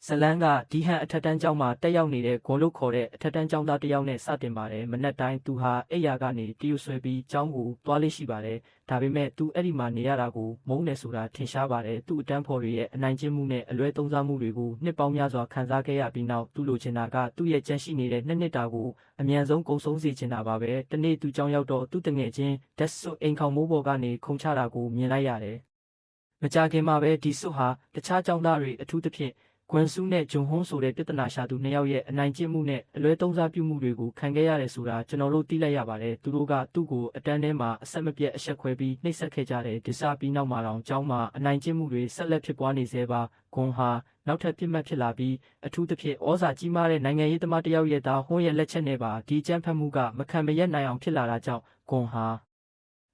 ဇလန်းကဒီဟန်အထက်တန်းကျောင်းမှာတက်ရောက်နေတဲ့ဂွန်လို့ခေါ်တဲ့အထက်တန်းကျောင်းသားတစ်ယောက်နဲ့စတင်ပါတယ်မနက်တိုင်းသူဟာအိယာကနေတရုတ်ဆွဲပြီးကျောင်းကိုသွားလေးရှိပါတယ်ဒါပေမဲ့သူအဲ့ဒီမှာနေရတာကိုမုန်းနေဆိုတာထင်ရှားပါတယ်သူ့အတန်းဖော်တွေရဲ့အနိုင်ကျင့်မှုနဲ့အလွဲသုံးစားမှုတွေကိုနှစ်ပေါင်းများစွာခံစားခဲ့ရပြီးနောက်သူ့လိုချင်တာကသူ့ရဲ့ကြန့်ရှိနေတဲ့နှစ်တာကိုအမြန်ဆုံးကုန်ဆုံးစေချင်တာပါပဲတနေ့သူကျောင်းရောက်တော့သူ့တငယ်ချင်းဒက်ဆွအိမ်ခေါင်မိုးပေါ်ကနေခုန်ချတာကိုမြင်လိုက်ရတယ်မကြခင်မှာပဲဒီဆွဟာတခြားကျောင်းသားတွေအထူးသဖြင့်ကွမ်ဆူးနဲ့ဂျွန်ဟွန်းဆိုတဲ့ပြဿနာရှာသူနှစ်ယောက်ရဲ့အနိုင်ကျင့်မှုနဲ့အလွဲသုံးစားပြုမှုတွေကိုခံခဲ့ရတယ်ဆိုတာကျွန်တော်တို့သိလိုက်ရပါတယ်သူတို့ကသူ့ကိုအတန်းထဲမှာအဆက်မပြတ်အဆက်ခွဲပြီးနှိပ်စက်ခဲ့ကြတယ်ဒီစားပြီးနောက်မှာတော့ကျောင်းမှာအနိုင်ကျင့်မှုတွေဆက်လက်ဖြစ်ပွားနေသေးပါဂွန်ဟာနောက်ထပ်ပြစ်မှတ်ဖြစ်လာပြီးအထူးသဖြင့်ဩဇာကြီးမားတဲ့နိုင်ငံရေးသမားတစ်ယောက်ရဲ့သားဟွန်းရဲ့လက်ချက်နဲ့ပါဒီကြမ်းဖက်မှုကမခံမရပ်နိုင်အောင်ဖြစ်လာတာကြောင့်ဂွန်ဟ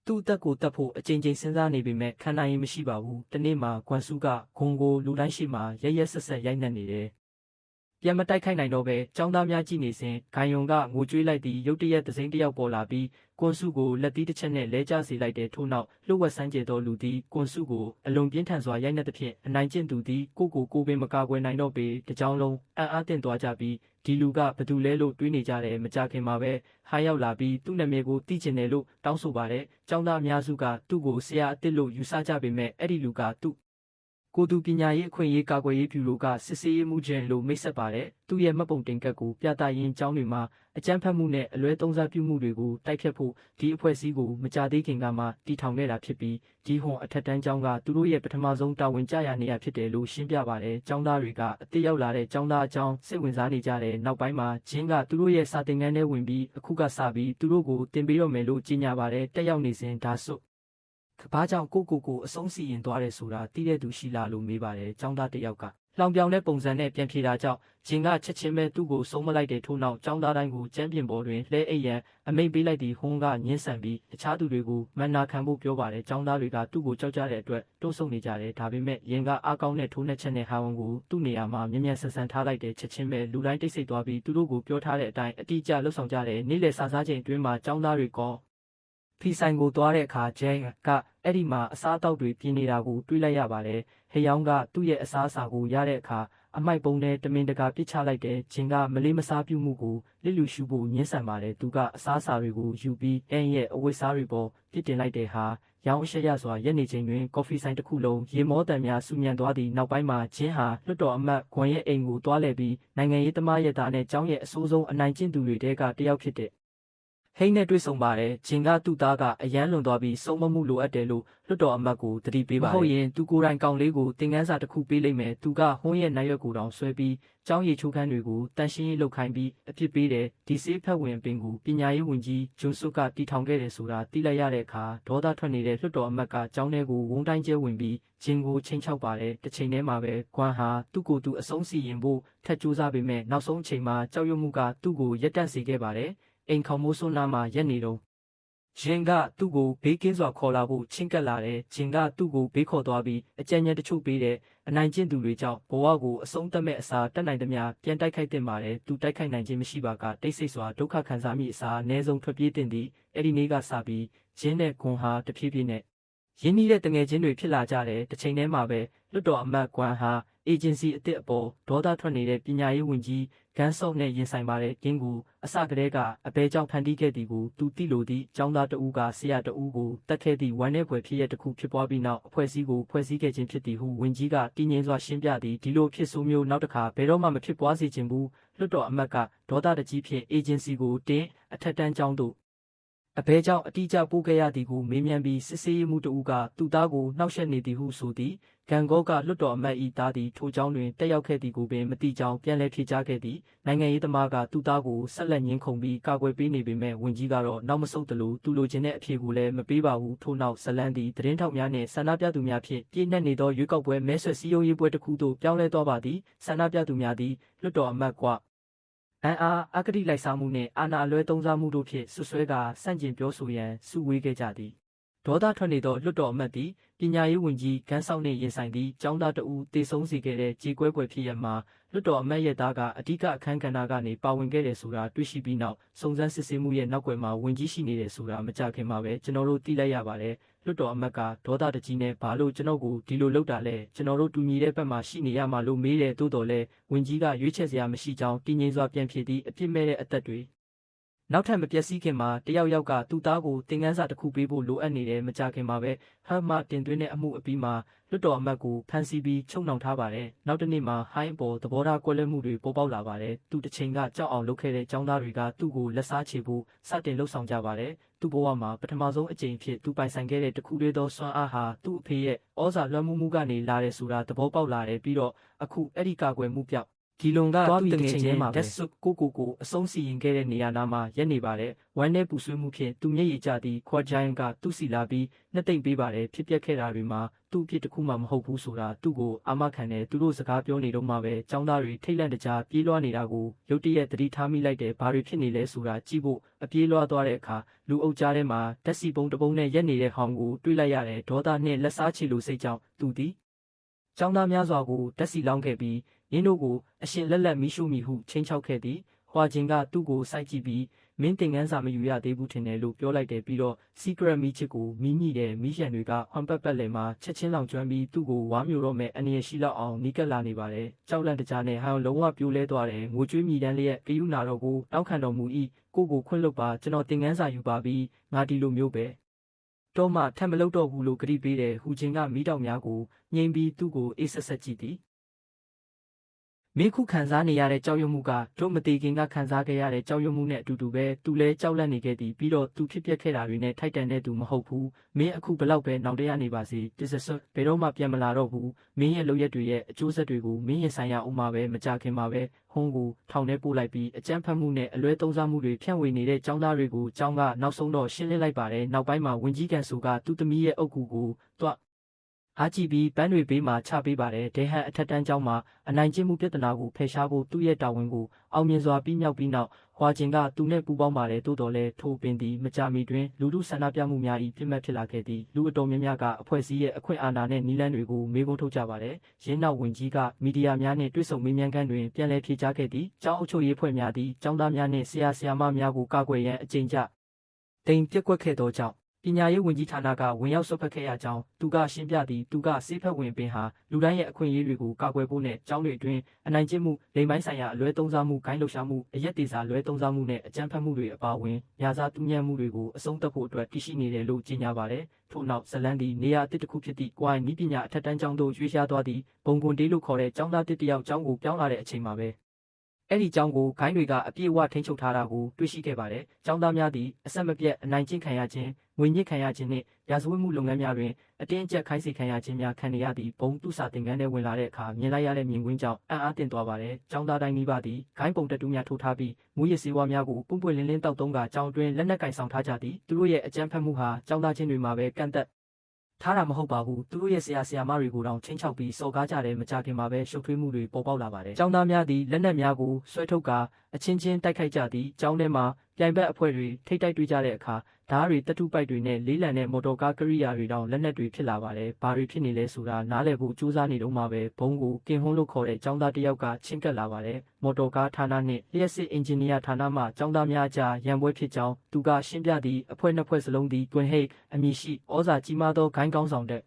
ာသူ့အသက်ကိုတတ်ဖို့အကြိမ်ကြိမ်စဉ်းစားနေပေမဲ့ခံနိုင်ရင်မရှိပါဘူး။တနေ့မှာကွမ်ဆူးကဂွန်ကိုလူတိုင်းရှိမှရက်ဆက်ရိုက်နှက်နေတယ်။ပြန်မတိုက်ခိုက်နိုင်တော့ပဲចောင်းသားများကြည့်နေစဉ်ဂိုင်ယွန်ကငိုကြွေးလိုက်ပြီးရုတ်တရက်သစိမ်းတစ်ယောက်ပေါ်လာပြီးကွမ်ဆူးကိုလက်သီးတစ်ချက်နဲ့လဲကျစေလိုက်တဲ့ထို့နောက်လှုပ်ဝက်ဆန်းကျဲသောလူသည်ကွမ်ဆူးကိုအလွန်ပြင်းထန်စွာရိုက်နှက်သဖြင့်အနိုင်ကျင့်သူသည်ကိုပင်မကာကွယ်နိုင်တော့ပေတကြောင်လုံးအံ့အားသင့်သွားကြပြီးဒီလူကဘသူလဲလို့တွေးနေကြတယ်မကြခင်မှာပဲဟာရောက်လာပြီးသူ့နာမည်ကိုသိချင်တယ်လို့တောင်းဆိုပါတယ်ចောင်းသားအများစုကသူ့ကိုဆရာအစ်စ်လို့ယူဆကြပေမဲ့အဲ့ဒီလူကသူ့ကိုသူပညာရေးအခွင့်အရေးကာကွယ်ရေးဗျူရိုကစစ်ဆေးရေးမှုကျန်လို့မိတ်ဆက်ပါတယ်သူ့ရဲ့မှတ်ပုံတင်ကတ်ကိုပြသရင်းကျောင်းတွေမှာအကြမ်းဖက်မှုနဲ့အလွဲသုံးစားပြုမှုတွေကိုတိုက်ဖျက်ဖို့ဒီအဖွဲ့အစည်းကိုမကြသေးခင်ကမှတည်ထောင်ခဲ့တာဖြစ်ပြီးဒီဟွန်အထက်တန်းကျောင်းကသူတို့ရဲ့ပထမဆုံးတာဝန်ကျရနေရဖြစ်တယ်လို့ရှင်းပြပါတယ်ကျောင်းသားတွေကအသစ်ရောက်လာတဲ့ကျောင်းသားအကြောင်းစိတ်ဝင်စားနေကြတယ်နောက်ပိုင်းမှာဂျင်းကသူတို့ရဲ့စာသင်ခန်းထဲဝင်ပြီးအခုကစပြီးသူတို့ကိုတင်ပေးတော့မယ်လို့ကြေညာပါတယ်တက်ရောက်နေစဉ်ဒါဆိုဘာကြောင့်ကိုအဆုံးစီရင်သွားတယ်ဆိုတာသိတဲ့သူရှိလားလို့မေးပါတယ်ကျောင်းသားတစ်ယောက်ကလောင်ပြောင်တဲ့ပုံစံနဲ့ပြန်ဖြေတာကြောင့်ဂျင်ကချက်ချင်းပဲသူ့ကိုဆုံးမလိုက်တဲ့ထို့နောက်ကျောင်းသားတိုင်းကိုကျမ်းပြင်ပေါ်တွင်လှဲအိပ်ရန်အမိန့်ပေးလိုက်သည့်ဟွန်းကညှင်းဆန်ပြီးတခြားသူတွေကိုမန်နာခံဖို့ပြောပါတယ်ကျောင်းသားတွေကသူ့ကိုကြောက်ကြတဲ့အတွက်တိုးဆုံနေကြတယ်ဒါပေမဲ့ယင်ကအားကောင်းတဲ့ထိုးနှက်ချက်နဲ့ဟာဝန်ကိုသူ့နေရာမှာမြ мян ဆန်ဆန်ထားလိုက်တဲ့ချက်ချင်းပဲလူတိုင်းတိတ်ဆိတ်သွားပြီးသူတို့ကိုပြောထားတဲ့အတိုင်းအတိအကျလှုပ်ဆောင်ကြတယ်နေ့လယ်စာစားချိန်အတွင်းမှာကျောင်းသားတွေကဖီဆိုင်ကိုသွားတဲ့အခါဂျန်ကအဲ့ဒီမှာအစားအသောက်တွေပြင်းနေတာကိုတွေးလိုက်ရပါတယ်ဟေယောင်းကသူ့ရဲ့အစားအစာကိုရတဲ့အခါအမိုက်ပုံးနဲ့တမင်တကာပစ်ချလိုက်တဲ့ဂျင်ကမလေးမစားပြုမှုကိုလစ်လူရှုဖို့ညှင်းဆန်ပါတယ်သူကအစားအစာတွေကိုယူပြီးအန်ရဲ့အဝတ်စားတွေပေါ်ပစ်တင်လိုက်တဲ့ဟာရောင်းအရှက်ရစွာရက်နေချိန်တွင်ကော်ဖီဆိုင်တစ်ခုလုံးရေမောတံများဆူညံသွားသည့်နောက်ပိုင်းမှာဂျင်းဟာလွတ်တော်အမတ်ခွန်ရဲ့အိမ်ကိုတွားလှည့်ပြီးနိုင်ငံရေးသမားရဲ့သားနဲ့ကျောင်းရဲ့အဆိုးဆုံးအနိုင်ကျင့်သူတွေတဲကတယောက်ဖြစ်တဲ့ဟိန်းနဲ့တွေ့ဆုံပါတယ်ဂျင်ကသူ့သားကအယမ်းလွန်သွားပြီးစုံမမှုလိုအပ်တယ်လို့လွတ်တော်အမတ်ကိုတတိပေးပါတယ်မဟုတ်ရင်သူကိုယ်တိုင်ကောင်လေးကိုသင်ခန်းစာတစ်ခုပေးလိုက်မယ်သူကဟွန်းရဲ့နိုင်ရွက်ကိုတောင်ဆွဲပြီးကျောင်းရည်ချိုးခန်းတွေကိုတန်ရှင်းရေးလုပ်ခိုင်းပြီးအဖြစ်ပေးတယ်ဒီစေးဖက်ဝင်ပင်ကိုပညာရေးဝန်ကြီးဂျွန်ဆုကတီထောင်ခဲ့တယ်ဆိုတာသိလိုက်ရတဲ့အခါဒေါသထွက်နေတဲ့လွတ်တော်အမတ်ကကျောင်းထဲကိုဝုန်းတိုင်းကျဲဝင်ပြီးဂျင်ကိုချင်းချောက်ပါတယ်တစ်ချိန်တည်းမှာပဲကွမ်ဟာသူ့ကိုယ်သူအဆုံးစီရင်ဖို့ထက်ကြိုးစားပေမဲ့နောက်ဆုံးအချိန်မှာကြောက်ရွံ့မှုကသူ့ကိုရက်တန့်စေခဲ့ပါတယ်အိမ်ခေါမိုးစွန်းနာမှာရက်နေတော့ဂျင်ကသူ့ကိုဘေးကင်းစွာခေါ်လာဖို့ချင်းကပ်လာတယ်ဂျင်ကသူ့ကိုဘေးခေါ်သွားပြီးအကြံဉာဏ်တချို့ပေးတဲ့အနိုင်ကျင့်သူတွေကြောင့်ဘဝကိုအဆုံးသတ်မဲ့အစားတက်နိုင်သမျှပြန်တိုက်ခိုက်တင်ပါတယ်သူတိုက်ခိုက်နိုင်ခြင်းမရှိပါကတိတ်ဆိတ်စွာဒုက္ခခံစားမိအစားအ ਨੇ ဆုံးထွက်ပြေးတင်သည်အဲ့ဒီနေ့ကစပြီးဂျင်းနဲ့ဂွန်ဟာတဖြည်းဖြည်းနဲ့ရင်းနှီးတဲ့တငယ်ချင်းတွေဖြစ်လာကြတယ်တစ်ချိန်တည်းမှာပဲလွတ်တော်အမတ်ကွမ်ဟာအေဂျင်စီအသစ်အပေါ်ဒေါသထွက်နေတဲ့ပညာရေးဝန်ကြီးဂန်းဆော့နဲ့ရင်ဆိုင်ပါတယ်ကင်းကိုအစကတည်းကအဘဲကြောင့်ဖန်တီးခဲ့သည်ကိုသူသိလို့သည့်ចောင်းသားတဦးကဆရာတဦးကိုတတ်ခဲ့သည့်ဝမ်းနည်းဖွယ်ဖြစ်ရတစ်ခုဖြစ်ပွားပြီးနောက်အဖွဲ့အစည်းကိုဖွဲ့စည်းခဲ့ခြင်းဖြစ်သည်ဟုဝန်ကြီးကတည်ငြိမ်စွာရှင်းပြသည်ဒီလိုဖြစ်ဆိုးမျိုးနောက်တစ်ခါဘယ်တော့မှမဖြစ်ပွားစေချင်ဘူးလွတ်တော်အမတ်ကဒေါသတကြီးဖြင့်အေဂျင်စီကိုတင်းအထက်တန်းကျောင်းသို့အဘဲကြောင့်အတိအကျပို့ခဲ့ရသည်ကိုမေးမြန်းပြီးစစ်ဆေးရေးမှုတဦးကသူ့သားကိုနှောက်ယှက်နေသည်ဟုဆိုသည်ဂန်ဂေါကလွတ်တော်အမတ်၏သားသည်ထိုကျောင်းတွင်တက်ရောက်ခဲ့သည်ကိုပင်မတိကြောင်းပြန်လည်ဖြေကြားခဲ့သည်နိုင်ငံရေးသမားကသူ့သားကိုဆက်လက်ငင်းခုန်ပြီးကာကွယ်ပေးနေပေမဲ့ဝန်ကြီးကတော့နောက်မဆုတ်သလိုသူလိုချင်တဲ့အဖြေကိုလည်းမပေးပါဘူးထို့နောက်ဇလန်သည်သတင်းထောက်များနှင့်ဆန္ဒပြသူများဖြင့်ပြည့်နှက်နေသောရွေးကောက်ပွဲမဲဆွယ်စည်းရုံးရေးပွဲတစ်ခုသို့ပြောင်းလဲသွားပါသည်ဆန္ဒပြသူများသည်လွတ်တော်အမတ်ကအကတိလိုက်စားမှုနှင့်အာဏာအလွဲသုံးစားမှုတို့ဖြင့်ဆွဆွဲကာဆန့်ကျင်ပြောဆိုရန်စုဝေးခဲ့ကြသည် ဒေါသထွက်နေသောလွတ်တော်အမတ်သည်ပညာရေးဝန်ကြီးခန်းဆောင်နှင့်ရင်ဆိုင်သည့်ကျောင်းသားတဦးတေဆုံးစေခဲ့တဲ့ကြေကွဲပွဲဖြစ်ရမှာလွတ်တော်အမတ်ရဲ့သားကအဓိကအခမ်းကဏ္ဍကနေပါဝင်ခဲ့တယ်ဆိုတာတွေ့ရှိပြီးနောက်စုံစမ်းစစ်ဆေးမှုရဲ့နောက်ွယ်မှာဝန်ကြီးရှိနေတယ်ဆိုတာမကြခင်မှာပဲကျွန်တော်တို့သိလိုက်ရပါတယ်လွတ်တော်အမတ်ကဒေါသတကြီးနဲ့ဘာလို့ကျွန်တော်ကိုဒီလိုလုပ်တာလဲကျွန်တော်တို့တူညီတဲ့ဘက်မှာရှိနေရမှာလို့မေးတယ်သို့တော်လဲဝန်ကြီးကရွေးချယ်စရာမရှိကြောင်းတည်ငြိမ်စွာပြန်ဖြေသည့်အပြစ်မဲ့တဲ့အသက်တွေနောက်ထပ်မပျက်စီးခင်မှာတယောက်ကသူ့သားကိုတင်ကန်းစာတစ်ခုပေးဖို့လိုအပ်နေတယ်မကြခင်မှာပဲဟမ်မှတင်သွင်းတဲ့အမှုအပြီးမှာလွတ်တော်အမတ်ကိုဖမ်းဆီးပြီးချုပ်နှောင်ထားပါတယ်နောက်တစ်နေ့မှာဟိုင်းပေါ်သဘောထားကွဲလွဲမှုတွေပေါ်ပေါက်လာပါတယ်သူတစ်ချိန်ကကြောက်အောင်လုပ်ခဲ့တဲ့ចောင်းသားတွေကသူ့ကိုလက်စားချေဖို့စတင်လှုပ်ဆောင်ကြပါတယ်သူ့ဘဝမှာပထမဆုံးအကြိမ်ဖြစ်သူပိုင်ဆိုင်ခဲ့တဲ့တခုတည်းသောစွမ်းအားဟာသူ့အဖေရဲ့ဩဇာလွှမ်းမိုးမှုကနေလာတယ်ဆိုတာသဘောပေါက်လာတယ်ပြီးတော့အခုအဲ့ဒီကာကွယ်မှုပြောက်ဒီလုံကသူ့တငယ်ချင်းမှာတက်ဆုပ်ကိုအဆုံးစီရင်ခဲ့တဲ့နေရာနာမှာရက်နေပါတယ်ဝမ်းနဲ့ပူဆွေးမှုဖြင့်သူမျက်ရည်ကျသည်ခွာဂျိုင်းကသူ့စီလာပြီးနှစ်သိမ့်ပေးပါတယ်ဖြစ်ပျက်ခဲ့တာတွေမှာသူ့အဖြစ်တစ်ခုမှမဟုတ်ဘူးဆိုတာသူ့ကိုအာမခံတယ်သူတို့စကားပြောနေတော့မှပဲចောင်းသားတွေထိတ်လန့်တကြားပြေးလွှားနေတာကိုရုတ်တရက်သတိထားမိလိုက်တယ်ဘာတွေဖြစ်နေလဲဆိုတာကြည့်ဖို့အပြေးလွှားသွားတဲ့အခါလူအုပ်ကြားထဲမှာတက်စီပုံတပုံနဲ့ရက်နေတဲ့ဟောင်ကိုတွေးလိုက်ရတယ်ဒေါသနဲ့လက်စားချေလိုစိတ်ကြောင့်သူသည်ចောင်းသားများစွာကိုတက်စီလောင်းခဲ့ပြီးရင်းတို့ကိုအရှင်လက်လက်မီးရှို့မိဟုချိန်ချောက်ခဲ့သည်ဟွာဂျင်ကသူ့ကိုစိုက်ကြည့်ပြီးမင်းတင်ကန်းစာမယူရသေးဘူးထင်တယ်လို့ပြောလိုက်တယ်ပြီးတော့ secret မီးချစ်ကိုမီးမိတဲ့မီးရန်တွေကဟွမ်ပတ်လည်မှာချက်ချင်းလောင်ကျွမ်းပြီးသူ့ကိုဝါမျိုးတော့မဲ့အနေရရှိလောက်အောင်နီးကပ်လာနေပါတယ်ကြောက်လန့်တကြားနဲ့ဟန်လုံးဝပြိုလဲသွားတယ်ငိုကြွေးမြည်တမ်းလျက်ဂယုနာတော်ကိုတောက်ခံတော်မူ၏ကိုခွင့်လွတ်ပါကျွန်တော်တင်ကန်းစာယူပါပြီးငါဒီလိုမျိုးပဲတော့မှထပ်မလုပ်တော့ဘူးလို့ကြိပေးတယ်ဟူချင်းကမီးတောက်များကိုငြိမ်ပြီးသူ့ကိုအေးဆက်ဆက်ကြည့်သည်မင်းခုခံစားနေရတဲ့ကြောက်ရွံ့မှုကတို့မသေးခင်ကခံစားခဲ့ရတဲ့ကြောက်ရွံ့မှုနဲ့အတူတူပဲသူလည်းကြောက်လန့်နေခဲ့သည်ပြီးတော့သူဖြစ်ပျက်ခဲ့တာတွေနဲ့ထိုက်တန်တဲ့သူမဟုတ်ဘူးမင်းအခုဘလောက်ပဲနောက်တရနေပါစေတစ်ဆက်ဘယ်တော့မှပြန်မလာတော့ဘူးမင်းရဲ့လုပ်ရက်တွေရဲ့အကျိုးဆက်တွေကိုမင်းရင်ဆိုင်ရအောင်မှာပဲမကြခင်မှာပဲဟွန်းကိုထောင်ထဲပို့လိုက်ပြီးအကြမ်းဖက်မှုနဲ့အလွဲသုံးစားမှုတွေဖြန့်ဝေနေတဲ့ចောင်းသားတွေကိုចောင်းကနောက်ဆုံးတော့ရှင်းလင်းလိုက်ပါတယ်နောက်ပိုင်းမှာဝင်ကြီးကန်ဆိုကသူ့သမီးရဲ့အုပ်ကူကိုတွားအားကြည့်ပြီးပန်းတွေဘေးမှာချပေးပါတယ်ဒေဟန်အထက်တန်းကျောင်းမှာအနိုင်ကျင့်မှုပြဿနာကိုဖယ်ရှားဖို့သူ့ရဲ့တာဝန်ကိုအောင်မြင်စွာပြီးမြောက်ပြီးနောက်ဟွာဂျင်ကသူနဲ့ပူးပေါင်းပါတယ်တိုးတော်လဲထိုးပင်သည်မကြမီတွင်လူထုဆန္ဒပြမှုများ၏ပြစ်မှတ်ဖြစ်လာခဲ့သည်လူအတော်များများကအဖွဲ့အစည်းရဲ့အခွင့်အာဏာနဲ့နီလန်းတွေကိုမေးခွန်းထုတ်ကြပါတယ်ရင်းနောက်ဝင်ကြီးကမီဒီယာများနှင့်တွေ့ဆုံမေးမြန်းခန်းတွင်ပြန်လည်ဖြေကြားခဲ့သည်ကျောင်းအုပ်ချုပ်ရေးဖွဲ့များသည်ကျောင်းသားများနှင့်ဆရာမများကိုကာကွယ်ရန်အကြိမ်ကြတိမ်ပြက်ကွက်ခဲ့သောကြောင့်ပညာရေးဝန်ကြီးဌာနကဝင်ရောက်ဆွတ်ဖက်ခဲ့ရကြောင်းသူကရှင်းပြသည်သူကစေဖက်ဝင်ပင်ဟာလူတိုင်းရဲ့အခွင့်အရေးတွေကိုကာကွယ်ဖို့နဲ့ကျောင်းတွေအတွင်းအနိုင်ကျင့်မှုလိမ်ပိုင်းဆိုင်ရာအလွဲသုံးစားမှုဂိုင်းလှုပ်ရှားမှုအရက်တေစာလွဲသုံးစားမှုနဲ့အကြမ်းဖက်မှုတွေအပါအဝင်ညာစာတူးညံ့မှုတွေကိုအဆုံးသတ်ဖို့အတွက်တည်ရှိနေတယ်လို့ကြေညာပါတယ်ထို့နောက်ဇလန်ဒီနေရာအသစ်တစ်ခုဖြစ်သည့်ကွိုင်းနီးပညာအထက်တန်းကျောင်းသို့ရွှေ့ရှားသွားသည့်ဘုံကွန်တေးလို့ခေါ်တဲ့ကျောင်းသားတစ်တယောက်ကျောင်းကိုပြောင်းလာတဲ့အချိန်မှာပဲအဲ့ဒီကျောင်းကိုဂိုင်းတွေကအပြည့်အဝထိန်းချုပ်ထားတာကိုတွေ့ရှိခဲ့ပါတယ်။ကျောင်းသားများသည်အဆက်မပြတ်အနိုင်ကျင့်ခံရခြင်း၊ငွေညစ်ခံရခြင်းနှင့်ရာဇဝတ်မှုလုပ်ငန်းများတွင်အတင်းအကျပ်ခိုင်းစေခံရခြင်းများခံနေရသည့်ဘုံတုစာသင်ခန်းထဲဝင်လာတဲ့အခါမြင်လိုက်ရတဲ့မြင်ကွင်းကြောင့်အံ့အားသင့်သွားပါတယ်။ကျောင်းသားတိုင်းမိဘသည်ဂိုင်းပုံတက်တူးများထိုးထားပြီးမူရစ်စေဝါများကိုပွင့်လင်းလင်းတောက်သုံးကကျောင်းတွင်လက်နက်ကင်ဆောင်ထားကြသည်။သူတို့ရဲ့အကြမ်းဖက်မှုဟာကျောင်းသားချင်းတွေမှာပဲကန့်သက်ထားတာမဟုတ်ပါဘူးသူတို့ရဲ့ဆရာမတွေကိုတောင်ချင်းချောက်ပြီးစော်ကားကြတယ်မကြခင်မှာပဲရှုပ်ထွေးမှုတွေပေါ်ပေါက်လာပါတယ်ကျောင်းသားများသည်လက်နက်များကိုဆွဲထုတ်ကာအချင်းချင်းတိုက်ခိုက်ကြသည်ကျောင်းထဲမှာပြိုင်ဘက်အဖွဲ့တွေထိတ်တိုက်တွေ့ကြတဲ့အခါဓားတွေတတုပိုက်တွေနဲ့လေးလံတဲ့မော်တော်ကားကရိယာတွေတောင်လက်နက်တွေဖြစ်လာပါတယ်ဘာတွေဖြစ်နေလဲဆိုတာနားလည်ဖို့ကြိုးစားနေတော့မှပဲဘုံကိုကင်ဟွန်းလို့ခေါ်တဲ့ကျောင်းသားတစ်ယောက်ကချင်းကပ်လာပါတယ်မော်တော်ကားဌာနနှင့်လျှက်စစ်အင်ဂျင်နီယာဌာနမှကျောင်းသားများကြားရန်ပွဲဖြစ်ကြောင်းသူကရှင်းပြသည့်အဖွဲ့နှစ်ဖွဲ့စလုံးသည်တွင်ဟိတ်အမည်ရှိဩဇာကြီးမားသောဂိုင်းကောင်းဆောင်တဲ့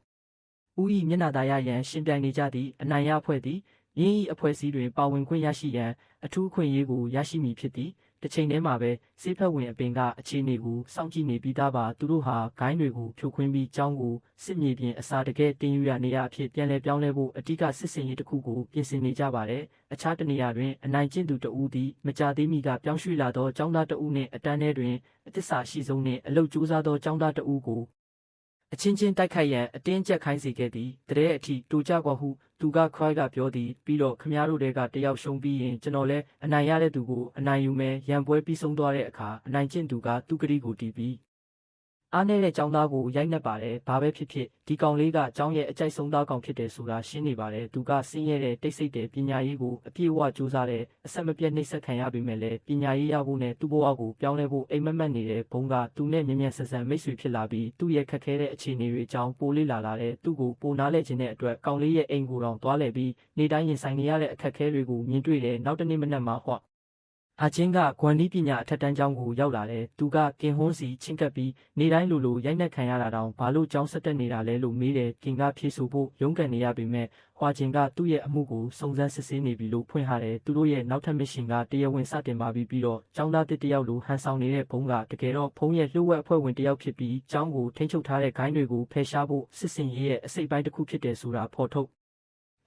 ဦး၏မျက်နှာသာရရန်ရှင်ပြိုင်နေကြသည့်အနိုင်ရအဖွဲ့သည်ရင်း၏အဖွဲ့အစည်းတွင်ပါဝင်ခွင့်ရရှိရန်အထူးအခွင့်အရေးကိုရရှိမည်ဖြစ်သည်တစ်ချိန်တည်းမှာပဲစေဖက်ဝင်အပင်ကအခြေအနေကိုစောင့်ကြည့်နေပြီးသားပါသူတို့ဟာဂိုင်းတွေကိုဖြိုခွင်းပြီးကျောင်းကိုစစ်မြေပြင်အစာတကယ်တင်ယူရနေရအဖြစ်ပြန်လည်ပြောင်းလဲဖို့အထူးစစ်စင်ရေးတစ်ခုကိုပြင်ဆင်နေကြပါတယ်အခြားတနေရာတွင်အနိုင်ကျင့်သူတဦးသည်မကြသေးမီကပြောင်းရွှေ့လာသောကျောင်းသားတဦးနှင့်အတန်းထဲတွင်အသစ္စာရှိဆုံးနှင့်အလုတ်ကြိုးစားသောကျောင်းသားတဦးကိုအချင်းချင်းတိုက်ခိုက်ရန်အတင်းကျပ်ခိုင်းစေခဲ့သည်တရေအထိတူကြကွာဟုသူကခွိုင်းကပြောသည်ပြီးတော့ခမားတို့တွေကတယောက်ရှုံးပြီးရင်ကျွန်တော်လည်းအနိုင်ရတဲ့သူကိုအနိုင်ယူမယ်ရန်ပွဲပြီးဆုံးသွားတဲ့အခါအနိုင်ကျင့်သူကသူ့ကတိကိုတီးပြီး အားနည်းတဲ့ကျောင်းသားကိုရိုက်နှက်ပါတယ်ဘာပဲဖြစ်ဖြစ်ဒီကောင်လေးကကျောင်းရဲ့အကြိုက်ဆုံးသားကောင်ဖြစ်တယ်ဆိုတာရှင်းနေပါတယ်သူကဆင်းရဲတဲ့တိတ်ဆိတ်တဲ့ပညာရေးကိုအပြည့်အဝကြိုးစားတဲ့အဆက်မပြတ်နှိပ်စက်ခံရပေမဲ့လည်းပညာရေးရဖို့နဲ့သူ့ဘဝကိုပြောင်းလဲဖို့အိမ်မက်မက်နေတဲ့ဘုံကသူနဲ့မြင်မြန်ဆန်ဆန်မိတ်ဆွေဖြစ်လာပြီးသူ့ရဲ့ခက်ခဲတဲ့အခြေအနေတွေအကြောင်းပိုလေ့လာလာတဲ့သူ့ကိုပိုနားလဲခြင်းတဲ့အတွက်ကောင်လေးရဲ့အိမ်ကိုတောင်သွားလဲပြီးနေတိုင်းရင်ဆိုင်နေရတဲ့အခက်အခဲတွေကိုမြင်တွေ့တယ်နောက်တစ်နေ့မနက်မှာဟောအချင်းကဂွမ်နီးပညာအထက်တန်းကျောင်းကိုရောက်လာတယ်။သူကကင်ဟွန်းစီချင်းကပ်ပြီးနေတိုင်းလိုရိုက်နှက်ခံရတာတောင်ဘာလို့ကျောင်းဆက်တက်နေတာလဲလို့မေးတယ်။ကင်ကဖြေဆိုဖို့ရုန်းကန်နေရပေမဲ့ဟွာချင်းကသူ့ရဲ့အမှုကိုစုံစမ်းစစ်ဆေးနေပြီလို့ဖွင့်ထားတယ်။သူတို့ရဲ့နောက်ထပ်မစ်ရှင်ကတရားဝင်စတင်ပါပြီးတော့ကျောင်းသားတစ်ယောက်လိုဟန်ဆောင်နေတဲ့ဘုံကတကယ်တော့ဘုံရဲ့လှုပ်ဝက်အဖွဲ့ဝင်တစ်ယောက်ဖြစ်ပြီးကျောင်းကိုထိန်းချုပ်ထားတဲ့ဂိုင်းတွေကိုဖယ်ရှားဖို့စစ်စင်ရေးရဲ့အစိပ်ပိုင်းတစ်ခုဖြစ်တယ်ဆိုတာဖော်ထုတ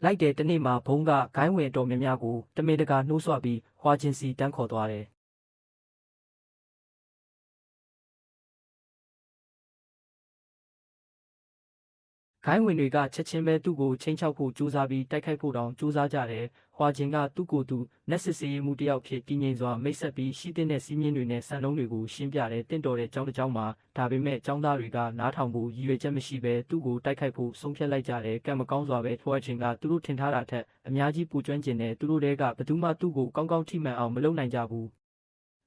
်လိုက်တဲ့တနေ့မှာဘုံကဂိုင်းဝင်တော်များများကိုတမင်တကာနှိုးဆွပြီးဟွာချင်းစီတန်းခေါ်သွားတယ်ဂိုင်းဝင်တွေကချက်ချင်းပဲသူ့ကိုချင်းချောက်ဖို့ကြိုးစားပြီးတိုက်ခိုက်ဖို့တောင်ကြိုးစားကြတယ်။ဟွာချင်းကသူ့ကိုယ်သူနက်စစ်စေးမှုတယောက်ဖြစ်တည်ငြိမ်စွာမိတ်ဆက်ပြီးရှိတဲ့စီးမြင်တွေနဲ့စံလုံးတွေကိုရှင်းပြတယ်တင့်တော်တဲ့ကျောင်းတစ်ကျောင်းမှာဒါပေမဲ့ကျောင်းသားတွေကနားထောင်ဖို့ရည်ရွယ်ချက်မရှိဘဲသူ့ကိုတိုက်ခိုက်ဖို့ဆုံးဖြတ်လိုက်ကြတယ်။ကံမကောင်းစွာပဲဟွာချင်းကသူတို့ထင်ထားတာထက်အများကြီးပူကျွမ်းကျင်တဲ့သူတို့တွေကဘယ်သူမှသူ့ကိုကောင်းကောင်းထိမှန်အောင်မလုပ်နိုင်ကြဘူး။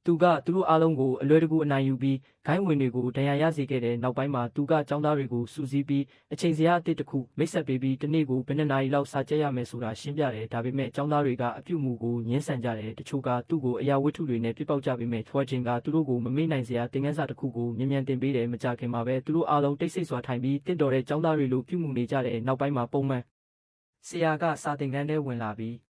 သူကသူတို့အားလုံးကိုအလွယ်တကူအနိုင်ယူပြီးဂိုင်းဝင်တွေကိုဒဏ်ရာရစေခဲ့တဲ့နောက်ပိုင်းမှာသူကចောင်းသားတွေကိုစူးစီးပြီးအချိန်စရာအသစ်တစ်ခုမိတ်ဆက်ပေးပြီးတနေ့ကိုဘယ်နှစ်နာရီလောက်စာကျက်ရမယ်ဆိုတာရှင်းပြတယ်ဒါပေမဲ့ចောင်းသားတွေကအပြုတ်မှုကိုညှင်းဆန်ကြတယ်တချို့ကသူ့ကိုအရာဝတ္ထုတွေနဲ့ပြပောက်ကြပေမဲ့ထွားချင်းကသူတို့ကိုမမေ့နိုင်စရာတင်ငန်းစာတစ်ခုကိုမြ мян တင်ပေးတယ်မကြခင်မှာပဲသူတို့အားလုံးတိတ်ဆိတ်စွာထိုင်ပြီးတင့်တော်တဲ့ចောင်းသားတွေလိုပြုမှုနေကြတဲ့နောက်ပိုင်းမှာပုံမှန်ဆရာကစာသင်ခန်းထဲဝင်လာပြီ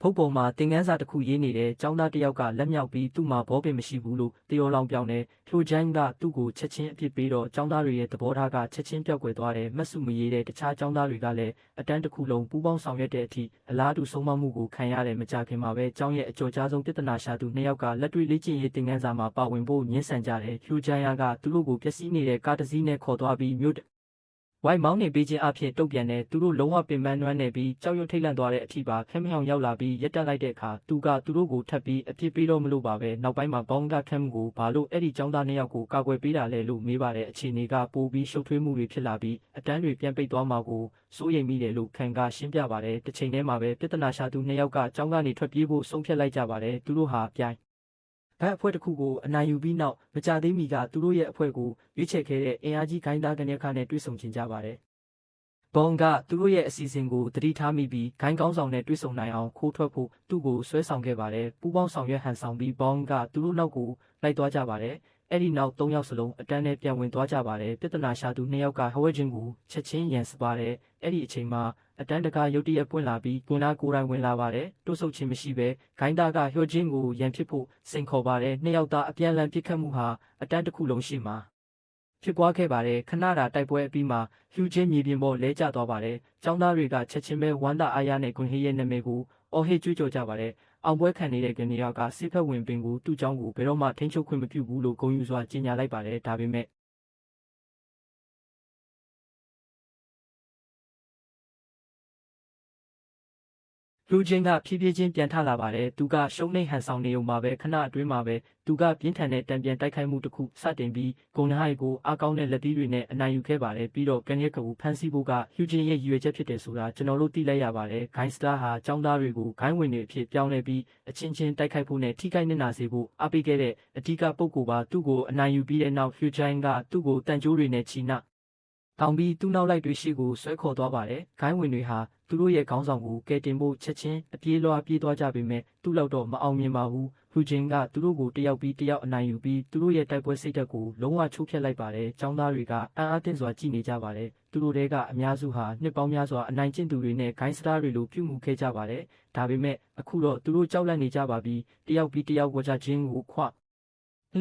းဖုတ်ပေါ်မှာသင်ခန်းစာတစ်ခုရေးနေတဲ့ကျောင်းသားတစ်ယောက်ကလက်မြောက်ပြီးသူ့မှာဘောပင်မရှိဘူးလို့တယောလောင်ပြောင်းတယ်။ထိုဂျိုင်းကသူ့ကိုချက်ချင်းအပြစ်ပေးတော့ကျောင်းသားတွေရဲ့သဘောထားကချက်ချင်းပြောက်ကွယ်သွားတယ်။မတ်စုမရေးတဲ့တခြားကျောင်းသားတွေကလည်းအတန်းတစ်ခုလုံးပူးပေါင်းဆောင်ရွက်တဲ့အထိအလားတူဆုံးမမှုကိုခံရတယ်မကြခင်မှာပဲကျောင်းရဲ့အကျော်ကြားဆုံးပြဿနာရှာသူနှစ်ယောက်ကလက်တွေ့လေ့ကျင့်ရေးသင်ခန်းစာမှာပါဝင်ဖို့ညှင်းဆန်ကြတယ်။ထိုဂျိုင်းကသူတို့ကိုပျက်စီးနေတဲ့ကားတစ်စီးနဲ့ခေါ်သွားပြီးမြို့ဝိုင်မောင်းနေပေးခြင်းအဖြစ်တုတ်ပြန်တဲ့သူတို့လုံးဝပင်ပန်းနွမ်းနေပြီးကြောက်ရွံ့ထိတ်လန့်သွားတဲ့အထိပါခက်မြောင်ရောက်လာပြီးရက်တက်လိုက်တဲ့အခါသူကသူတို့ကိုထပ်ပြီးအပြစ်ပေးတော့မလို့ပါပဲနောက်ပိုင်းမှာဘောင်းကခက်မှုကိုဘာလို့အဲ့ဒီចောင်းသားနှစ်ယောက်ကိုကာကွယ်ပေးတာလဲလို့မေးပါတဲ့အခြေအနေကပိုပြီးရှုပ်ထွေးမှုတွေဖြစ်လာပြီးအတန်းတွေပြန်ပိတ်သွားမှာကိုစိုးရိမ်မိတယ်လို့ခံကရှင်းပြပါတယ်တစ်ချိန်တည်းမှာပဲပြဿနာရှာသူနှစ်ယောက်ကចောင်းကနေထွက်ပြေးဖို့ဆုံးဖြတ်လိုက်ကြပါတယ်သူတို့ဟာပြိုင်ဘတ်အဖွဲ့တစ်ခုကိုအနိုင်ယူပြီးနောက်မကြသေးမီကသူတို့ရဲ့အဖွဲ့ကိုရွေးချယ်ခဲ့တဲ့အင်အားကြီးဂိုင်းသားကနေခါနဲ့တွေ့ဆုံချင်ကြပါတယ်ဘုံကသူတို့ရဲ့အစီအစဉ်ကိုသတိထားမိပြီးဂိုင်းကောင်းဆောင်နဲ့တွေ့ဆုံနိုင်အောင်ခိုးထွက်ဖို့သူ့ကိုဆွဲဆောင်ခဲ့ပါတယ်ပူပေါင်းဆောင်ရွက်ဟန်ဆောင်ပြီးဘုံကသူတို့နောက်ကိုလိုက်သွားကြပါတယ်အဲ့ဒီနောက်၃ယောက်စလုံးအတန်းနဲ့ပြန်ဝင်သွားကြပါတယ်ပြဿနာရှာသူ၂ယောက်ကဟဝဲချင်းကိုချက်ချင်းရန်စပါတယ်အဲ့ဒီအချိန်မှာအတန်းတကာရုတ်တရက်ပွင့်လာပြီးကွန်နာကိုယ်တိုင်ဝင်လာပါတယ်တိုးဆုပ်ချင်းမရှိပဲဂိုင်းသားကဟွဲချင်းကိုရန်ဖြစ်ဖို့စိန်ခေါ်ပါတယ်၂ယောက်သားအပြန်အလှန်ပြစ်ခတ်မှုဟာအတန်းတစ်ခုလုံးရှိမှာဖြစ်ပွားခဲ့ပါတယ်ခဏတာတိုက်ပွဲအပြီးမှာဟျူချင်းမြေပြင်ပေါ်လဲကျသွားပါတယ်ចောင်းသားတွေကချက်ချင်းပဲဝမ်းသာအားရနဲ့ဂွန်ဟေးရဲ့နာမည်ကိုအော်ဟစ်ကြွေးကြော်ကြပါတယ်အောင်ပွဲခံနေတဲ့ကနေရာကစစ်ဖက်ဝင်ပင်ကိုသူ့ចောင်းကိုဘယ်တော့မှထိန်းချုပ်ခွင့်မပြုဘူးလို့ဂုဏ်ယူစွာကြေညာလိုက်ပါတယ်ဒါပေမဲ့လူချင်းကဖြည်းဖြည်းချင်းပြန်ထလာပါတယ်သူကရှုံးနေဟန်ဆောင်နေုံမှာပဲခဏအတွင်းမှာပဲသူကပြင်းထန်တဲ့တံပြန်တိုက်ခိုက်မှုတစ်ခုစတင်ပြီးဂုံနှဟိုက်ကိုအားကောင်းတဲ့လက်သီးတွေနဲ့အနိုင်ယူခဲ့ပါတယ်ပြီးတော့ကန်ရက်ကူဖမ်းဆီးဖို့ကဟျူချင်းရဲ့ရည်ရွယ်ချက်ဖြစ်တယ်ဆိုတာကျွန်တော်တို့သိလိုက်ရပါတယ်ဂိုင်းစတာဟာចောင်းသားတွေကိုဂိုင်းဝင်တွေအဖြစ်ပြောင်းလဲပြီးအချင်းချင်းတိုက်ခိုက်ဖို့နဲ့ထိခိုက်နစ်နာစေဖို့အားပေးခဲ့တဲ့အဓိကပုဂ္ဂိုလ်ပါသူ့ကိုအနိုင်ယူပြီးတဲ့နောက်ဟျူချင်းကသူ့ကိုတန်ကြိုးတွေနဲ့ချီနှောင်ပြီးသူ့နောက်လိုက်တွေရှိကိုဆွဲခေါ်သွားပါတယ်ဂိုင်းဝင်တွေဟာသူတို့ရဲ့ခေါင်းဆောင်ကိုကယ်တင်ဖို့ချက်ချင်းအပြေးလွှားပြေးသွားကြပေမဲ့သူ့လောက်တော့မအောင်မြင်ပါဘူးဟူဂျင်ကသူတို့ကိုတယောက်ပြီးတယောက်အနိုင်ယူပြီးသူတို့ရဲ့တိုက်ပွဲစိတ်ဓာတ်ကိုလုံးဝချိုးဖျက်လိုက်ပါတယ်ចောင်းသားတွေကအံ့အားသင့်စွာကြည်နေကြပါတယ်သူတို့တွေကအများစုဟာနှစ်ပေါင်းများစွာအနိုင်ကျင့်သူတွေနဲ့ဂိုင်းစတားတွေလိုပြုမှုခဲ့ကြပါတယ်ဒါပေမဲ့အခုတော့သူတို့ကြောက်လန့်နေကြပါပြီတယောက်ပြီးတယောက်ဝကြချင်းကိုခ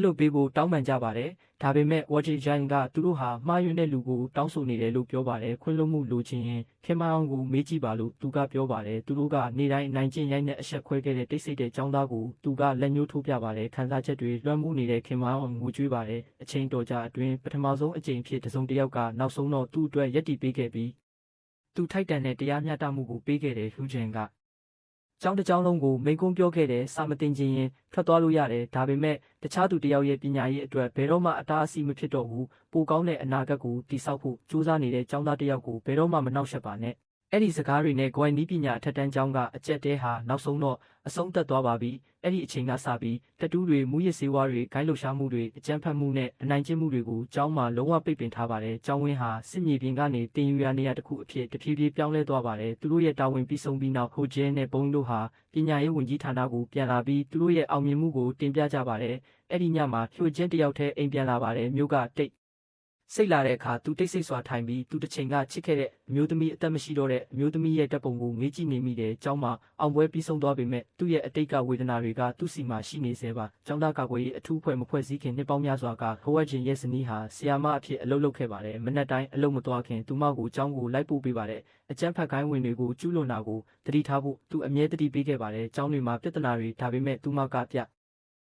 ွလွတ်ပေးဖို့တောင်းပန်ကြပါတယ်ဒါပေမဲ့ဝါဂျီဂျိုင်းကသူတို့ဟာမှားယွင်းတဲ့လူကိုတောင်းဆိုနေတယ်လို့ပြောပါတယ်ခွင့်လွှတ်မှုလိုချင်ရင်ခင်မအောင်ကိုမေးကြည့်ပါလို့သူကပြောပါတယ်သူတို့ကနေတိုင်းနိုင်ကျင့်ရိုက်နဲ့အဆက်ခွဲခဲ့တဲ့တိတ်ဆိတ်တဲ့ចောင်းသားကိုသူကလက်ညှိုးထိုးပြပါတယ်ခံစားချက်တွေလွှမ်းမိုးနေတဲ့ခင်မအောင်ငိုကြွေးပါတယ်အချိန်တော်ကြာအတွင်းပထမဆုံးအကြိမ်ဖြစ်တစုံတစ်ယောက်ကနောက်ဆုံးတော့သူ့အတွက်ယက်တီပေးခဲ့ပြီးသူထိုက်တန်တဲ့တရားမျှတမှုကိုပေးခဲ့တယ်ဟူဂျန်က ကျောင်းတစ်ကျောင်းလုံးကိုမိန့်ခွန်းပြောခဲ့တယ်စာမတင်ခြင်းရင်ထွက်သွားလို့ရတယ်ဒါပေမဲ့တခြားသူတစ်ယောက်ရဲ့ပညာရေးအတွက်ဘယ်တော့မှအတားအဆီးမဖြစ်တော့ဘူးပိုကောင်းတဲ့အနာဂတ်ကိုတည်ဆောက်ဖို့ကြိုးစားနေတဲ့ကျောင်းသားတစ်ယောက်ကိုဘယ်တော့မှမနှောက်ယှက်ပါနဲ့အဲ့ဒီစကားတွေနဲ့ဂွိုင်းနီးပညာအထက်တန်းကျောင်းကအကျက်တဲဟာနောက်ဆုံးတော့အဆုံးသတ်သွားပါပြီအဲ့ဒီအချိန်ကစပြီးတတူးတွေမူရစ်စေဝါတွေဂိုင်းလှုပ်ရှားမှုတွေအကြမ်းဖက်မှုနဲ့အနိုင်ကျင့်မှုတွေကိုကျောင်းမှာလုံးဝပိတ်ပင်ထားပါတယ်ကျောင်းဝင်းဟာစစ်မြေပြင်ကနေတင်ယူရနေရတစ်ခုအဖြစ်တဖြည်းဖြည်းပြောင်းလဲသွားပါတယ်သူတို့ရဲ့တာဝန်ပြီးဆုံးပြီးနောက်ဟိုဂျဲနဲ့ဘုံတို့ဟာပညာရေးဝန်ကြီးဌာနကိုပြန်လာပြီးသူတို့ရဲ့အောင်မြင်မှုကိုတင်ပြကြပါတယ်အဲ့ဒီညမှာဟိုဂျဲတယောက်တည်းအိမ်ပြန်လာပါတယ်မြို့ကတိတ်စိတ်လာတဲ့အခါသူတိတ်ဆိတ်စွာထိုင်ပြီးသူတစ်ချိန်ကချစ်ခဲ့တဲ့အမျိုးသမီးအသက်မရှိတော့တဲ့အမျိုးသမီးရဲ့တပ်ပုံကိုမေးကြည့်နေမိတယ်။ကျောင်းမှာအောင်ပွဲပြီးဆုံးသွားပေမဲ့သူ့ရဲ့အတိတ်ကဝေဒနာတွေကသူ့စီမှာရှိနေသေးပါ။ကျောင်းသားကာကွယ်ရေးအထူးအဖွဲ့မဖွဲ့စည်းခင်နှစ်ပေါင်းများစွာကဟိုဝက်ဂျင်ရဲ့ဇနီးဟာဆီယာမအဖြစ်အလုပ်လုပ်ခဲ့ပါတယ်။မနက်တိုင်းအလုပ်မသွားခင်သူမကိုကျောင်းကိုလိုက်ပို့ပေးပါတယ်။အကျန်းဖက်ကိုင်းဝင်တွေကိုကျူးလွန်တာကိုတတိထားဖို့သူအမြဲတတိပေးခဲ့ပါတယ်။ကျောင်းတွေမှာပြဿနာတွေဒါပေမဲ့သူမကပြ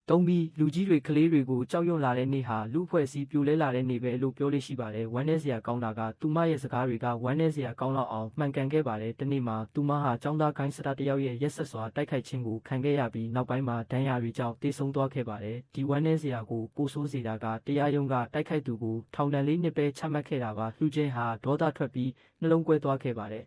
တုံးပြီးလူကြီးတွေကလေးတွေကိုကြောက်ရွံ့လာတဲ့နေ့ဟာလူအဖွဲ့အစည်းပြိုလဲလာတဲ့နေ့ပဲလို့ပြောလို့ရှိပါတယ်ဝမ်းနည်းစရာကောင်းတာကသူမရဲ့စကားတွေကဝမ်းနည်းစရာကောင်းလောက်အောင်မှန်ကန်ခဲ့ပါတယ်တနေ့မှာသူမဟာចောင်းသားခိုင်းစတာတယောက်ရဲ့ရက်ဆက်စွာတိုက်ခိုက်ခြင်းကိုခံခဲ့ရပြီးနောက်ပိုင်းမှာဒဏ်ရာတွေကြောင့်တေဆုံးသွားခဲ့ပါတယ်ဒီဝမ်းနည်းစရာကိုပိုဆိုးစေတာကတရားရုံးကတိုက်ခိုက်သူကိုထောင်ဒဏ်၄နှစ်ပဲချမှတ်ခဲ့တာပါလူချင်းဟာဒေါသထွက်ပြီးနှလုံးကွဲသွားခဲ့ပါတယ်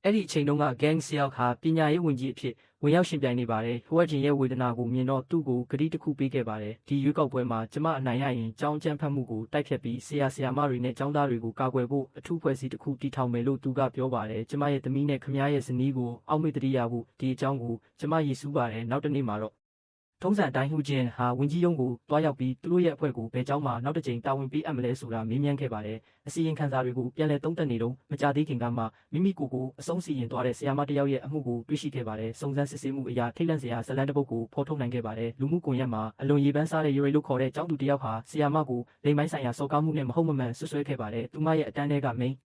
အဲ့ဒီအချိန်တုန်းက gang ဆရာဟာပညာရေးဝန်ကြီးအဖြစ်ဝင်ရောက်ရှင်ပြိုင်နေပါတယ်ဟိုဝက်ဂျင်ရဲ့ဝေဒနာကိုမြင်တော့သူ့ကိုဂတိတစ်ခုပေးခဲ့ပါတယ်ဒီရွေးကောက်ပွဲမှာကျမအနိုင်ရရင်ကျောင်းကျန်းဖတ်မှုကိုတိုက်ဖြတ်ပြီးဆရာမတွေနဲ့ကျောင်းသားတွေကိုကာကွယ်ဖို့အထူးဖွဲ့စည်းတစ်ခုတည်ထောင်မယ်လို့သူကပြောပါတယ်ကျမရဲ့သမီးနဲ့ခမရဲ့ဇနီးကိုအောက်မေ့တတိယဖို့ဒီအကြောင်းကိုကျမရည်စူးပါတယ်နောက်တစ်နေ့မှာတော့ထုံးစံအတိုင်းဟူဂျင်ဟာဝင်ကြီးရုံးကိုတွားရောက်ပြီးသူတို့ရဲ့အဖွဲ့ကိုဘယ်ကျောင်းမှာနောက်တစ်ကြိမ်တာဝန်ပေးအပ်မလဲဆိုတာမေးမြန်းခဲ့ပါတယ်အစီရင်ခံစာတွေကိုပြန်လည်သုံးသပ်နေတော့မကြသေးခင်ကမှမိမိကိုအဆုံးစီရင်သွားတဲ့ဆရာမတစ်ယောက်ရဲ့အမှုကိုတွေ့ရှိခဲ့ပါတယ်စုံစမ်းစစ်ဆေးမှုအရာထိတ်လန့်စရာဇလန်းတစ်ပုဒ်ကိုဖော်ထုတ်နိုင်ခဲ့ပါတယ်လူမှုကွန်ရက်မှာအလွန်ရေပန်းစားတဲ့ယူရီလို့ခေါ်တဲ့ကျောင်းသူတစ်ယောက်ဟာဆရာမကိုလိမ်မိုင်းဆိုင်ရာစော်ကားမှုနဲ့မဟုတ်မမှန်ဆွဆွဲခဲ့ပါတယ်သူမရဲ့အတန်းထဲကမိန်း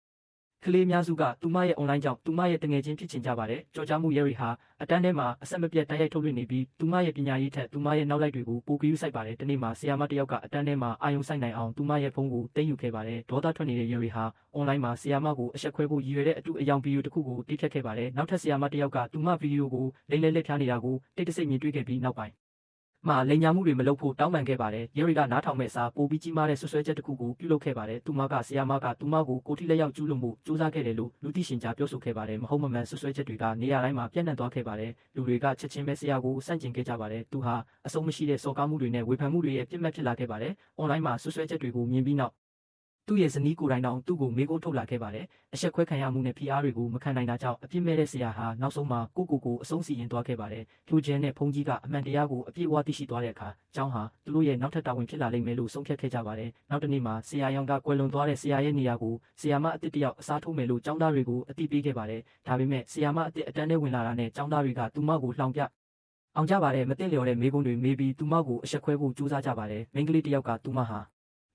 ကလေးများစုကသူမရဲ့ online ကြောင့်သူမရဲ့တငယ်ချင်းဖြစ်ချင်ကြပါတယ်ကြော်ကြားမှုရဲရီဟာအတန်းထဲမှာအဆက်မပြတ်တိုက်ရိုက်ထုတ်လွှင့်နေပြီးသူမရဲ့ပညာရေးထက်သူမရဲ့နောက်လိုက်တွေကိုပိုပြီးစိုက်ပါတယ်တနေ့မှာဆရာမတစ်ယောက်ကအတန်းထဲမှာအာယုံဆိုင်နိုင်အောင်သူမရဲ့ဖုန်းကိုသိမ်းယူခဲ့ပါတယ်ဒေါသထွက်နေတဲ့ရဲရီဟာ online မှာဆရာမကိုအဆက်ခွဲဖို့ရည်ရွယ်တဲ့အတူအယောင်ဗီဒီယိုတစ်ခုကိုတိဖြတ်ခဲ့ပါတယ်နောက်ထပ်ဆရာမတစ်ယောက်ကသူမဗီဒီယိုကိုလိမ့်လဲလက်ဖြားနေတာကိုတိတ်တဆိတ်မြင်တွေ့ခဲ့ပြီးနောက်ပိုင်းမှာလိန်ညာမှုတွေမလုပ်ဖို့တောင်းပန်ခဲ့ပါတယ်ရဲရီကနားထောင်မဲ့စာပိုပြီးကြီးမားတဲ့ဆွဆွဲချက်တစ်ခုကိုပြုလုပ်ခဲ့ပါတယ်သူမကဆရာမကသူမကိုကိုထိလက်ရောက်ကျူးလွန်မှုစူးစမ်းခဲ့တယ်လို့လူသိရှင်ကြားပြောဆိုခဲ့ပါတယ်မဟုတ်မမှန်ဆွဆွဲချက်တွေကနေရာတိုင်းမှာပြန့်နှံ့သွားခဲ့ပါတယ်လူတွေကချက်ချင်းပဲဆရာကိုစန့်ကျင်ခဲ့ကြပါတယ်သူဟာအဆုံးမရှိတဲ့စော်ကားမှုတွေနဲ့ဝေဖန်မှုတွေရဲ့ပြစ်မှတ်ဖြစ်လာခဲ့ပါတယ်အွန်လိုင်းမှာဆွဆွဲချက်တွေကိုမြင်ပြီးနောက်သူ့ရဲ့ဇနီးကိုယ်တိုင်တောင်သူ့ကိုမေးခွန်းထုတ်လာခဲ့ပါတယ်။အဆက်ခွဲခံရမှုနဲ့ဖိအားတွေကိုမခံနိုင်တာကြောင့်အပြစ်မဲ့တဲ့ဆရာဟာနောက်ဆုံးမှာကိုအဆုံးစီရင်သွားခဲ့ပါတယ်။လူကျဲနဲ့ဖုန်ကြီးကအမှန်တရားကိုအပြည့်အဝသိရှိသွားတဲ့အခါကျောင်းဟာသူတို့ရဲ့နောက်ထပ်တာဝန်ဖြစ်လာလိမ့်မယ်လို့ဆုံးဖြတ်ခဲ့ကြပါတယ်။နောက်တစ်နေ့မှာဆရာရောင်ကကွယ်လွန်သွားတဲ့ဆရာရဲ့နေရာကိုဆရာမအစ်တစ်တယောက်အစားထိုးမယ်လို့ကျောင်းသားတွေကိုအသိပေးခဲ့ပါတယ်။ဒါပေမဲ့ဆရာမအစ်အတန်းထဲဝင်လာတာနဲ့ကျောင်းသားတွေကသူမကိုလှောင်ပြအောင်ကြပါတယ်မသိလျော်တဲ့မိကုံးတွေမေးပြီးသူမကိုအဆက်ခွဲဖို့ကြိုးစားကြပါတယ်။မိန်းကလေးတစ်ယောက်ကသူမဟ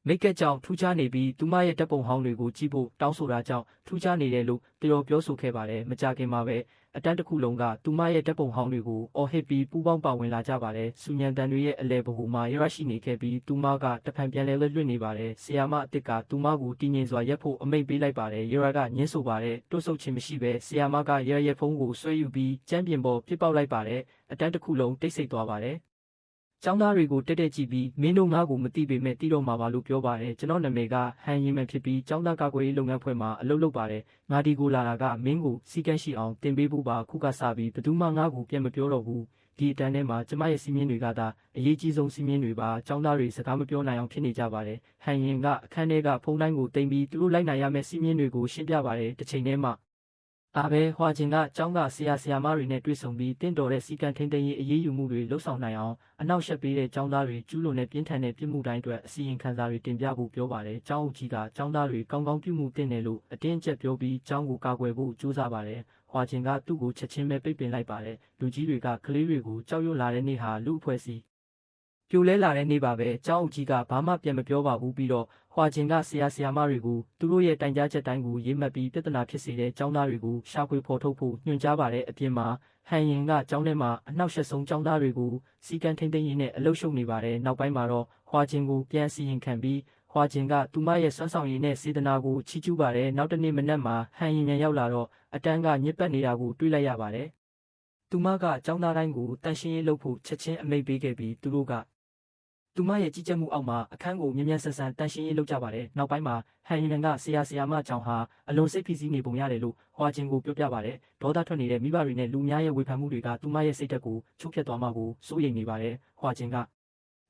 ာမိတ်ကက်ကြောင့်ထူးခြားနေပြီးသူမရဲ့တပ်ပုံဟောင်းတွေကိုကြည့်ဖို့တောင်းဆိုတာကြောင့်ထူးခြားနေတယ်လို့ပြောဆိုခဲ့ပါတယ်မကြခင်မှာပဲအတန်းတစ်ခုလုံးကသူမရဲ့တပ်ပုံဟောင်းတွေကိုအော်ဟစ်ပြီးပူးပေါင်းပါဝင်လာကြပါတယ်စူညံတန်တွေရဲ့အလဲဘဟုမှာရရှိနေခဲ့ပြီးသူမကတဖန်ပြန်လဲလွတ်နေပါတယ်ဆီယာမအစ်စ်ကသူမကိုတည်ငြိမ်စွာရက်ဖို့အမိန့်ပေးလိုက်ပါတယ်ရကညှင်းဆိုပါတယ်တွတ်ဆုပ်ခြင်းမရှိပဲဆီယာမကရဲ့ဖုန်းကိုဆွဲယူပြီးကျမ်းပြင်ပေါ်ပြစ်ပေါက်လိုက်ပါတယ်အတန်းတစ်ခုလုံးတိတ်ဆိတ်သွားပါတယ်ကျောင်းသားတွေကိုတက်ကြည့်ပြီးမင်းတို့ငါ့ကိုမသိပေမဲ့တီးတော့မှာပါလို့ပြောပါတယ်ကျွန်တော်နာမည်ကဟန်ရင်မန်ဖြစ်ပြီးကျောင်းသားကာကွယ်ရေးလုပ်ငန်းဖွဲ့မှာအလုပ်လုပ်ပါတယ်ငါဒီကိုလာတာကမင်းကိုစီကန်းရှိအောင်တင်ပေးဖို့ပါခုကစားပြီးဘယ်သူမှငါ့ကိုပြန်မပြောတော့ဘူးဒီအတန်းထဲမှာကျမရဲ့စီမင်းတွေကသာအရေးကြီးဆုံးစီမင်းတွေပါကျောင်းသားတွေစကားမပြောနိုင်အောင်ဖြစ်နေကြပါတယ်ဟန်ရင်ကအခန်းထဲကဖုန်းတိုင်းကိုတင်ပြီးသူတို့လိုက်နိုင်ရမယ့်စီမင်းတွေကိုရှင်းပြပါတယ်တစ်ချိန်တည်းမှာအားပဲဟွာချင်းကကျောင်းကဆရာမတွေနဲ့တွေ့ဆုံပြီးတင့်တော်တဲ့စီကံထိန်းသိမ်းရေးအရေးယူမှုတွေလှုပ်ဆောင်နိုင်အောင်အနောက်ရှက်ပေးတဲ့ကျောင်းသားတွေကျူးလွန်တဲ့ပြင်းထန်တဲ့ပြစ်မှုတိုင်းအတွက်အစီရင်ခံစာတွေတင်ပြဖို့ပြောပါတယ်။ကျောင်းအုပ်ကြီးကကျောင်းသားတွေကောင်းကောင်းပြုမှုတင်တယ်လို့အတင်းအကျပ်ပြောပြီးကျောင်းကိုကာကွယ်ဖို့ကြိုးစားပါတယ်။ဟွာချင်းကသူ့ကိုချက်ချင်းပဲပိတ်ပင်လိုက်ပါတယ်။လူကြီးတွေကကလေးတွေကိုကြောက်ရွံ့လာတဲ့နေ့ဟာလူအဖွဲ့အစည်းပြိုလဲလာတဲ့နေ့ပါပဲကျောင်းအုပ်ကြီးကဘာမှပြန်မပြောပါဘူးပြီးတော့ဟွာချင်းကဆရာမတွေကိုသူတို့ရဲ့တိုင်ကြားချက်တိုင်းကိုရေးမှတ်ပြီးပြဿနာဖြစ်စေတဲ့ကျောင်းသားတွေကိုရှာဖွေဖော်ထုတ်ဖို့ညွှန်ကြားပါတယ်အပြင်မှာဟန်ရင်ကကျောင်းထဲမှာအနောက်ရှက်ဆုံးကျောင်းသားတွေကိုစီကံထိန်းသိမ်းရေးနဲ့အလုပ်ရှုပ်နေပါတယ်နောက်ပိုင်းမှာတော့ဟွာချင်းကိုပြန်စီရင်ခံပြီးဟွာချင်းကသူမရဲ့စွမ်းဆောင်ရည်နဲ့စေတနာကိုချီးကျူးပါတယ်နောက်တစ်နေ့မနက်မှာဟန်ရင်ရောက်လာတော့အတန်းကညစ်ပတ်နေတာကိုတွေ့လိုက်ရပါတယ် သူမကကျောင်းသားတိုင်းကိုတန်ရှင်းရေးလုပ်ဖို့ချက်ချင်းအမိန့်ပေးခဲ့ပြီးသူတို့ကသူမရဲ့ကြီးကြပ်မှုအောက်မှာအခန်းကိုမြ мян ဆန်ဆန်တန်ရှင်းရေးလုပ်ကြပါတယ်နောက်ပိုင်းမှာဟန်ရင်ကဆရာမကြောင့်ဟာအလွန်စိတ်ဖိစီးနေပုံရတယ်လို့ဟွာဂျင်ကိုပြောပြပါတယ်ဒေါသထွက်နေတဲ့မိဘတွေနဲ့လူများရဲ့ဝေဖန်မှုတွေကသူမရဲ့စိတ်ဓာတ်ကိုချိုးဖျက်သွားမှာကိုစိုးရိမ်နေပါတယ်ဟွာဂျင်က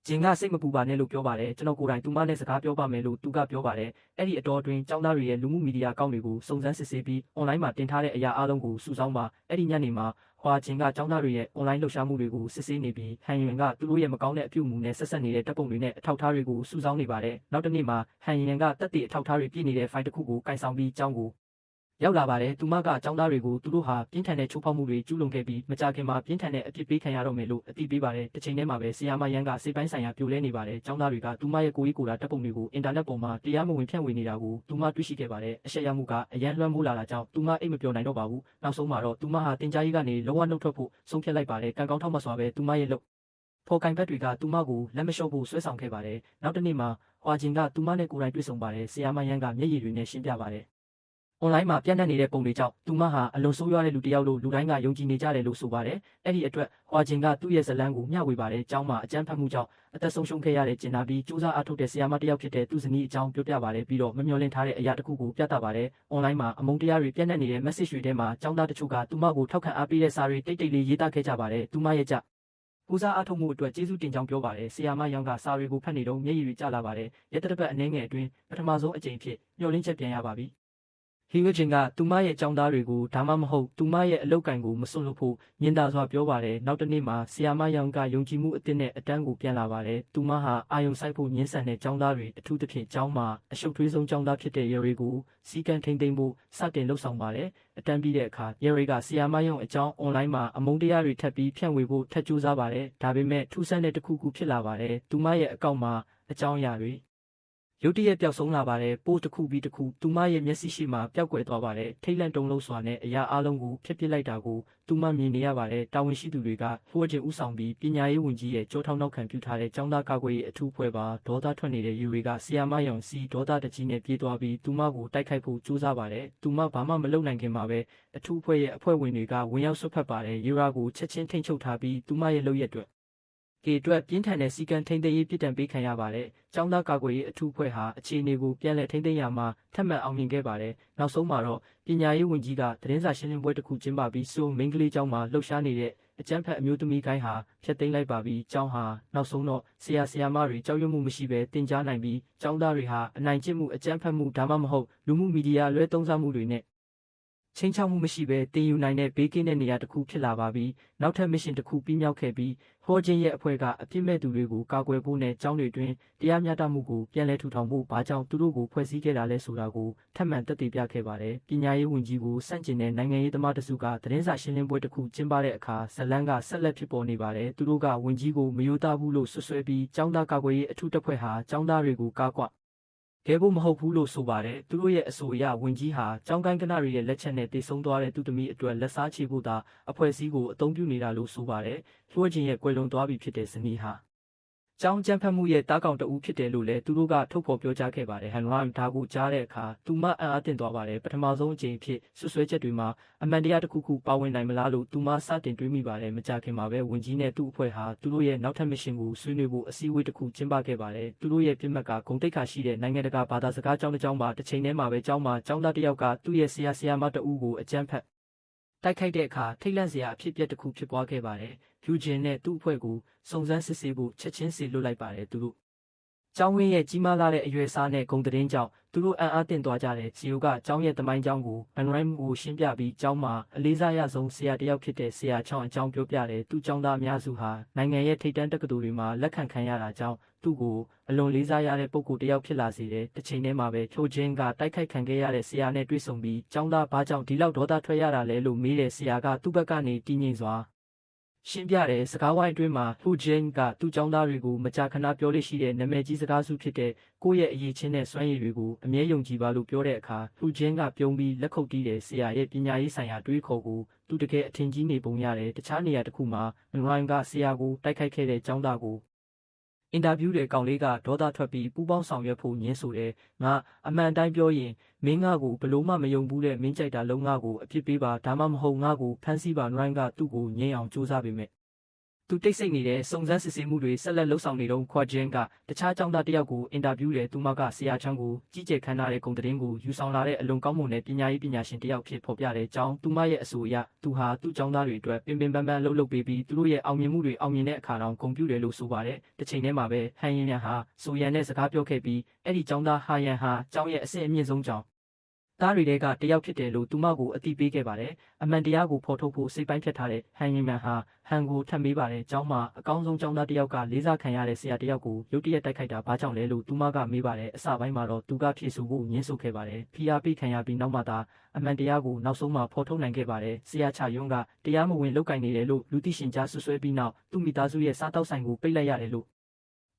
စိတ်မပူပါနဲ့လို့ပြောပါတယ်ကျွန်တော်ကိုယ်တိုင်သူမနဲ့စကားပြောပါမယ်လို့သူကပြောပါတယ်အဲ့ဒီအတော်အတွင်းကျောင်းသားတွေရဲ့လူမှုမီဒီယာအကောင့်တွေကိုစုံစမ်းစစ်ဆေးပြီးအွန်လိုင်းမှာတင်ထားတဲ့အရာအလုံးကိုစုဆောင်းပါအဲ့ဒီညနေမှာဟွာဂျင်ကကျောင်းသားတွေရဲ့အွန်လိုင်းလှုပ်ရှားမှုတွေကိုစစ်ဆေးနေပြီးဟန်ရင်ကသူတို့ရဲ့မကောင်းတဲ့အပြုအမူနဲ့ဆက်ဆက်နေတဲ့တပ်ပုံတွေနဲ့အထောက်အထားတွေကိုစုဆောင်းနေပါတယ်နောက်တစ်နေ့မှာဟန်ရင်ကတပ်တွေအထောက်အထားတွေပြည့်နေတဲ့ဖိုင်တစ်ခုကိုကင်ဆောင်ပြီးကျောင်းကိုရောက်လာပါတယ်သူမကကျောင်းသားတွေကိုသူတို့ဟာပြင်းထန်တဲ့ချိုးဖောက်မှုတွေကျူးလွန်ခဲ့ပြီးမကြခင်မှာပြင်းထန်တဲ့အပြစ်ပေးခံရတော့မယ်လို့အသိပေးပါတယ်တစ်ချိန်တည်းမှာပဲဆီယာမယန်ကစိတ်ပိုင်းဆိုင်ရာပြိုလဲနေပါတယ်ကျောင်းသားတွေကသူမရဲ့ကိုယ်ရေးကိုယ်တာတပ်ပုံတွေကိုအင်တာနက်ပေါ်မှာတရားမဝင်ဖြန့်ဝေနေတာကိုသူမတွေ့ရှိခဲ့ပါတယ်အရှက်ရမှုကအရန်လွှမ်းမိုးလာတာကြောင့်သူမအိတ်မပျော်နိုင်တော့ပါဘူးနောက်ဆုံးမှာတော့သူမဟာတင် जा ရေးကနေလုံးဝနှုတ်ထွက်ဖို့ဆုံးဖြတ်လိုက်ပါတယ်ကံကောင်းထောက်မှစွာပဲသူမရဲ့လုပ်ဖော်ကင်ဘက်တွေကသူမကိုလက်မလျှော့ဖို့ဆွဲဆောင်ခဲ့ပါတယ်နောက်တစ်နေ့မှာဟွာဂျင်ကသူမနဲ့ကိုယ်တိုင်တွေ့ဆုံပါတယ်ဆီယာမယန်ကမျက်ရည်တွေနဲ့ရှင်းပြပါတယ်အွန်လိုင်းမှာပြန့်နှံ့နေတဲ့ပုံတွေကြောင့်သူမဟာအလွန်ဆိုးရွားတဲ့လူတစ်ယောက်လို့လူတိုင်းကယုံကြည်နေကြတယ်လို့ဆိုပါတယ်။အဲ့ဒီအတွက်ဟွာဂျင်ကသူ့ရဲ့ဇလန်းကိုမျှဝေပါတယ်။ကျောင်းမှာအကြမ်းဖက်မှုကြောင့်အသက်ဆုံးရှုံးခဲ့ရတဲ့ကျင်နာပြီးစူးစမ်းအားထုတ်တဲ့ဆရာမတစ်ယောက်ဖြစ်တဲ့သူ့ဇနီးအကြောင်းပြောပြပါတယ်ပြီးတော့မမျှော်လင့်ထားတဲ့အရာတစ်ခုကိုပြသပါတယ်။အွန်လိုင်းမှာအမုန်းတရားတွေပြန့်နှံ့နေတဲ့ message တွေထဲမှာကျောင်းသားတချို့ကသူမကိုထောက်ခံအားပေးတဲ့စာတွေတိတ်လေးရေးသားခဲ့ကြပါတယ်။သူမရဲ့ကြပူဇာအားထုတ်မှုအတွက်ကျေးဇူးတင်ကြောင်းပြောပါတယ်။ဆီယာမယောင်ကစာတွေကိုဖတ်နေတော့မျက်ရည်တွေကျလာပါတယ်။ရက်တစ်ပတ်အနည်းငယ်အတွင်းပထမဆုံးအကြိမ်ဖြစ်မျှော်လင့်ချက်ပြန်ရပါပြီ။ဟီဝဂျင်ကသူမရဲ့ကျောင်းသားတွေကိုဒါမှမဟုတ်သူမရဲ့အလုပ်ကိုင်ကိုမစွန့်လွတ်ဖို့ညင်သာစွာပြောပါတယ်နောက်တစ်နေ့မှာဆီယာမယောင်ကယုံကြည်မှုအသစ်နဲ့အတန်းကိုပြန်လာပါတယ်သူမဟာအာယုံဆိုင်ဖို့ညှင်းဆန်တဲ့ကျောင်းသားတွေအထူးသဖြင့်ကျောင်းမှာအရှုပ်ထွေးဆုံးကျောင်းသားဖြစ်တဲ့ယေရီကိုစီကံထိန်သိမ်းဖို့စတင်လှုပ်ဆောင်ပါတယ်အတန်းပြီးတဲ့အခါယေရီကဆီယာမယောင်အကြောင်းအွန်လိုင်းမှာအမုန်းတရားတွေထပ်ပြီးဖြန့်ဝေဖို့ထပ်ကြိုးစားပါတယ်ဒါပေမဲ့ထူးဆန်းတဲ့တစ်ခုခုဖြစ်လာပါတယ်သူမရဲ့အကောင့်မှာအကြောင်းအရာတွေရုတ်တရက်ပျောက်ဆုံးလာပါတယ်ပို့တစ်ခုပြီးတစ်ခုသူမရဲ့မျက်စိရှိမှပျောက်ကွယ်သွားပါတယ်ထိတ်လန့်တုန်လှုပ်စွာနဲ့အရာအလုံးကိုဖျက်ပစ်လိုက်တာကိုသူမမြင်နေရပါတယ်တာဝန်ရှိသူတွေကဖိုးကျင်ဥဆောင်ပြီးပညာရေးဝန်ကြီးရဲ့ကြောထောက်နောက်ခံပြုထားတဲ့ကျောင်းသားကာကွယ်ရေးအထူးအဖွဲ့ပါဒေါသထွက်နေတဲ့ယူတွေကဆီယာမယောင်စီဒေါသတကြီးနဲ့ပြေးသွားပြီးသူမကိုတိုက်ခိုက်ဖို့ကြိုးစားပါတယ်သူမဘာမှမလုပ်နိုင်ခင်မှာပဲအထူးအဖွဲ့ရဲ့အဖွဲ့ဝင်တွေကဝင်ရောက်ဆွတ်ဖက်ပါတယ်ယူရာကိုချက်ချင်းထိန်းချုပ်ထားပြီးသူမရဲ့လုပ်ရက်အတွက်အတွက်ပြင်းထန်တဲ့စီကံထိန်းသိမ်းရေးပြစ်ဒဏ်ပေးခံရပါတယ်။ကျောင်းသားကာကွယ်ရေးအထူးအဖွဲ့ဟာအခြေအနေကိုပြန်လည်ထိန်းသိမ်းရမှာထပ်မံအောင်မြင်ခဲ့ပါတယ်။နောက်ဆုံးမှာတော့ပညာရေးဝန်ကြီးကသတင်းစာရှင်းလင်းပွဲတစ်ခုကျင်းပပြီးဆိုမိန်းကလေးကျောင်းမှာလှုပ်ရှားနေတဲ့အကြမ်းဖက်အမျိုးသမီးကိုင်းဟာဖျက်သိမ်းလိုက်ပါပြီ။ကျောင်းဟာနောက်ဆုံးတော့ဆရာမတွေကြောက်ရွံ့မှုမရှိဘဲတင် जा နိုင်ပြီးကျောင်းသားတွေဟာအနိုင်ကျင့်မှုအကြမ်းဖက်မှုဒါမှမဟုတ်လူမှုမီဒီယာလွဲသုံးစားမှုတွေနဲ့ချင်းချောက်မှုမရှိဘဲတင်ယူနိုင်တဲ့ဘေးကင်းတဲ့နေရာတစ်ခုဖြစ်လာပါပြီ။နောက်ထပ်မစ်ရှင်တစ်ခုပြီးမြောက်ခဲ့ပြီးဟောဂျင်းရဲ့အဖွဲ့ကအပြစ်မဲ့သူတွေကိုကာကွယ်ဖို့နဲ့ကျောင်းတွေတွင်တရားမျှတမှုကိုပြန်လည်ထူထောင်ဖို့ဘာကြောင့်သူတို့ကိုဖွဲ့စည်းခဲ့တာလဲဆိုတာကိုထပ်မံသက်သေပြခဲ့ပါတယ်။ပညာရေးဝန်ကြီးကိုစန့်ကျင်တဲ့နိုင်ငံရေးသမားတစုကသတင်းစာရှင်းလင်းပွဲတစ်ခုကျင်းပတဲ့အခါဇလန်းကဆက်လက်ဖြစ်ပေါ်နေပါတယ်။သူတို့ကဝန်ကြီးကိုမယိုသားဘူးလို့ဆွဆွဲပြီးကျောင်းသားကာကွယ်ရေးအထူးတပ်ဖွဲ့ဟာကျောင်းသားတွေကိုကာကွယ်ခဲ့ဖို့မဟုတ်ဘူးလို့ဆိုပါတယ်သူတို့ရဲ့အဆိုအရဝန်ကြီးဟာကျောင်းကိုင်းကနရီရဲ့လက်ချက်နဲ့တည်ဆုံသွားတဲ့သူသမီးအတွက်လက်စားချေဖို့သာအဖွဲ့အစည်းကိုအသုံးပြုနေတာလို့ဆိုပါတယ်လွှဲခြင်းရဲ့ကွယ်လွန်သွားပြီဖြစ်တဲ့ဇနီးဟာကျောင်းကျန်းဖတ်မှုရဲ့တားကောင်တအူးဖြစ်တယ်လို့လည်းသူတို့ကထုတ်ဖော်ပြောကြားခဲ့ပါတယ်ဟန်ရိုင်းဒါကိုကြားတဲ့အခါသူမအံ့အားသင့်သွားပါတယ်ပထမဆုံးအကြိမ်ဖြစ်ဆွဆွဲချက်တွေမှာအမှန်တရားတစ်ခုခုပါဝင်နိုင်မလားလို့သူမစတင်တွေးမိပါတယ်မကြခင်မှာပဲဝန်ကြီးနဲ့သူ့အဖွဲ့ဟာသူတို့ရဲ့နောက်ထပ်မစ်ရှင်ကိုဆွေးနွေးဖို့အစည်းအဝေးတစ်ခုကျင်းပခဲ့ပါတယ်သူတို့ရဲ့ပြစ်မှတ်ကဂုံတိတ်ခါရှိတဲ့နိုင်ငံတကာဘာသာစကားကျောင်းတစ်ကျောင်းမှာတစ်ချိန်တည်းမှာပဲကျောင်းမှာကျောင်းသားတစ်ယောက်ကသူ့ရဲ့ဆရာမတအူးကိုအကြမ်းဖက်တိုက်ခိုက်တဲ့အခါထိတ်လန့်စရာအဖြစ်အပျက်တစ်ခုဖြစ်ပွားခဲ့ပါတယ်။ဖြူဂျင်နဲ့သူ့အဖွဲ့ကိုစုံစမ်းစစ်ဆေးဖို့ချက်ချင်းစီလွတ်လိုက်ပါတယ်သူတို့။ကျောင်းဝင်းရဲ့ကြီးမားလာတဲ့အရွယ်စားနဲ့ဂုံသတင်းကြောင့်သူတို့အံ့အားသင့်သွားကြတဲ့ဂျီယိုကကျောင်းရဲ့တမိုင်းကျောင်းကိုအန်ရိုင်းကိုရှင်းပြပြီးကျောင်းမှာအလေးစားရဆုံးဆရာတစ်ယောက်ဖြစ်တဲ့ဆရာချောင်းအကြောင်းပြောပြတယ်။သူ့ကျောင်းသားအများစုဟာနိုင်ငံရဲ့ထိပ်တန်းတက္ကသိုလ်တွေမှာလက်ခံရတာကြောင့်သူ့ကိုအလွန်လေးစားရတဲ့ပုဂ္ဂိုလ်တစ်ယောက်ဖြစ်လာစေတယ်။တစ်ချိန်တည်းမှာပဲဖြိုဂျင်းကတိုက်ခိုက်ခံခဲ့ရတဲ့ဆရာနဲ့တွေ့ဆုံပြီးကျောင်းသားဘာကြောင့်ဒီလောက်ဒေါသထွက်ရတာလဲလို့မေးတဲ့ဆရာကသူ့ဘက်ကနေတည်ငြိမ်စွာရှင်းပြတဲ့စကားဝိုင်းအတွင်းမှာဖြိုဂျင်းကသူ့ကျောင်းသားတွေကိုမကြာခဏပြောလို့ရှိတဲ့နာမည်ကြီးစကားစုဖြစ်တဲ့ကိုယ့်ရဲ့အရေးချင်းတဲ့စွမ်းရည်တွေကိုအမြဲယုံကြည်ပါလို့ပြောတဲ့အခါဖြိုဂျင်းကပြုံးပြီးလက်ခုပ်တီးတဲ့ဆရာရဲ့ပညာရေးဆိုင်ရာတွေးခေါ်ကိုသူတကယ်အထင်ကြီးနေပုံရတယ်တခြားနေရာတစ်ခုမှာရိုင်းကဆရာကိုတိုက်ခိုက်ခဲ့တဲ့ကျောင်းသားကို အင်တာဗျူးတွေကောင်လေးကဒေါသထွက်ပြီးပူပေါင်းဆောင်ရွက်ဖို့ညင်းဆိုတယ်ငါအမှန်တိုင်းပြောရင်မင်းငါ့ကိုဘလို့မှမယုံဘူးတဲ့မင်းကြိုက်တာလုံးငါ့ကိုအပြစ်ပေးပါဒါမှမဟုတ်ငါ့ကိုဖမ်းဆီးပါနိုင်းကသူ့ကိုငြိမ်းအောင်စူးစမ်းပေမဲ့သူတိတ်ဆိတ်နေတဲ့စုံစမ်းစစ်ဆေးမှုတွေဆက်လက်လှုပ်ဆောင်နေတော့ခွာချင်းကတခြားចောင်းသားတယောက်ကိုအင်တာဗျူးတယ်သူမကဆရာချမ်းကိုကြီးကျယ်ခမ်းနားတဲ့ဂုံသတင်းကိုယူဆောင်လာတဲ့အလွန်ကောင်းမွန်တဲ့ပညာရေးပညာရှင်တယောက်ဖြစ်ဖော်ပြတဲ့အကြောင်းသူမရဲ့အဆိုအရသူဟာသူ့ចောင်းသားတွေအတွက်ပင်ပန်းပန်းလှုပ်ပေးပြီးသူတို့ရဲ့အောင်မြင်မှုတွေအောင်မြင်တဲ့အခါတော့ဂုဏ်ပြုတယ်လို့ဆိုပါတယ်တစ်ချိန်တည်းမှာပဲဟန်ရင်ရန်ဟာဆိုရန်နဲ့စကားပြောခဲ့ပြီးအဲ့ဒီចောင်းသားဟာရန်ဟာကျောင်းရဲ့အဆင့်အမြင့်ဆုံးကျောင်းသားတွေကတယောက်ဖြစ်တယ်လို့သူမကိုအတိပေးခဲ့ပါတယ်အမှန်တရားကိုဖော်ထုတ်ဖို့စိတ်ပိုင်းဖြတ်ထားတဲ့ဟန်ရင်မှန်ဟာဟန်ကိုထပ်မေးပါတယ်ကျောင်းမှာအကောင်းဆုံးကျောင်းသားတယောက်ကလေးစားခံရတဲ့ဆရာတယောက်ကိုရုတ်တရက်တိုက်ခိုက်တာဘာကြောင့်လဲလို့သူမကမေးပါတယ်အစပိုင်းမှာတော့သူကဖြေဆိုဖို့ညှင်းဆိုခဲ့ပါတယ်ဖိအားပေးခံရပြီးနောက်မှသာအမှန်တရားကိုနောက်ဆုံးမှဖော်ထုတ်နိုင်ခဲ့ပါတယ်ဆရာချယွန်းကတရားမဝင်လုပ်ကင်နေတယ်လို့လူသိရှင်ကြားဆွဆွဲပြီးနောက်သူ့မိသားစုရဲ့စားတောက်ဆိုင်ကိုပိတ်လိုက်ရတယ်လို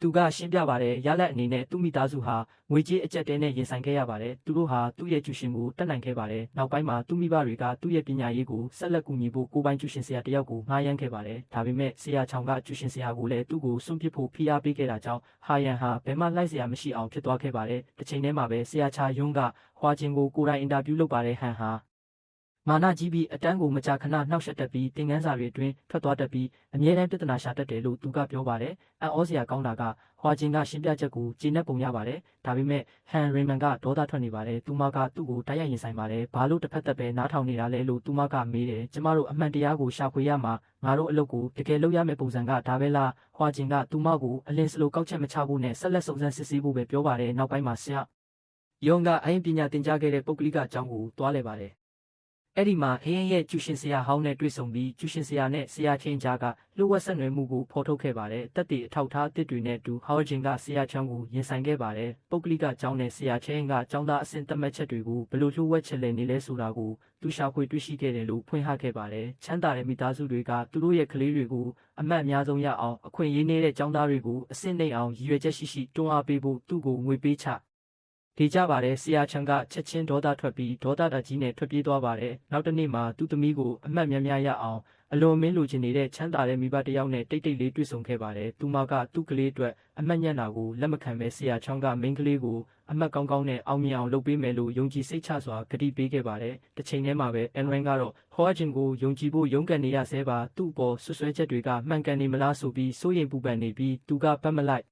့သူကရှင်းပြပါတယ်ရလက်အနေနဲ့သူ့မိသားစုဟာငွေကြေးအကျပ်တဲနဲ့ရင်ဆိုင်ခဲ့ရပါတယ်သူတို့ဟာသူ့ရဲ့ကျူရှင်ကိုတတ်နိုင်ခဲ့ပါတယ်နောက်ပိုင်းမှာသူ့မိဘတွေကသူ့ရဲ့ပညာရေးကိုဆက်လက်ကူညီဖို့ကိုပိုင်ကျူရှင်ဆရာတယောက်ကိုငှားရမ်းခဲ့ပါတယ်ဒါပေမဲ့ဆရာချောင်ကကျူရှင်ဆရာကိုလည်းသူ့ကိုစွန့်ပစ်ဖို့ဖိအားပေးခဲ့တာကြောင့်ဟာယန်ဟာဘယ်မှလိုက်စရာမရှိအောင်ဖြစ်သွားခဲ့ပါတယ်တစ်ချိန်တည်းမှာပဲဆရာချာယွန်းကဟွာဂျင်ကိုကိုယ်တိုင်အင်တာဗျူးလုပ်ပါတယ်ဟန်ဟာမာနကြီးပြီးအတန်းကိုမကြာခဏနှောက်ယှက်တတ်ပြီးသင်ခန်းစာတွေအတွင်းထွက်သွားတတ်ပြီးအမြဲတမ်းပြဿနာရှာတတ်တယ်လို့သူကပြောပါတယ်။အံ့ဩစရာကောင်းတာကဟွာဂျင်ကရှင်းပြချက်ကိုကျေနပ်ပုံရပါတယ်။ဒါပေမဲ့ဟန်ရီမန်ကဒေါသထွက်နေပါတယ်။သူမကသူ့ကိုတိုက်ရိုက်ရင်ဆိုင်ပါတယ်။ဘာလို့တစ်ဖက်သက်ပဲနားထောင်နေတာလဲလို့သူမကမေးတယ်။ကျမတို့အမှန်တရားကိုရှာဖွေရမှာငါတို့အလုပ်ကိုတကယ်လုပ်ရမယ့်ပုံစံကဒါပဲလား။ဟွာဂျင်ကသူမကိုအလင်းစလိုကောက်ချက်မချဖို့နဲ့ဆက်လက်စုံစမ်းစစ်ဆေးဖို့ပဲပြောပါတယ်။နောက်ပိုင်းမှာဆရာယုံကအရင်ပညာသင်ကြားခဲ့တဲ့ပုဂ္ဂလိကအကြောင်းကိုတွားလဲပါတယ်။အဲ့ဒီမှာဟင်းရဲ့ကျူရှင်ဆရာဟောင်းနဲ့တွေ့ဆုံပြီးကျူရှင်ဆရာနဲ့ဆရာချင်းကြားကလူဝက်ဆက်နွယ်မှုကိုဖော်ထုတ်ခဲ့ပါတယ်။တက်တီအထောက်ထားတစ်တွေနဲ့တူဟောဂျင်ကဆရာချောင်းကိုရင်ဆိုင်ခဲ့ပါတယ်။ပုဂ္ဂလိကကျောင်းနဲ့ဆရာချင်းကကျောင်းသားအဆင့်သတ်မှတ်ချက်တွေကိုဘယ်လိုလှုပ်ဝက်ချလဲနေလဲဆိုတာကိုသူရှာဖွေတွေ့ရှိခဲ့တယ်လို့ဖွင့်ဟခဲ့ပါတယ်။ချမ်းသာတဲ့မိသားစုတွေကသူတို့ရဲ့ကလေးတွေကိုအမှတ်အများဆုံးရအောင်အခွင့်အရေးနေတဲ့ကျောင်းသားတွေကိုအဆင့်နှိမ်အောင်ရည်ရွယ်ချက်ရှိတွန်းအားပေးဖို့သူ့ကိုငွေပေးချဒီကြပါတယ်ဆရာချန်ကချက်ချင်းဒေါသထွက်ပြီးဒေါသတကြီးနဲ့ထွက်ပြေးသွားပါတယ်နောက်တစ်နေ့မှာသူ့သမီးကိုအမှတ်များများရအောင်အလွန်မင်းလိုချင်နေတဲ့ချမ်းသာတဲ့မိဘတစ်ယောက်နဲ့တိတ်တိတ်လေးတွေ့ဆုံခဲ့ပါတယ်သူမကသူ့ကလေးအတွက်အမှတ်ညံ့တာကိုလက်မခံပဲဆရာချောင်းကမိန်းကလေးကိုအမှတ်ကောင်းကောင်းနဲ့အောင်မြင်အောင်လုပ်ပေးမယ်လို့ယုံကြည်စိတ်ချစွာကတိပေးခဲ့ပါတယ်တစ်ချိန်တည်းမှာပဲအန်ရန်ကတော့ဟောဂျင်ကိုယုံကြည်ဖို့ရုန်းကန်နေရဆဲပါသူ့အပေါ်ဆွဆွဲချက်တွေကမှန်ကန်နေမလားဆိုပြီးစိုးရိမ်ပူပန်နေပြီးသူကပတ်မလိုက်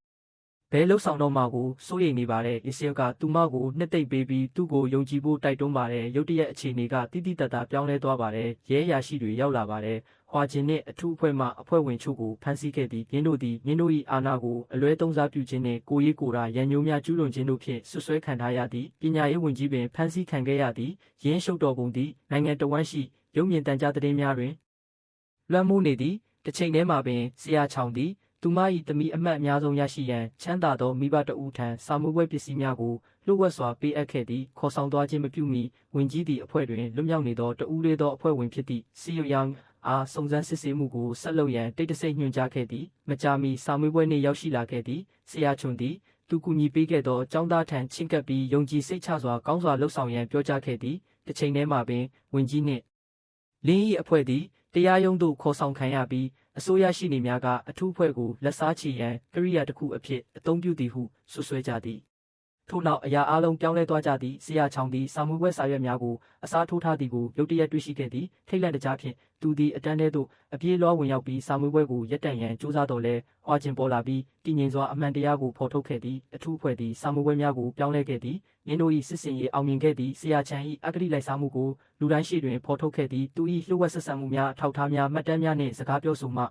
ဘဲလှုပ်ဆောင်တော့မှကိုစိုးရိမ်နေပါတယ်အစ္စရေးကသူမကိုနှစ်သိမ့်ပေးပြီးသူ့ကိုယုံကြည်ဖို့တိုက်တွန်းပါတယ်ရုတ်တရက်အခြေအနေကတိတိတတ်တာပြောင်းလဲသွားပါတယ်ရဲရရှိတွေရောက်လာပါတယ်ဟွာဂျင်နဲ့အထူးအဖွဲ့မှအဖွဲ့ဝင်ချို့ကိုဖမ်းဆီးခဲ့ပြီးမင်းတို့သည်မင်းတို့၏အာဏာကိုအလွဲသုံးစားပြုခြင်းနဲ့ကိုရေးကိုရာရန်ညိုးများကျူးလွန်ခြင်းတို့ဖြင့်ဆွဆွဲခံထားရသည်ပညာရေးဝန်ကြီးပင်ဖမ်းဆီးခံခဲ့ရသည်ရင်းရှုပ်တော်ပုံသည်နိုင်ငံတော်ဝန်ရှိရုံမြင့်တန်ကြားသတင်းများတွင်လွှမ်းမိုးနေသည်တစ်ချိန်တည်းမှာပင်ဆရာချောင်းသည်သူမ၏သမီးအမှတ်အများဆုံးရရှိရန်ချမ်းသာသောမိဘတဦးထံစာမွေးပွဲပစ္စည်းများကိုလှုပ်ဝက်စွာပေးအပ်ခဲ့သည်ခေါ်ဆောင်သွားခြင်းမပြုမီဝင်ကြီးသည့်အဖွဲ့တွင်လွတ်မြောက်နေသောတဦးလေးသောအဖွဲ့ဝင်ဖြစ်သည့်စီယိုယန်အားစုံစမ်းစစ်ဆေးမှုကိုဆက်လုပ်ရန်တိတ်တဆိတ်ညွှန်ကြားခဲ့သည်မကြာမီစာမွေးပွဲနှင့်ရောက်ရှိလာခဲ့သည်ဆရာချွန်သည်သူကူညီပေးခဲ့သောចောင်းသားထံချင့်ကပ်ပြီးယုံကြည်စိတ်ချစွာကောင်းစွာလှုပ်ဆောင်ရန်ပြောကြားခဲ့သည်တစ်ချိန်တည်းမှာပင်ဝင်ကြီးနှင့်လင်း၏အဖွဲ့သည်တရားရုံးသို့ခေါ်ဆောင်ခံရပြီးအစိုးရရှိနေများကအထူးအဖွဲ့ကိုလက်စားချီရန်ကရိယာတစ်ခုအဖြစ်အသုံးပြုသည်ဟုဆွဆွဲကြသည်ထို့နောက်အရာအလုံးပြောင်းလဲသွားကြသည်ဆရာချောင်းသည်စာမွေးပွဲစာရွက်များကိုအစားထိုးထားသည်ကိုရုတ်တရက်တွေ့ရှိခဲ့သည်ထိတ်လန့်တကြားဖြင့်သူသည်အတန်းထဲသို့အပြေးလွှားဝင်ရောက်ပြီးစာမွေးပွဲကိုရပ်တန့်ရန်ကြိုးစားတော်လဲဟွာဂျင်ပေါ်လာပြီးတည်ငြိမ်စွာအမှန်တရားကိုဖော်ထုတ်ခဲ့သည်အထူးအဖွဲ့သည်စာမွေးပွဲများကိုပြောင်းလဲခဲ့သည်မင်းတို့၏စစ်စင်ရေးအောင်မြင်ခဲ့သည်ဆရာချန်၏အဂတိလိုက်စားမှုကိုလူတိုင်းရှိတွင်ဖော်ထုတ်ခဲ့သည်သူ၏လှုပ်ဝက်ဆက်ဆံမှုများအထောက်အထားများမှတ်တမ်းများနှင့်စကားပြောဆိုမှ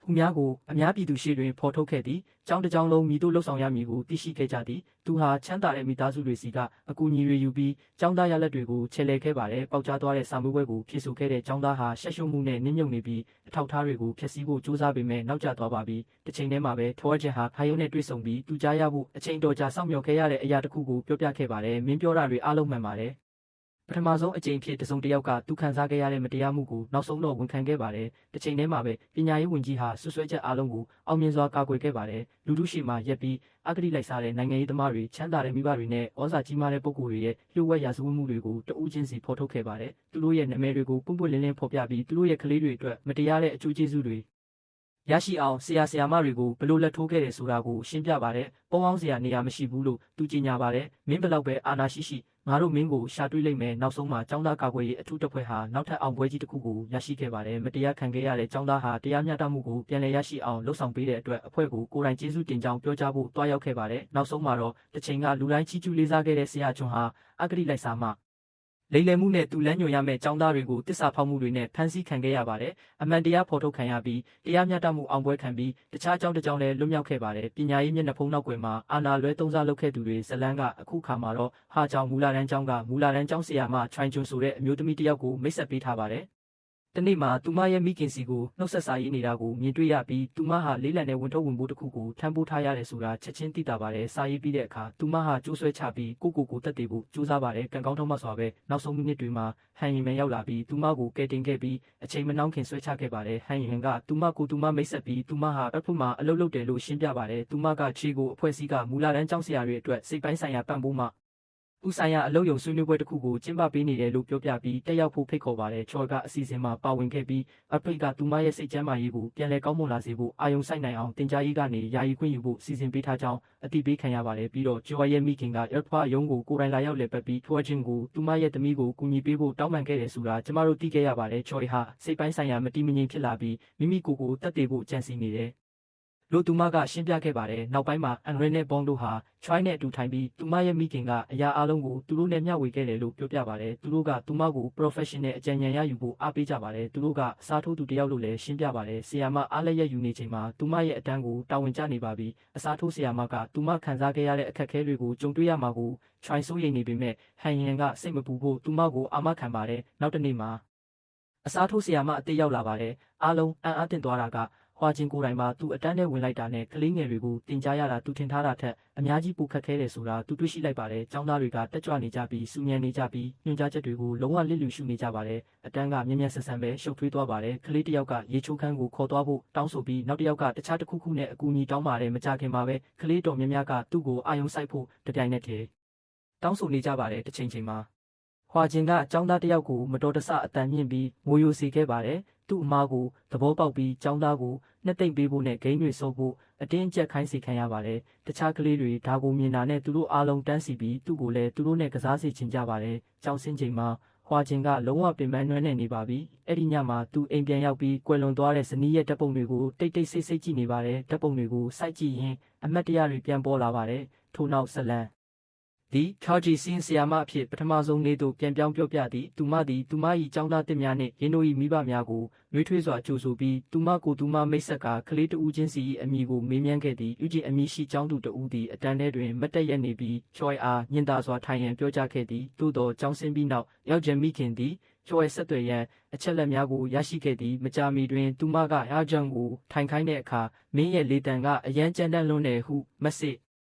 သူများကိုအများပြည်သူရှိတွင်ဖော်ထုတ်ခဲ့သည်ကျောင်းတစ်ကျောင်းလုံးမိတို့လှုပ်ဆောင်ရမည်ကိုသိရှိခဲ့ကြသည်သူဟာချမ်းသာတဲ့မိသားစုတွေစီကအကူအညီတွေယူပြီးကျောင်းသားရလက်တွေကိုချဲလဲခဲ့ပါတယ်ပေါက်ကြားသွားတဲ့စာမွေးပွဲကိုဖြည့်ဆို့ခဲ့တဲ့ကျောင်းသားဟာရှက်ရှုံမှုနဲ့နစ်မြုပ်နေပြီးအထောက်အထားတွေကိုဖျက်ဆီးဖို့ကြိုးစားပေမဲ့နောက်ကျသွားပါပြီတစ်ချိန်တည်းမှာပဲထောဂျင်ဟာခိုင်ယုံနဲ့တွေ့ဆုံပြီးသူကြားရဖို့အချိန်တော်ကြာစောင့်မျှော်ခဲ့ရတဲ့အရာတစ်ခုကိုပြောပြခဲ့ပါတယ်မင်းပြောတာတွေအားလုံးမှန်ပါတယ်ပထမဆုံးအကြိမ်ဖြစ်တစုံတစ်ယောက်ကသူခံစားခဲ့ရတဲ့မတရားမှုကိုနောက်ဆုံးတော့ဝန်ခံခဲ့ပါတယ်။တစ်ချိန်တည်းမှာပဲပညာရေးဝန်ကြီးဟာဆွဆွဲချက်အားလုံးကိုအောင်မြင်စွာကာကွယ်ခဲ့ပါတယ်။လူထုရှိမှရက်ပြီးအဂတိလိုက်စားတဲ့နိုင်ငံရေးသမားတွေချမ်းသာတဲ့မိဘတွေနဲ့ဩဇာကြီးမားတဲ့ပုဂ္ဂိုလ်တွေရဲ့လျှို့ဝှက်ရာဇဝတ်မှုတွေကိုတဦးချင်းစီဖော်ထုတ်ခဲ့ပါတယ်။သူတို့ရဲ့နာမည်တွေကိုပွင့်ပွင့်လင်းလင်းဖော်ပြပြီးသူတို့ရဲ့ကလေးတွေအတွက်မတရားတဲ့အကျိုးကျေးဇူးတွေ ရရှိအောင်ဆရာမတွေကိုဘလို့လက်ထိုးခဲ့တယ်ဆိုတာကိုရှင်းပြပါတယ်ပုံအောင်စရာနေရာမရှိဘူးလို့သူကြေညာပါတယ်မင်းဘလောက်ပဲအာဏာရှိငါတို့မင်းကိုရှာတွေ့လိမ့်မယ်နောက်ဆုံးမှာចောင်းသားကာကွယ်ရေးအထူးတပ်ဖွဲ့ဟာနောက်ထပ်အောင်ပွဲကြီးတစ်ခုကိုရရှိခဲ့ပါတယ်မတရားခံခဲ့ရတဲ့ចောင်းသားဟာတရားမျှတမှုကိုပြန်လည်ရရှိအောင်လှုံ့ဆော်ပေးတဲ့အတွက်အဖွဲ့ကိုကိုယ်တိုင်ကျေးဇူးတင်ကြောင်းပြောကြားဖို့တွားရောက်ခဲ့ပါတယ်နောက်ဆုံးမှာတော့တစ်ချိန်ကလူတိုင်းချီးကျူးလေးစားခဲ့တဲ့ဆရာကျွန်းဟာအဂတိလိုက်စားမှလိမ်လည်မှုနဲ့တူလန်းညွန်ရမယ့်ចောင်းသားတွေကိုတစ္ဆာဖောက်မှုတွေနဲ့ဖမ်းဆီးခံခဲ့ရပါတယ်။အမှန်တရားဖော်ထုတ်ခံရပြီးတရားမျှတမှုအောင်ပွဲခံပြီးတခြားကြောင်းတစ်ကြောင်းလည်းလွတ်မြောက်ခဲ့ပါတယ်။ပညာရေးမျက်နှာဖုံးနောက်ကွယ်မှာအာဏာလွဲသုံးစားလုပ်ခဲ့သူတွေဇလန်းကအခုခါမှာတော့ဟာကြောင့်မူလာတန်းကျောင်းကမူလာတန်းကျောင်းဆရာမချွိုင်းကျွန်းဆိုတဲ့အမျိုးသမီးတစ်ယောက်ကိုမိတ်ဆက်ပေးထားပါတယ်။တနေ့မှာသူမရဲ့မိခင်စီကိုနှုတ်ဆက်စာရေးနေတာကိုမြင်တွေ့ရပြီးသူမဟာလေးလံတဲ့ဝန်ထုတ်ဝန်ပိုးတစ်ခုကိုထမ်းပိုးထားရတယ်ဆိုတာချက်ချင်းသိတာပါတယ်စာရေးပြီးတဲ့အခါသူမဟာကျိုးဆွဲချပြီးကိုတက်တည်ဖို့ကြိုးစားပါတယ်ကံကောင်းထောက်မှစွာပဲနောက်ဆုံးမိနစ်တွေမှာဟန်ရင်မဲရောက်လာပြီးသူမကိုကယ်တင်ခဲ့ပြီးအချိန်မနှောင်းခင်ဆွဲချခဲ့ပါတယ်ဟန်ရင်ကသူမမိတ်ဆက်ပြီးသူမဟာအဖို့မှာအလုပ်လုပ်တယ်လို့ရှင်းပြပါတယ်သူမကခြေကိုအဖွဲ့အစည်းကမူလာတန်းကျောင်းဆရာတွေအတွက်စိတ်ပိုင်းဆိုင်ရာပံ့ပိုးမှဦးဆိုင်ရာအလုပ်ရုံဆွေးနွေးပွဲတစ်ခုကိုကျင်းပပေးနေတယ်လို့ပြောပြပြီးတက်ရောက်ဖို့ဖိတ်ခေါ်ပါတယ်ချော်ကအစီအစဉ်မှာပါဝင်ခဲ့ပြီးအဖိတ်ကသူမရဲ့စိတ်ကျန်းမာရေးကိုပြန်လည်ကောင်းမွန်လာစေဖို့အာရုံစိုက်နိုင်အောင်တင် जा ရေးကနေယာယီခွင့်ယူဖို့စီစဉ်ပေးထားကြောင်းအသိပေးခံရပါတယ်ပြီးတော့ချော်ရဲ့မိခင်ကရပ်ဖွားရုံးကိုကိုယ်တိုင်လာရောက်လည်ပတ်ပြီးထွားချင်းကိုသူမရဲ့သမီးကိုကူညီပေးဖို့တောင်းပန်ခဲ့တယ်ဆိုတာကျမတို့သိခဲ့ရပါတယ်ချော်ဟာစိတ်ပိုင်းဆိုင်ရာမတည်မငြိမ်ဖြစ်လာပြီးမိမိကိုယ်တက်တည်ဖို့ကြံစည်နေတယ်လို့သူမကရှင်းပြခဲ့ပါတယ်နောက်ပိုင်းမှာအန်ဂရင်းနဲ့ဘောင်းတို့ဟာချွိုင်းနဲ့အတူထိုင်ပြီးသူမရဲ့မိခင်ကအရာအလုံးကိုသူတို့နဲ့မျှဝေခဲ့တယ်လို့ပြောပြပါတယ်သူတို့ကသူမကို professional အကြံဉာဏ်ရယူဖို့အားပေးကြပါတယ်သူတို့ကအစားထိုးသူတယောက်လို့လည်းရှင်းပြပါတယ်ဆီယာမအားလည်းရယူနေချိန်မှာသူမရဲ့အတန်းကိုတာဝန်ကျနေပါပြီအစားထိုးဆီယာမကသူမခံစားခဲ့ရတဲ့အခက်အခဲတွေကိုကြုံတွေ့ရမှာကိုချွိုင်းစိုးရိမ်နေပေမဲ့ဟန်ရင်ကစိတ်မပူဖို့သူမကိုအာမခံပါတယ်နောက်တစ်နေ့မှာအစားထိုးဆီယာမအသေးရောက်လာပါတယ်အားလုံးအံ့အားသင့်သွားတာကဟွာချင်းကိုယ်တိုင်မှာသူအတန်းထဲဝင်လိုက်တာနဲ့ကလေးငယ်တွေကိုတင် जा ရတာသူထင်ထားတာထက်အများကြီးပိုခက်ခဲတယ်ဆိုတာသူတွေ့ရှိလိုက်ပါတယ်။ကျောင်းသားတွေကတက်ကြွနေကြပြီးစူညံနေကြပြီးညွှန်ကြားချက်တွေကိုလုံးဝလစ်လျူရှုနေကြပါတယ်။အတန်းကမြက်ဆန်ပဲရှုပ်ထွေးသွားပါတယ်။ကလေးတစ်ယောက်ကရေချိုးခန်းကိုခေါ်သွားဖို့တောင်းဆိုပြီးနောက်တစ်ယောက်ကတခြားတစ်ခုခုနဲ့အကူအညီတောင်းပါတယ်မကြခင်မှာပဲကလေးတော်များကသူ့ကိုအာယုံစိုက်ဖို့တပြိုင်နက်တည်းတောင်းဆိုနေကြပါတယ်တစ်ချိန်မှာဟွာချင်းကကျောင်းသားတစ်ယောက်ကိုမတော်တဆအတန်မြင့်ပြီးငိုယိုစေခဲ့ပါတယ်။သူ့အမားကိုသဘောပေါက်ပြီးကျောင်းသားကိုနှစ်သိမ့်ပေးဖို့နဲ့ဂိမ်းတွေစိုးဖို့အတင်းအကျပ်ခိုင်းစေခံရပါတယ်။တခြားကလေးတွေဒါကိုမြင်တာနဲ့သူတို့အားလုံးတန်းစီပြီးသူ့ကိုလည်းသူတို့နဲ့ကစားစေချင်ကြပါတယ်။ကျောင်းဆင်းချိန်မှာဟွာချင်းကလုံးဝပင်ပန်းနွမ်းနယ်နေပါပြီ။အဲ့ဒီညမှာသူအိမ်ပြန်ရောက်ပြီးကွယ်လွန်သွားတဲ့ဇနီးရဲ့ဓာတ်ပုံတွေကိုတိတ်ဆိတ်ကြည့်နေပါတယ်။ဓာတ်ပုံတွေကိုစိုက်ကြည့်ရင်အမတ်တရားတွေပြန်ပေါ်လာပါတယ်။ထို့နောက်ဇလန်ဒီချော်ဂျီစင်းဆီယာမအဖြစ်ပထမဆုံးနေ့သို့ပြန်ပြောင်းပြောပြသည်သူမ၏ကျောင်းသားတစ်များနှင့်ရင်းတို့၏မိဘများကိုနှွေးထွေးစွာကြိုဆိုပြီးသူမမိတ်ဆက်ကကလေးတဦးချင်းစီ၏အမည်ကိုမေးမြန်းခဲ့သည်ဥကြီးအမည်ရှိကျောင်းသူတဦးသည်အတန်းထဲတွင်မတ်တက်ရက်နေပြီးချွိုင်အားညင်သာစွာထိုင်ရန်ပြောကြားခဲ့သည်သို့သောကျောင်းဆင်းပြီးနောက်ယောက်ျားမိခင်သည်ချွိုင်ဆက်သွယ်ရန်အချက်လက်များကိုရရှိခဲ့သည်မကြာမီတွင်သူမကရာဂျန်ကိုထိုင်ခိုင်းတဲ့အခါမင်းရဲ့လေတံကအရန်ကြမ်းတမ်းလွန်းတယ်ဟုမက်ဆေ့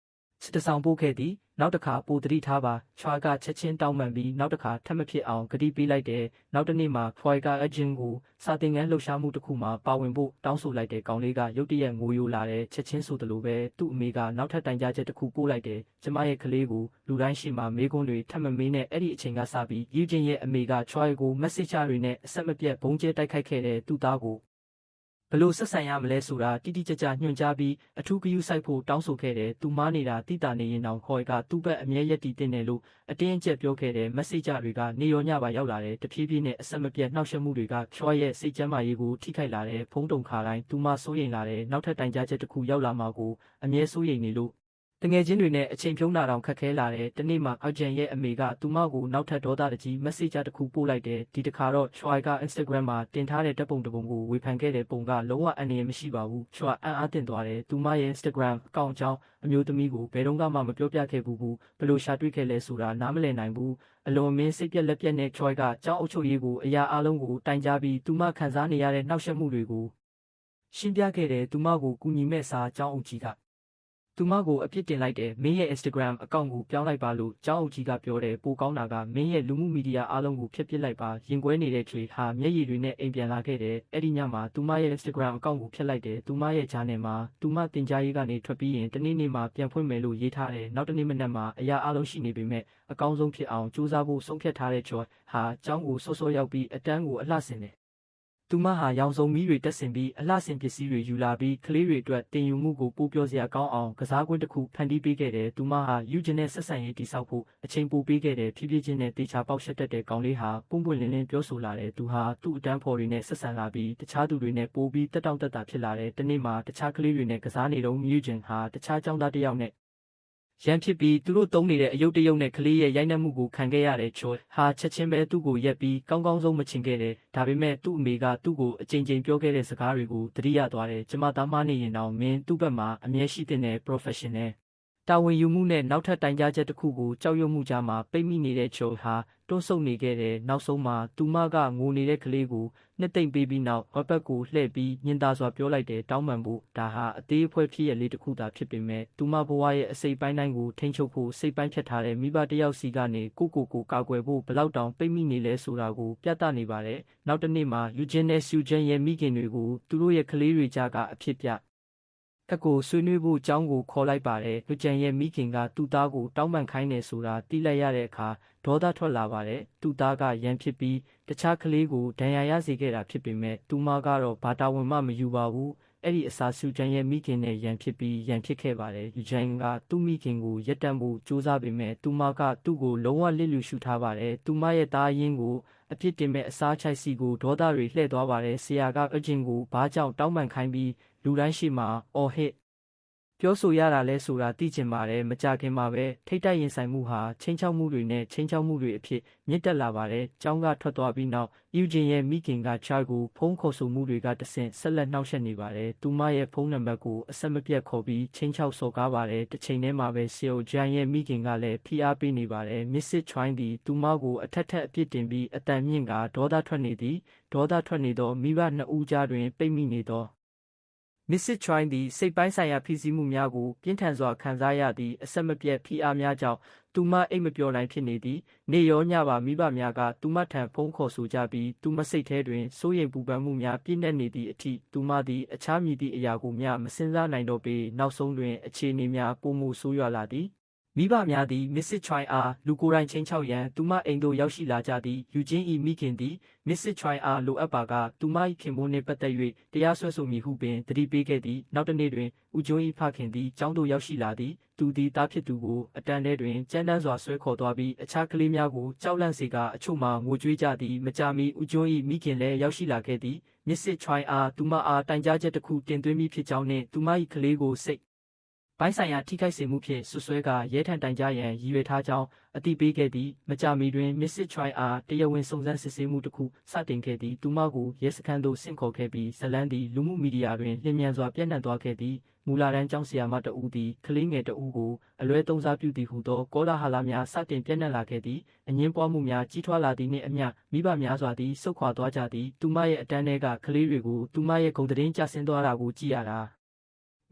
စစ်တဆောင်ပို့ခဲ့သည်နောက်တစ်ခါပိုတတိထားပါချွာကချက်ချင်းတောင်းပန်ပြီးနောက်တစ်ခါထပ်မဖြစ်အောင်ဂတိပေးလိုက်တယ်နောက်တစ်နေ့မှာဖွိုင်ကအဂျင်ကိုစာတင်ငန်းလှုပ်ရှားမှုတစ်ခုမှာပါဝင်ဖို့တောင်းဆိုလိုက်တဲ့ကောင်လေးကရုတ်တရက်ငိုယိုလာတဲ့ချက်ချင်းဆိုသလိုပဲသူ့အမေကနောက်ထပ်တိုင်ကြားချက်တစ်ခုပို့လိုက်တယ်ကျမရဲ့ကလေးကိုလူတိုင်းရှိမှမေးခွန်းတွေထပ်မမေးနဲ့အဲ့ဒီအချိန်ကစပြီးယူဂျင်ရဲ့အမေကချွာကိုမက်ဆေ့ချတွေနဲ့အဆက်မပြတ်ဘုံကျဲတိုက်ခိုက်ခဲ့တဲ့သူ့သားကိုဘလို့ဆက်ဆံရမလဲဆိုတာတိတိကျကျညွှန်ကြားပြီးအထူးဂရုစိုက်ဖို့တောင်းဆိုခဲ့တယ်သူမားနေတာတိတာနေရင်တောင်ခေါ်ကသူ့ဘက်အမြဲရက်တည်တင်တယ်လို့အတင်းအကျပ်ပြောခဲ့တယ်မက်ဆေ့ချတွေကနေရောညပါရောက်လာတယ်တဖြည်းဖြည်းနဲ့အဆက်မပြတ်နှောက်ယှက်မှုတွေကချွာရဲ့စိတ်ကျန်းမာရေးကိုထိခိုက်လာတယ်ဖုံးတုံခါတိုင်းသူမစိုးရိမ်လာတယ်နောက်ထပ်တိုင်ကြားချက်တစ်ခုရောက်လာမှာကိုအမြဲစိုးရိမ်နေလို့တငယ်ချင်းတွေနဲ့အချိန်ဖြုံးတာတောင်ခက်ခဲလာတယ်။တနေ့မှအောက်ဂျန်ရဲ့အမေကသူမကိုနောက်ထပ်ဒေါသတကြီးမက်ဆေ့ချတစ်ခုပို့လိုက်တယ်။ဒီတစ်ခါတော့ချွိုင်က Instagram မှာတင်ထားတဲ့ဓာတ်ပုံတစ်ပုံကိုဝေဖန်ခဲ့တဲ့ပုံကလုံးဝအန္တရာယ်မရှိပါဘူး။ချွိုင်အံ့အားသင့်သွားတယ်။သူမရဲ့ Instagram အကောင့်အကြောင်းအမျိုးသမီးကိုဘယ်တော့မှမပြောပြခဲ့ဘူး။ဘယ်လိုရှာတွေ့ခဲ့လဲဆိုတာနားမလည်နိုင်ဘူး။အလွန်မင်းစိတ်ပြက်လက်ပြက်နဲ့ချွိုင်ကကြောင်းအုပ်ချုပ်ရေးကိုအရာအလုံးကိုတိုင်ကြားပြီးသူမခံစားနေရတဲ့နှောက်ယှက်မှုတွေကိုရှင်းပြခဲ့တယ်။သူမကိုကူညီမဲ့စာကြောင်းအုပ်ကြီးကသူမကိုအပြစ်တင်လိုက်တယ်မင်းရဲ့ Instagram အကောင့်ကိုပြောင်းလိုက်ပါလို့ကျောင်းအုပ်ကြီးကပြောတယ်ပိုကောင်းတာကမင်းရဲ့လူမှုမီဒီယာအားလုံးကိုဖျက်ပစ်လိုက်ပါရင်ကွဲနေတဲ့ချွေဟာမျက်ရည်တွေနဲ့အိမ်ပြန်လာခဲ့တယ်အဲ့ဒီညမှာသူမရဲ့ Instagram အကောင့်ကိုဖျက်လိုက်တယ်သူမရဲ့ဂျာနယ်မှာသူမတင် जा ရေးကနေထွက်ပြီးရင်တနေ့နေ့မှာပြန်ဖွင့်မယ်လို့ရေးထားတယ်နောက်တနေ့မနက်မှာအရာအားလုံးရှိနေပေမဲ့အကောင်းဆုံးဖြစ်အောင်စူးစမ်းဖို့ဆုံးဖြတ်ထားတဲ့ချွေဟာကျောင်းကိုစောစောရောက်ပြီးအတန်းကိုအလှဆင်တယ်သူ သူမဟာရောင်စုံမီးတွေတက်ဆင်ပြီးအလှဆင်ပစ္စည်းတွေယူလာပြီးကလေးတွေအတွက်တင်ယူမှုကိုပိုပြောစရာကောင်းအောင်ကစားကွင်းတစ်ခုဖန်တီးပေးခဲ့တယ်။သူမဟာယူဂျင်နဲ့ဆက်ဆံရေးတည်ဆောက်ဖို့အချိန်ပိုပေးခဲ့တယ်။ဖြည်းဖြည်းချင်းနဲ့တေချာပေါက်ရှက်တတ်တဲ့ကောင်လေးဟာပွင့်ပွင့်လင်းလင်းပြောဆိုလာတယ်။သူဟာသူ့အတန်းဖော်တွေနဲ့ဆက်ဆံလာပြီးတခြားသူတွေနဲ့ပိုပြီးတက်တောင့်တက်တာဖြစ်လာတယ်။တနေ့မှာတခြားကလေးတွေနဲ့ကစားနေတော့ယူဂျင်ဟာတခြားကျောင်းသားတစ်ယောက်နဲ့ရန်ဖြစ်ပြီးသူတို့သုံးနေတဲ့အယုတ်တရုတ်နဲ့ကလေးရဲ့ရိုက်နှက်မှုကိုခံခဲ့ရတဲ့ချိုးဟာချက်ချင်းပဲသူ့ကိုရက်ပြီးကောင်းကောင်းဆုံးမချင်ခဲ့တယ်။ဒါပေမဲ့သူ့အမေကသူ့ကိုအကြိမ်ကြိမ်ပြောခဲ့တဲ့စကားတွေကိုသတိရသွားတယ်။ကျမသားမနေရင်တော့မင်းသူ့ဘက်မှာအမြဲရှိတဲ့ professional တာဝန်ယူမှုနဲ့နောက်ထပ်တိုင်ကြားချက်တစ်ခုကိုကြောက်ရွံ့မှုကြားမှာပိတ်မိနေတဲ့ချိုးဟာတွန်းဆုတ်နေခဲ့တယ်။နောက်ဆုံးမှာသူမကငိုနေတဲ့ကလေးကိုနှစ်သိမ့်ပေးပြီးနောက်ဝက်ဘက်ကိုလှည့်ပြီးညင်သာစွာပြောလိုက်တယ်တောင်းပန်ဖို့ဒါဟာအသေးအဖွဲဖြစ်ရလေးတစ်ခုသာဖြစ်ပေမဲ့သူမဘဝရဲ့အစိတ်ပိုင်းတိုင်းကိုထိန်းချုပ်ဖို့စိတ်ပိုင်းဖြတ်ထားတဲ့မိဘတစ်ယောက်စီကနေကိုကာကွယ်ဖို့ဘလောက်တောင်ပိတ်မိနေလဲဆိုတာကိုပြသနေပါတယ်။နောက်တစ်နေ့မှာယူဂျင်နဲ့ဆူဂျန်ရဲ့မိခင်တွေကိုသူတို့ရဲ့ကလေးတွေကြားကအဖြစ်ပြအကိုဆွေးနွေးဖို့အကြောင်းကိုခေါ်လိုက်ပါတယ်။လူကျန်ရဲ့မိခင်ကသူ့သားကိုတောင်းပန်ခိုင်းနေဆိုတာသိလိုက်ရတဲ့အခါဒေါသထွက်လာပါတယ်။သူ့သားကရန်ဖြစ်ပြီးတခြားကလေးကိုဒဏ်ရာရစေခဲ့တာဖြစ်ပေမဲ့သူမကတော့ဘာတာဝန်မှမယူပါဘူး။အဲ့ဒီအစားဆူဂျန်ရဲ့မိခင်နဲ့ရန်ဖြစ်ပြီးရန်ဖြစ်ခဲ့ပါတယ်။ယူဂျန်ကသူ့မိခင်ကိုရက်တန့်ဖို့ကြိုးစားပေမဲ့သူမကသူ့ကိုလုံးဝလစ်လျူရှုထားပါတယ်။သူမရဲ့သားရင်းကိုအပြစ်တင်မဲ့အစားချိုက်စီကိုဒေါသတွေလှည့်သွားပါတယ်။ဆရာကအဂျင်ကိုဘာကြောင့်တောင်းပန်ခိုင်းပြီးလူတိုင်းရှိမှအော်ဟစ်ပြောဆိုရတာလဲဆိုတာသိချင်ပါတယ်မကြခင်မှာပဲထိတ်တိုက်ရင်ဆိုင်မှုဟာချင်းချောက်မှုတွေနဲ့ချင်းချောက်မှုတွေအဖြစ်မြင့်တက်လာပါတယ်။ကျောင်းကထွက်သွားပြီးနောက်ယူဂျင်ရဲ့မိခင်ကချာကိုဖုန်းခေါ်ဆိုမှုတွေကတဆင့်ဆက်လက်နှောက်ယှက်နေပါတယ်။သူမရဲ့ဖုန်းနံပါတ်ကိုအဆက်မပြတ်ခေါ်ပြီးချင်းချောက်စော်ကားပါတယ်။တစ်ချိန်တည်းမှာပဲဆီယိုဂျန်ရဲ့မိခင်ကလည်းဖိအားပေးနေပါတယ်။ Mrs. Choi သည်သူမကိုအထက်ထက်အပြစ်တင်ပြီးအတန်မြင့်ကဒေါသထွက်နေသည်။ဒေါသထွက်နေသောမိဘနှစ်ဦးကြားတွင်ပိတ်မိနေသောMrs. Choi သည်စိတ်ပိုင်းဆိုင်ရာဖိစီးမှုများကိုပြင်းထန်စွာခံစားရသည့်အဆက်မပြတ်ဖိအားများကြောင့်သူမအိတ်မပျော်နိုင်ဖြစ်နေသည်နေရောညပါမိဘများကသူမထံဖုန်းခေါ်ဆိုကြပြီးသူမစိတ်ထဲတွင်စိုးရိမ်ပူပန်မှုများပြည့်နှက်နေသည့်အထိသူမသည်အခြားမည်သည့်အရာကိုမျှမစင်စားနိုင်တော့ပေနောက်ဆုံးတွင်အခြေအနေများပိုမိုဆိုးရွားလာသည်မိဘများသည် Mrs. Choi အားလူကိုယ်တိုင်ချင်းချောက်ရန်သူမအိမ်သို့ရောက်ရှိလာကြသည်ယူဂျင်း၏မိခင်သည် Mrs. Choi အားလိုအပ်ပါကသူမ၏ခင်ပွန်းနှင့်ပတ်သက်၍တရားစွဲဆိုမည်ဟုပင်သတိပေးခဲ့သည်နောက်တစ်နေ့တွင်ဦးကျွန်း၏ဖခင်သည်ကျောင်းသို့ရောက်ရှိလာသည်သူသည်သားဖြစ်သူကိုအတန်းထဲတွင်ကြမ်းတမ်းစွာဆွဲခေါ်သွားပြီးအခြားကလေးများကိုကြောက်လန့်စေကာအချို့မှာငိုကြွေးကြသည်မကြာမီဦးကျွန်း၏မိခင်လည်းရောက်ရှိလာခဲ့သည် Mrs. Choi အားသူမအားတိုင်ကြားချက်တစ်ခုတင်သွင်းပြီးဖြစ်ကြောင်းနှင့်သူမ၏ကလေးကိုစိတ်ပိုင်းဆိုင်ရာထိခိုက်စေမှုဖြင့်ဆွဆွဲကရဲထံတိုင်ကြားရန်ရည်ရွယ်ထားကြောင်းအသိပေးခဲ့သည်မကြာမီတွင် Mrs. Choi အားတရားဝင်စုံစမ်းစစ်ဆေးမှုတစ်ခုစတင်ခဲ့သည်သူမကိုရဲစခန်းသို့ဆင့်ခေါ်ခဲ့ပြီးဇလန်းသည်လူမှုမီဒီယာတွင်လျင်မြန်စွာပြန့်နှံ့သွားခဲ့သည်မူလာတန်းကျောင်းဆရာမတဦးသည်ကလေးငယ်တဦးကိုအလွဲသုံးစားပြုသည်ဟုသောကောလာဟလများစတင်ပြန့်နှံ့လာခဲ့သည်အငင်းပွားမှုများကြီးထွားလာသည်နှင့်အမျှမိဘများစွာသည်ဆုတ်ခွာသွားကြသည်သူမရဲ့အတန်းထဲကကလေးတွေကိုသူမရဲ့ဂုဏ်သတင်းကျဆင်းသွားတာကိုကြည့်ရတာ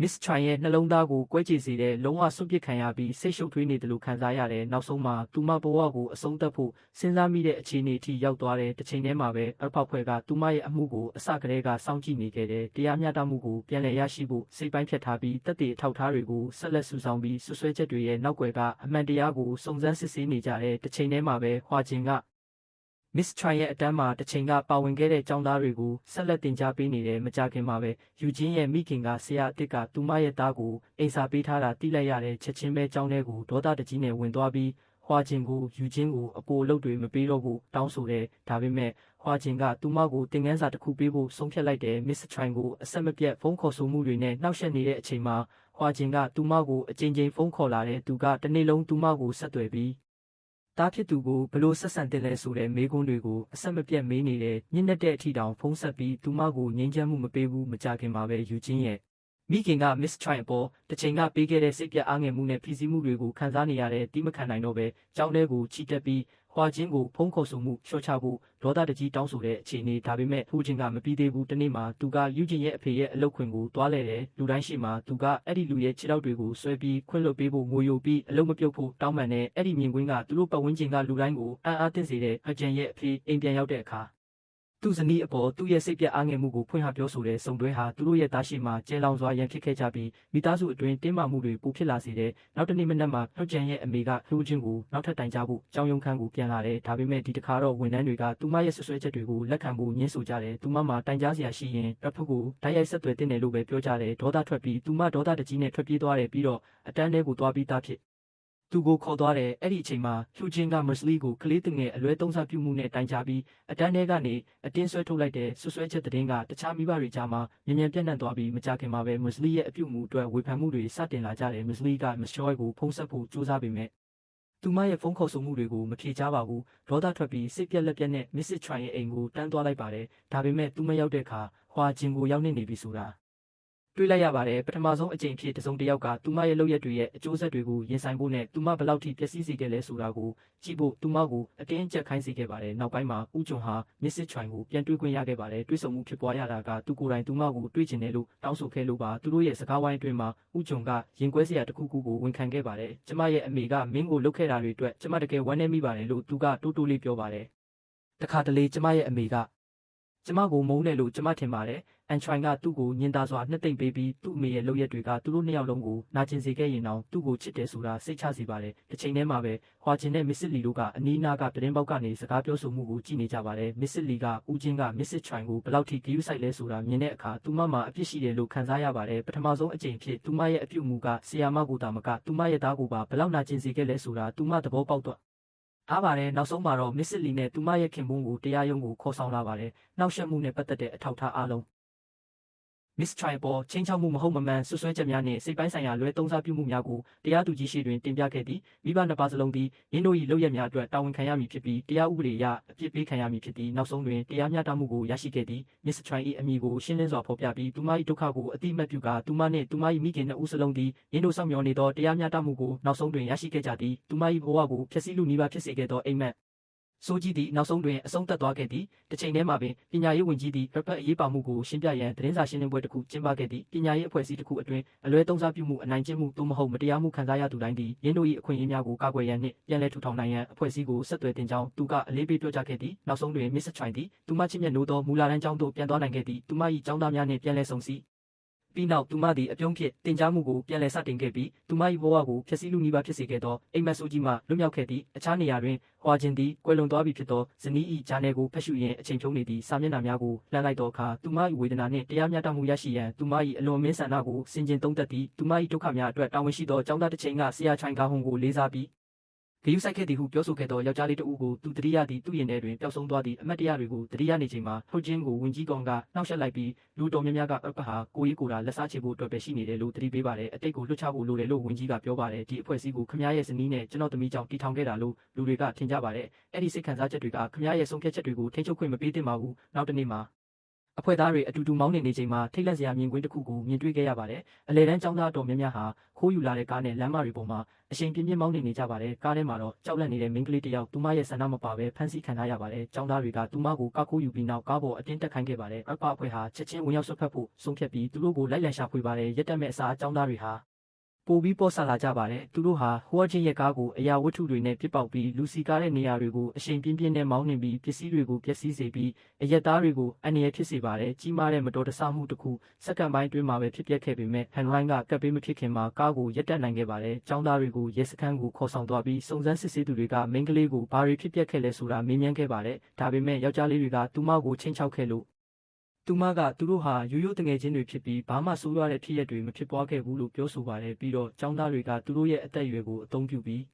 Miss Choi ရဲ့နှလုံးသားကိုကွဲကြေစေတဲ့လုံးဝစွန့်ပစ်ခံရပြီးစိတ်ရှုပ်ထွေးနေတယ်လို့ခံစားရတယ်။နောက်ဆုံးမှာသူမဘဝကိုအဆုံးသတ်ဖို့စဉ်းစားမိတဲ့အခြေအနေအထိရောက်သွားတဲ့တစ်ချိန်တည်းမှာပဲအဖောက်ဖွဲ့ကသူမရဲ့အမှုကိုအစကတည်းကစောင့်ကြည့်နေခဲ့တဲ့တရားမျှတမှုကိုပြန်လည်ရရှိဖို့စိတ်ပိုင်းဖြတ်ထားပြီးတပ်တွေအထောက်အထားတွေကိုဆက်လက်စုဆောင်းပြီးဆွဆွဲချက်တွေရဲ့နောက်ွယ်ကအမှန်တရားကိုစုံစမ်းစစ်ဆေးနေကြတဲ့တစ်ချိန်တည်းမှာပဲဟွာဂျင်ကMiss Choi ရဲ့အတန်းမှာတစ်ချိန်ကပါဝင်ခဲ့တဲ့ကျောင်းသားတွေကိုဆက်လက်တင်ကြားပေးနေတဲ့မကြာခင်မှာပဲယူဂျင်းရဲ့မိခင်ကဆရာအစ်ကသူမရဲ့သားကိုအိမ်စာပေးထားတာသိလိုက်ရတဲ့ချက်ချင်းပဲကျောင်းထဲကိုဒေါသတကြီးနဲ့ဝင်သွားပြီးဟွာဂျင်ကိုယူဂျင်းကိုအပိုအလုပ်တွေမပေးတော့ဘူးတောင်းဆိုတယ်ဒါပေမဲ့ဟွာဂျင်ကသူမကိုသင်ခန်းစာတစ်ခုပေးဖို့ဆုံးဖြတ်လိုက်တယ် Miss Choi ကိုအဆက်မပြတ်ဖုန်းခေါ်ဆိုမှုတွေနဲ့နှောက်ယှက်နေတဲ့အချိန်မှာဟွာဂျင်ကသူမကိုအကြိမ်ကြိမ်ဖုန်းခေါ်လာတဲ့သူကတနေ့လုံးသူမကိုဆက်သွယ်ပြီးတားဖြစ်သူကိုဘလို့ဆက်ဆံတင်လဲဆိုတဲ့မေးခွန်းတွေကိုအဆက်မပြတ်မေးနေတဲ့ညှင်းတဲ့အထီတောင်ဖုံးဆက်ပြီးသူမကိုငြိမ်းချမ်းမှုမပေးဘူးမကြခင်မှာပဲယူချင်းရဲ့မိခင်က Miss Choi အပေါ်တစ်ချိန်ကပေးခဲ့တဲ့စိတ်ပြတ်အားငယ်မှုနဲ့ဖိစီးမှုတွေကိုခံစားနေရတဲ့တိမခံနိုင်တော့ပဲကြောင်းထဲကိုချီတက်ပြီးဟွာချင်းကိုဖုံးခေါ်ဆိုမှုလျှော့ချဖို့ဒေါသတကြီးတောင်းဆိုတဲ့အခြေအနေဒါပေမဲ့ဟူချင်းကမပြီးသေးဘူးတနေ့မှာသူကယူချင်းရဲ့အဖေရဲ့အလုပ်ခွင်ကိုတွားလဲတယ်လူတိုင်းရှိမှသူကအဲ့ဒီလူရဲ့ခြေထောက်တွေကိုဆွဲပြီးခွင့်လွှတ်ပေးဖို့ငိုယိုပြီးအလုပ်မပြုတ်ဖို့တောင်းပန်တဲ့အဲ့ဒီမြင်ကွင်းကသူတို့ပတ်ဝန်းကျင်ကလူတိုင်းကိုအံ့အားသင့်စေတဲ့ဟဂျန်ရဲ့အဖေအိမ်ပြန်ရောက်တဲ့အခါ သူ့ဇနီးအပေါ်သူ့ရဲ့စိတ်ပြတ်အားငယ်မှုကိုဖွင့်ဟပြောဆိုတဲ့စုံတွဲဟာသူတို့ရဲ့သားရှိမှာကျဲလောင်စွာရန်ဖြစ်ခဲ့ကြပြီးမိသားစုအတွင်းတင်းမာမှုတွေပိုဖြစ်လာစေတဲ့နောက်တစ်နေ့မနက်မှာနှုတ်ကြံရဲ့အမေကလှူချင်းကိုနောက်ထပ်တိုင်ကြဖို့ကြောင်းရုံခန်းကိုပြန်လာတယ်ဒါပေမဲ့ဒီတစ်ခါတော့ဝန်ထမ်းတွေကသူမရဲ့ဆွဆွဲချက်တွေကိုလက်ခံဖို့ညှင်းဆိုကြတယ်သူမမှာတိုင်ကြားစရာရှိရင်ရဖုကိုတိုက်ရိုက်ဆက်သွယ်တင်တယ်လို့ပဲပြောကြတယ်ဒေါသထွက်ပြီးသူမဒေါသတကြီးနဲ့ထွက်ပြေးသွားတယ်ပြီးတော့အတန်းထဲကိုသွားပြီးသားဖြစ်သူကိုခေါ်သွားတယ်အဲ့ဒီအချိန်မှာလှူချင်းကမက်စလီကိုကလေးတငယ်အလွဲသုံးစားပြုမှုနဲ့တိုင်ကြားပြီးအတန်းထဲကနေအတင်းဆွဲထုတ်လိုက်တဲ့ဆွဆွဲချက်သတင်းကတခြားမိဘတွေကြားမှာမြန်မြန်ပြန့်နှံ့သွားပြီးမကြခင်မှာပဲမက်စလီရဲ့အပြုအမူအတွက်ဝေဖန်မှုတွေစတင်လာကြတယ်မက်စလီကမက်ချောကိုဖုံးဆက်ဖို့ကြိုးစားပေမဲ့သူမရဲ့ဖုန်းခေါ်ဆိုမှုတွေကိုမဖြေချပါဘူးဒေါသထွက်ပြီးစိတ်ပြက်လက်ပြက်နဲ့မစ်စစ်ထရိုင်ရဲ့အိမ်ကိုတန်းသွားလိုက်ပါတယ်ဒါပေမဲ့သူမရောက်တဲ့အခါဟွာဂျင်ကိုရောက်နေပြီဆိုတာတွေးလိုက်ရပါတယ်ပထမဆုံးအကြိမ်ဖြစ်တစုံတစ်ယောက်ကသူမရဲ့လုပ်ရက်တွေရဲ့အကျိုးဆက်တွေကိုရင်ဆိုင်ဖို့နဲ့သူမဘယ်လောက်ထိပျက်စီးစေခဲ့လဲဆိုတာကိုကြည့်ဖို့သူမကိုအတင်းအကျပ်ခိုင်းစေခဲ့ပါတယ်နောက်ပိုင်းမှာဦးဂျွန်ဟာမစ်စစ်ထရိုင်ကိုပြန်တွေးခွင့်ရခဲ့ပါတယ်တွေးဆုံမှုဖြစ်ပွားရတာကသူကိုယ်တိုင်သူမကိုတွေးချင်တယ်လို့တောင်းဆိုခဲ့လို့ပါသူတို့ရဲ့စကားဝိုင်းအတွင်းမှာဦးဂျွန်ကရင်ကွဲစရာတစ်ခုခုကိုဝန်ခံခဲ့ပါတယ်ကျမရဲ့အမေကမင်းကိုလုပ်ခဲ့တာတွေအတွက်ကျမတကယ်ဝမ်းနည်းမိပါတယ်လို့သူကတိုးတိုးလေးပြောပါတယ်တခါတလေကျမရဲ့အမေကကျမကိုမုန်းတယ်လို့ကျမထင်ပါတယ်အန်ထရိုင်ကသူ့ကိုညင်သာစွာနှစ်သိမ့်ပေးပြီးသူ့အမေရဲ့လုပ်ရက်တွေကသူတို့နှစ်ယောက်လုံးကိုနာကျင်စေခဲ့ရင်တောင်သူ့ကိုချစ်တယ်ဆိုတာစိတ်ချစေပါတယ်တစ်ချိန်တည်းမှာပဲဟွာဂျင်နဲ့မစ်စစ်လီတို့ကအနီးနားကသတင်းပေါက်ကနေစကားပြောဆိုမှုကိုကြည့်နေကြပါတယ်မစ်စစ်လီကဦးချင်းကမစ်စစ်ထရိုင်ကိုဘယ်လောက်ထိဂရုစိုက်လဲဆိုတာမြင်တဲ့အခါသူမမှာအပြစ်ရှိတယ်လို့ခံစားရပါတယ်ပထမဆုံးအကြိမ်ဖြစ်သူမရဲ့အပြုအမူကဆီယာမကိုတာမကသူမရဲ့သားကိုပါဘယ်လောက်နာကျင်စေခဲ့လဲဆိုတာသူမသဘောပေါက်တော့အားပါတယ်နောက်ဆုံးမှာတော့မစ်စစ်လီနဲ့သူမရဲ့ခင်ပွန်းကိုတရားရုံးကိုခေါ်ဆောင်လာပါတယ်နှောက်ယှက်မှုနဲ့ပတ်သက်တဲ့အထောက်အထားအားလုံးမစ်ထရိုင်ပေါ်ချင်းချောက်မှုမဟုတ်မမှန်ဆွဆွဲချက်များနှင့်စိတ်ပိုင်းဆိုင်ရာလွဲသုံးစားပြုမှုများကိုတရားသူကြီးရှေ့တွင်တင်ပြခဲ့သည်မိဘနှစ်ပါးစလုံးသည်ရင်းတို့၏လုပ်ရက်များအတွက်တာဝန်ခံရမည်ဖြစ်ပြီးတရားဥပဒေအရအပြစ်ပေးခံရမည်ဖြစ်သည်နောက်ဆုံးတွင်တရားမျှတမှုကိုရရှိခဲ့သည်မစ်ထရိုင်၏အမည်ကိုရှင်းလင်းစွာဖော်ပြပြီးသူမ၏ဒုက္ခကိုအတိအမှတ်ပြုကာသူမနှင့်သူမ၏မိခင်နှစ်ဦးစလုံးသည်ရင်းတို့ဆောင်မျှော်နေသောတရားမျှတမှုကိုနောက်ဆုံးတွင်ရရှိခဲ့ကြသည်သူမ၏ဘဝကိုဖျက်ဆီးလူနီးပါးဖြစ်စေခဲ့သောအိမ်မက်ဆိုကြီးသည်နောက်ဆုံးတွင်အဆုံးသတ်သွားခဲ့သည်တစ်ချိန်တည်းမှာပင်ပညာရေးဝန်ကြီးသည်ရပ်ပတ်အရေးပါမှုကိုရှင်းပြရန်သတင်းစာရှင်းလင်းပွဲတစ်ခုကျင်းပခဲ့သည်ပညာရေးအဖွဲ့အစည်းတစ်ခုအတွင်းအလွဲသုံးစားပြုမှုအနိုင်ကျင့်မှုသို့မဟုတ်မတရားမှုခံစားရသူတိုင်းသည်ရင်းတို့၏အခွင့်အရေးများကိုကာကွယ်ရန်နှင့်ပြန်လည်ထူထောင်နိုင်ရန်အဖွဲ့အစည်းကိုဆက်သွယ်တင်ကြောင်းသူကအလေးပေးပြောကြားခဲ့သည်နောက်ဆုံးတွင်မစ္စထရိုင်သည်သူမချစ်မြတ်နိုးသောမူလာတန်းကျောင်းသို့ပြန်သွားနိုင်ခဲ့သည်သူမ၏ကျောင်းသားများနှင့်ပြန်လည်ဆုံစည်းပြီးနောက်သူမသည်အပြုံးဖြစ်တင် जा မှုကိုပြန်လည်စတင်ခဲ့ပြီးသူမ၏ဘဝကိုဖျက်ဆီးလူနီးပါးဖြစ်စေခဲ့သောအိမ်မက်ဆိုးကြီးမှလွတ်မြောက်ခဲ့သည်အခြားနေရာတွင်ဟွာဂျင်သည်ကွယ်လွန်သွားပြီဖြစ်သောဇနီး၏ဂျာနယ်ကိုဖတ်ရှုရင်းအချိန်ဖြုံးနေသည့်စာမျက်နှာများကိုလှမ်းလိုက်သောအခါသူမ၏ဝေဒနာနှင့်တရားမျှတမှုရရှိရန်သူမ၏အလွန်မင်းဆန္ဒကိုဆင်ခြင်သုံးသပ်သည်သူမ၏ဒုက္ခများအတွက်တာဝန်ရှိသောကျောင်းသားတစ်ချိန်ကဆရာချိုင်ကာဟွန်ကိုလေးစားပြီးဂယုစိုက်ခဲ့သည်ဟုပြောဆိုခဲ့သောယောက်ျားလေးတဦးကိုသူတတိယသည့်သူ့ရင်ထဲတွင်ပျောက်ဆုံးသွားသည့်အမတ်တရားတွေကိုတတိယနေချိန်မှာထုတ်ချင်းကိုဝင်ကြီးကောင်ကနှောက်ယှက်လိုက်ပြီးလူတော်များများကအပဟာကိုကြီးကိုတာလက်စားချေဖို့အတွက်ပဲရှိနေတယ်လို့တတိပေးပါတယ်အတိတ်ကိုလွတ်ချဖို့လိုတယ်လို့ဝင်ကြီးကပြောပါတယ်ဒီအဖွဲ့အစည်းကိုခမည်းရဲ့ဇနီးနဲ့ကျွန်တော်သမီးကြောင့်တည်ထောင်ခဲ့တာလို့လူတွေကထင်ကြပါတယ်အဲ့ဒီစိတ်ခံစားချက်တွေကခမည်းရဲ့ဆုံးဖြတ်ချက်တွေကိုထိန်းချုပ်ခွင့်မပေးသင့်ပါဘူးနောက်တစ်နေ့မှာအဖွဲ့သားတွေအတူတူမောင်းနေချိန်မှာထိတ်လန့်စရာမြင်ကွင်းတစ်ခုကိုမြင်တွေ့ခဲ့ရပါတယ်။အလဲတန်းចောင်းသားတော်များများဟာခိုးယူလာတဲ့ကားနဲ့လမ်းမတွေပေါ်မှာအရှိန်ပြင်းပြင်းမောင်းနေကြပါတယ်။ကားထဲမှာတော့ကြောက်လန့်နေတဲ့မိန်းကလေးတစ်ယောက်သူမရဲ့ဆန္ဒမပါဘဲဖမ်းဆီးခံထားရပါတယ်။ចောင်းသားတွေကသူမကိုကားခိုးယူပြီးနောက်ကားပေါ်အတင်းတက်ခိုင်းခဲ့ပါတယ်။အပအဖွဲ့ဟာချက်ချင်းဝင်ရောက်ဆွတ်ဖက်ဖို့ဆုံးဖြတ်ပြီးသူတို့ကိုလိုက်လံရှာဖွေပါတယ်။ရက်တက်မဲ့အစားចောင်းသားတွေဟာပိုပြီးပေါ်ဆလာကြပါတယ်သူတို့ဟာဟိုးချင်းရဲ့ကားကိုအရာဝတ္ထုတွေနဲ့ပြစ်ပေါက်ပြီးလူစီကားတဲ့နေရာတွေကိုအရှိန်ပြင်းပြင်းနဲ့မောင်းနှင်ပြီးပစ္စည်းတွေကိုပျက်စီးစေပြီးအရက်သားတွေကိုအန္တရာယ်ဖြစ်စေပါတယ်ကြီးမားတဲ့မတော်တဆမှုတစ်ခုစက္ကန့်ပိုင်းအတွင်းမှာပဲဖြစ်ပျက်ခဲ့ပေမဲ့ဟန်ရိုင်းကကပ်ပေးမဖြစ်ခင်မှာကားကိုရက်တက်နိုင်ခဲ့ပါတယ်ចောင်းသားတွေကိုရဲစခန်းကိုခေါ်ဆောင်သွားပြီးစုံစမ်းစစ်ဆေးသူတွေကမိန်းကလေးကိုဘာတွေဖြစ်ပျက်ခဲ့လဲဆိုတာမေးမြန်းခဲ့ပါတယ်ဒါပေမဲ့ယောက်ျားလေးတွေကသူမကိုချင်းချောက်ခဲ့လို့သူမကသူတို့ဟာရိုးရိုးတငယ်ချင်းတွေဖြစ်ပြီးဘာမှဆိုးရွားတဲ့ဖြစ်ရပ်တွေမဖြစ်ပွားခဲ့ဘူးလို့ပြောဆိုပါတယ်ပြီးတော့ចောင်းသားတွေကသူတို့ရဲ့အသက်အရွယ်ကိုအသုံးပြုပြီ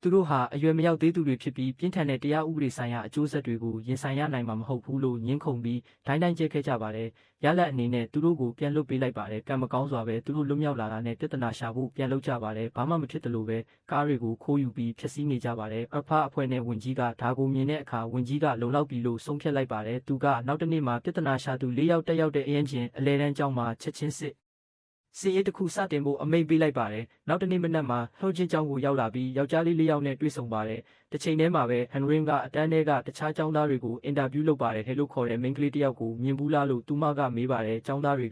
းသူတို့ဟာအရွယ်မရောက်သေးသူတွေဖြစ်ပြီးပြင်းထန်တဲ့တရားဥပဒေဆိုင်ရာအကျိုးဆက်တွေကိုရင်ဆိုင်ရနိုင်မှာမဟုတ်ဘူးလို့ညှင်းခုန်ပြီးဒိုင်းကျဲခဲ့ကြပါတယ်ရလက်အနေနဲ့သူတို့ကိုပြန်လွတ်ပေးလိုက်ပါတယ်ကံမကောင်းစွာပဲသူတို့လွတ်မြောက်လာတာနဲ့ပြဿနာရှာဖို့ပြန်လုပ်ကြပါတယ်ဘာမှမဖြစ်တယ်လို့ပဲကားတွေကိုခိုးယူပြီးဖျက်ဆီးနေကြပါတယ်အဖအဖွဲ့နဲ့ဝင်ကြီးကဒါကိုမြင်တဲ့အခါဝင်ကြီးကလုံလောက်ပြီလို့ဆုံးဖြတ်လိုက်ပါတယ်သူကနောက်တစ်နေ့မှာပြဿနာရှာသူ၄ယောက်တက်ရောက်တဲ့အရင်ချင်းအလဲတန်းကျောင်းမှာချက်ချင်းစစ်စီရေးတစ်ခုစတင်ဖို့အမိန့်ပေးလိုက်ပါတယ်။နောက်တနေ့မနက်မှာလှုပ်ချင်းကျောင်းကိုရောက်လာပြီးယောက်ျားလေး၄ယောက်နဲ့တွေ့ဆုံပါတယ်။တစ်ချိန်တည်းမှာပဲဟန်ရင်ကအတန်းထဲကတခြားကျောင်းသားတွေကိုအင်တာဗျူးလုပ်ပါတယ်ဟဲ့လို့ခေါ်တဲ့မိန်းကလေးတစ်ယောက်ကိုမြင်ဘူးလားလို့သူမကမေးပါတယ်။ကျောင်းသားတွေက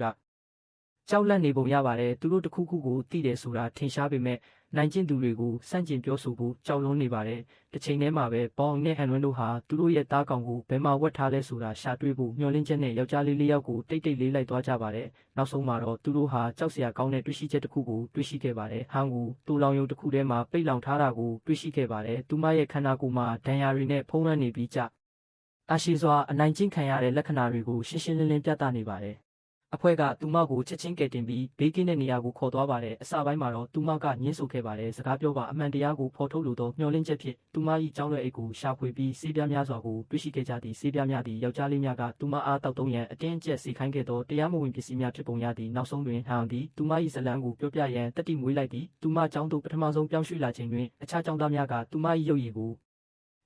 ကြောက်လန့်နေပုံရပါတယ်။သူတို့တစ်ခုခုကိုသိတယ်ဆိုတာထင်ရှားပေမဲ့ နိုင်ကျင့်သူတွေကိုစန့်ကျင်ပြောဆိုဖို့ကြောက်လွန်းနေပါတယ်။တစ်ချိန်တည်းမှာပဲဘောင်နဲ့ဟန်လွန်းတို့ဟာသူတို့ရဲ့သားကောင်ကိုဘယ်မှာဝတ်ထားလဲဆိုတာရှာတွေ့ဖို့မျှော်လင့်ချက်နဲ့ယောက်ျားလေး၄ယောက်ကိုတိတ်တိတ်လေးလိုက်သွားကြပါတယ်။နောက်ဆုံးမှာတော့သူတို့ဟာကြောက်စရာကောင်းတဲ့တွေ့ရှိချက်တစ်ခုကိုတွေ့ရှိခဲ့ပါတယ်။ဟန်ကိုတူလောင်ယုံတစ်ခုထဲမှာပိတ်လောင်ထားတာကိုတွေ့ရှိခဲ့ပါတယ်။သူမရဲ့ခန္ဓာကိုယ်မှာဒဏ်ရာတွေနဲ့ဖုံးလွှမ်းနေပြီးအရှိစွာအနိုင်ကျင့်ခံရတဲ့လက္ခဏာတွေကိုရှင်းရှင်းလင်းလင်းပြသနေပါတယ်။အဖွဲ့ကသူမကိုချက်ချင်းကယ်တင်ပြီးဘေးကင်းတဲ့နေရာကိုခေါ်သွားပါတယ်။အစပိုင်းမှာတော့သူမကညှင်းဆိုခဲ့ပါတယ်။စကားပြောပါအမှန်တရားကိုဖော်ထုတ်လို့တော့မျှော်လင့်ချက်ဖြစ်သူမ၏ကျောင်းလွယ်အိတ်ကိုရှာဖွေပြီးဆေးပြားများစွာကိုတွေ့ရှိခဲ့ကြသည်။ဆေးပြားများသည်ယောက်ျားလေးများကသူမအားတောက်သုံးရန်အတင်းအကျပ်စေခိုင်းခဲ့သောတရားမဝင်ပစ္စည်းများဖြစ်ပုံရသည်။နောက်ဆုံးတွင်ဟန်သည်သူမ၏ဇလံကိုပြောပြရန်တတိမွေးလိုက်သည်။သူမကျောင်းသို့ပထမဆုံးပြောင်းရွှေ့လာချိန်တွင်အခြားကျောင်းသားများကသူမ၏ရုပ်ရည်ကို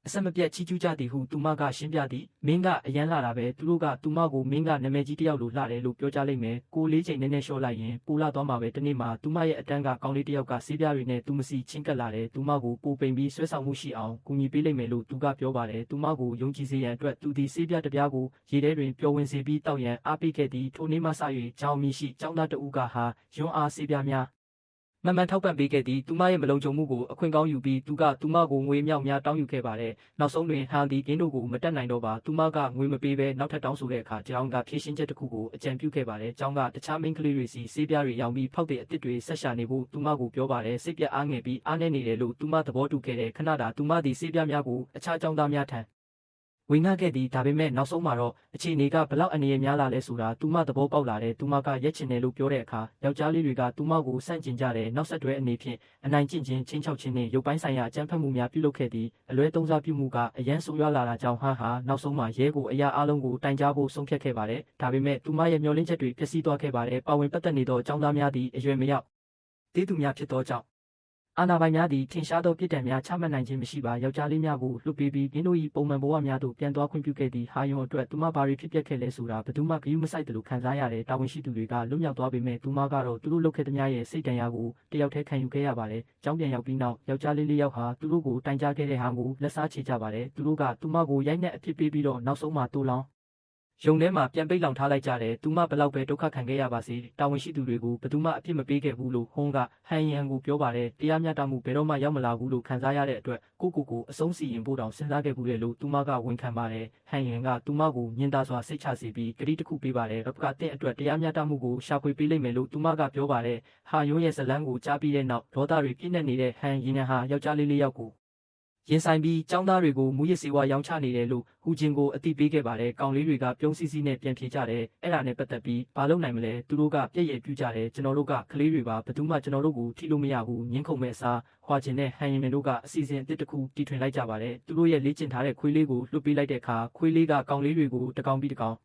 အဆက်မပြတ်ချီးကျူးကြသည်ဟုသူမကရှင်းပြသည်မင်းကအရန်လာတာပဲသူတို့ကသူမကိုမင်းကနာမည်ကြီးတယောက်လိုလှတယ်လို့ပြောကြလိမ့်မယ်ကိုလေးချိန်နဲ့လျှော့လိုက်ရင်ပိုလာသွားမှာပဲတနေ့မှာသူမရဲ့အတန်းကကောင်းလေးတယောက်ကဆေးပြားတွေနဲ့သူမစီချင်းကပ်လာတယ်သူမကိုပိုပိန်ပြီးဆွဲဆောင်မှုရှိအောင်ကူညီပေးလိမ့်မယ်လို့သူကပြောပါတယ်သူမကိုယုံကြည်စေရန်အတွက်သူဒီဆေးပြားတစ်ပြားကိုရေထဲတွင်ပျော်ဝင်စေပြီးတောက်ရန်အားပေးခဲ့သည်ထိုနေ့မှစ၍ကြောင်မီရှိကျောင်းသားတဦးကဟာယွန်းအားဆေးပြားများမှန်မှန်ထောက်ပံ့ပေးခဲ့သည်သူမရဲ့မလုံခြုံမှုကိုအခွင့်ကောင်းယူပြီးသူကသူမကိုငွေမြောက်များတောင်းယူခဲ့ပါတယ်နောက်ဆုံးတွင်ဟန်ဒီကင်းတို့ကိုမတက်နိုင်တော့ပါသူမကငွေမပေးဘဲနောက်ထပ်တောင်းဆိုတဲ့အခါကျောင်းကဖြည့်ရှင်းချက်တစ်ခုကိုအကြံပြုခဲ့ပါတယ်ကျောင်းကတခြားမိန်းကလေးတွေစီဆေးပြားတွေရောင်းပြီးဖောက်တဲ့အစ်စ်တွေဆက်ရှာနေဖို့သူမကိုပြောပါတယ်စိတ်ပြအားငယ်ပြီးအားနည်းနေတယ်လို့သူမသဘောတူခဲ့တဲ့ခဏတာသူမသည်ဆေးပြားများကိုအခြားကျောင်းသားများထံဝင်ငှခဲ့သည်ဒါပေမဲ့နောက်ဆုံးမှာတော့အခြေအနေကဘလောက်အနေရများလာလဲဆိုတာသူမသဘောပေါက်လာတယ်သူမကရက်ချင်တယ်လို့ပြောတဲ့အခါယောက်ျားလေးတွေကသူမကိုစန့်ကျင်ကြတယ်နောက်ဆက်တွဲအနေဖြင့်အနိုင်ကျင့်ခြင်းချင်းချောက်ခြင်းနဲ့ရုပ်ပိုင်းဆိုင်ရာအကြမ်းဖက်မှုများပြုလုပ်ခဲ့သည်အလွဲသုံးစားပြုမှုကအရန်ဆိုးရွားလာတာကြောင့်ဟာနောက်ဆုံးမှာရဲကိုအရာအလုံးကိုတိုင်ကြားဖို့ဆုံးဖြတ်ခဲ့ပါတယ်ဒါပေမဲ့သူမရဲ့မျှော်လင့်ချက်တွေပျက်စီးသွားခဲ့ပါတယ်ပါဝင်ပတ်သက်နေသောចောင်းသားများသည်အရွယ်မရောက်သေးသူများဖြစ်သောကြောင့်အာဏာပိုင်များသည်ထင်ရှားသောပြည်တံများချမှတ်နိုင်ခြင်းမရှိပါယောက်ျားလေးများကိုလွှတ်ပေးပြီးမင်းတို့၏ပုံမှန်ဘဝများသို့ပြန်သွားခွင့်ပြုခဲ့သည့်ဟာယွန်အတွက်သူမဘာတွေဖြစ်ပျက်ခဲ့လဲဆိုတာဘယ်သူမှဂရုမစိုက်တယ်လို့ခံစားရတဲ့တာဝန်ရှိသူတွေကလွတ်မြောက်သွားပေမဲ့သူမကတော့သူတို့လုပ်ခဲ့သမျှရဲ့စိတ်ဒဏ်ရာကိုတယောက်တည်းခံယူခဲ့ရပါတယ်။ကျောင်းပြန်ရောက်ပြီးနောက်ယောက်ျားလေး၄ယောက်ဟာသူတို့ကိုတိုင်ကြားခဲ့တဲ့ဟာကိုလက်စားချေကြပါတယ်။သူတို့ကသူမကိုရိုက်နှက်အဖြစ်ပေးပြီးတော့နောက်ဆုံးမှာတိုးလောင်းရုံထဲမှာပြန်ပိတ်လောင်ထားလိုက်ကြတယ်။သူမဘလောက်ပဲဒုက္ခခံခဲ့ရပါစေ။တာဝန်ရှိသူတွေကိုဘယ်သူမှအပြစ်မပေးခဲ့ဘူးလို့ဟွန်းကဟန်ယန်ကိုပြောပါတယ်။တရားမျှတမှုဘယ်တော့မှရောက်မလာဘူးလို့ခံစားရတဲ့အတွက်ကိုအဆုံးစီရင်ဖို့တောင်စဉ်းစားခဲ့ဘူးလေလို့သူမကဝန်ခံပါတယ်။ဟန်ယန်ကသူမကိုညင်သာစွာစိတ်ချစေပြီးဂရီတစ်ခုပေးပါတယ်။ရပကတဲ့အတွက်တရားမျှတမှုကိုရှာဖွေပေးလိမ့်မယ်လို့သူမကပြောပါတယ်။ဟာယွန်းရဲ့ဇလန်းကိုကြားပြီးတဲ့နောက်ဒေါသတွေပြည့်နေနေတဲ့ဟန်ယန်ဟာယောက်ျားလေး၄ယောက်ကိုရင်ဆိုင်ပြီးចောင်းသားတွေကိုမူရစ်စေဝါရောင်းချနေတယ်လို့ဟူဂျင်ကိုအသိပေးခဲ့ပါတယ်။ကောင်လေးတွေကပြုံးစီစီနဲ့ပြန်ပြေးကြတယ်။အဲ့ဒါနဲ့ပတ်သက်ပြီးဘာလုပ်နိုင်မလဲသူတို့ကပြည့်ရည်ပြူကြတယ်ကျွန်တော်တို့ကကလေးတွေပါဘယ်သူမှကျွန်တော်တို့ကိုထိလို့မရဘူးငင်းခုန်မဲ့အစားဟွာဂျင်နဲ့ဟန်ယင်မင်တို့ကအစီအစဉ်အသစ်တစ်ခုတီထွင်လိုက်ကြပါတယ်။သူတို့ရဲ့လေ့ကျင့်ထားတဲ့ခွေးလေးကိုလွှတ်ပေးလိုက်တဲ့အခါခွေးလေးကကောင်လေးတွေကိုတကောင်ပြီးတကောင်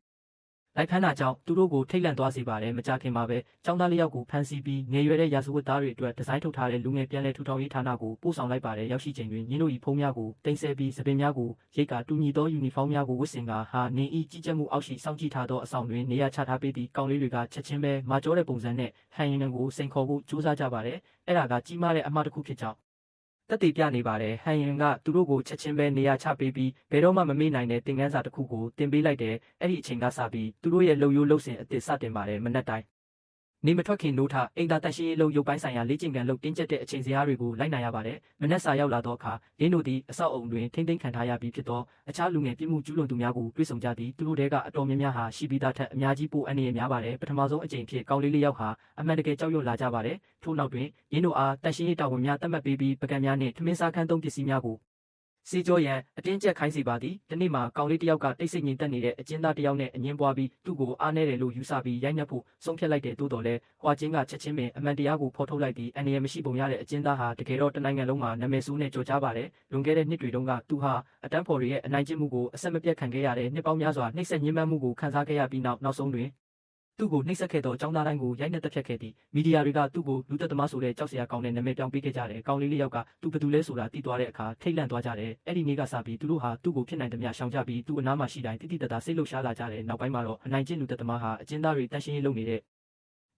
လိုက်ဖမ်းတာကြောင့်သူတို့ကိုထိတ်လန့်သွားစေပါတယ်မကြခင်မှာပဲចောင်းသားလေးယောက်ကိုဖမ်းဆီးပြီးငယ်ရွယ်တဲ့ရာဇဝတ်သားတွေအတွက်ဒီဇိုင်းထုတ်ထားတဲ့လူငယ်ပြန်လည်ထူထောင်ရေးဌာနကိုပို့ဆောင်လိုက်ပါတယ်ရောက်ရှိချိန်တွင်ညင်းတို့၏ဖုံးများကိုတင်ဆက်ပြီးသပင်များကိုရိတ်ကတူညီသောယူနီဖောင်းများကိုဝတ်ဆင်ကဟာနေဤကြီးကြပ်မှုအောက်ရှိစောင့်ကြည့်ထားသောအဆောင်တွင်နေရာချထားပေးသည့်ကောင်လေးတွေကချက်ချင်းပဲမာကျောတဲ့ပုံစံနဲ့ဟန်ရင်ကိုစိန်ခေါ်ဖို့ကြိုးစားကြပါတယ်အဲ့ဒါကကြီးမားတဲ့အမှားတစ်ခုဖြစ်ကြောင်းတက်တည်ပြနေပါတယ်ဟန်ယန်ကသူတို့ကိုချက်ချင်းပဲနေရာချပေးပြီးဘယ်တော့မှမမေ့နိုင်တဲ့သင်ခန်းစာတစ်ခုကိုတင်ပေးလိုက်တယ်အဲ့ဒီအချိန်ကစပြီးသူတို့ရဲ့လှုပ်ရိုးလှုပ်စဉ်အသစ်စတင်ပါတယ်မနက်တိုင်းနေမထွက်ခင်နိုးထအိမ်သာတက်ရှင်းရေးလုပ်ရုပ်ပိုင်းဆိုင်ရာလေ့ကျင့်ခန်းလုပ်တင်းကျပ်တဲ့အချိန်စရာတွေကိုလိုက်နိုင်ရပါတယ်မနက်စာရောက်လာတော့အခါရင်းတို့သည်အဆောက်အုံတွင်ထိမ့်သိမ်းခံထားရပြီးဖြစ်သောအခြားလူငယ်ပြစ်မှုကျူးလွန်သူများကိုတွေ့ဆုံကြသည်သူတို့တွေကအတော်များများဟာရှိပြီးသားထက်အများကြီးပိုအန္တရာယ်များပါတယ်ပထမဆုံးအကြိမ်ဖြစ်ကောင်းလေးလေးယောက်ဟာအမှန်တကယ်ကြောက်ရွံ့လာကြပါတယ်ထို့နောက်တွင်ရင်းတို့အားတက်ရှင်းရေးတာဝန်များတတ်မှတ်ပေးပြီးပကံများနှင့်ထမင်းစားခန်းသုံးပစ္စည်းများကိုစီကျော်ရန်အတင်းကျပ်ခိုင်းစီပါသည်ဒီနေ့မှာကောင်လေးတယောက်ကတိတ်ဆိတ်ငြိမ်သက်နေတဲ့အကျဉ်းသားတယောက်နဲ့အငင်းပွားပြီးသူ့ကိုအားနည်းတယ်လို့ယူဆပြီးရိုက်နှက်ဖို့ဆုံးဖြတ်လိုက်တဲ့တိုးတော်လဲဟွာချင်းကချက်ချင်းပင်အမှန်တရားကိုဖော်ထုတ်လိုက်ပြီးအန္တရာယ်မရှိပုံရတဲ့အကျဉ်းသားဟာတကယ်တော့တနိုင်ငံလုံးမှာနာမည်ဆိုးနဲ့ကြော်ကြားပါတယ်လွန်ခဲ့တဲ့နှစ်တွေတုန်းကသူဟာအတန်းဖော်တွေရဲ့အနိုင်ကျင့်မှုကိုအဆက်မပြတ်ခံခဲ့ရတဲ့နှစ်ပေါင်းများစွာနှိပ်စက်ညှဉ်းပန်းမှုကိုခံစားခဲ့ရပြီးနောက်ဆုံးတွင်သူ့ကိုနှိပ်စက်ခဲ့သောចောင်းသားတိုင်းကိုရိုက်နှက်တက်ဖြတ်ခဲ့သည်မီဒီယာတွေကသူ့ကိုလူသက်သမားဆိုတဲ့ကြောက်စရာကောင်းတဲ့နာမည်ပြောင်းပေးခဲ့ကြတယ်။ကောင်းလေးလေးယောက်ကသူဘယ်သူလဲဆိုတာသိသွားတဲ့အခါထိတ်လန့်သွားကြတယ်။အဲ့ဒီနေ့ကစပြီးသူတို့ဟာသူ့ကိုဖြစ်နိုင်သမျှရှောင်ကြပြီးသူ့အနားမှာရှိတိုင်းတိတိတတ်တာစိတ်လှုပ်ရှားလာကြတယ်။နောက်ပိုင်းမှာတော့အနိုင်ကျင့်လူသက်သမားဟာအကျဉ်းသားတွေတန်းရှင်းရေးလုပ်နေတဲ့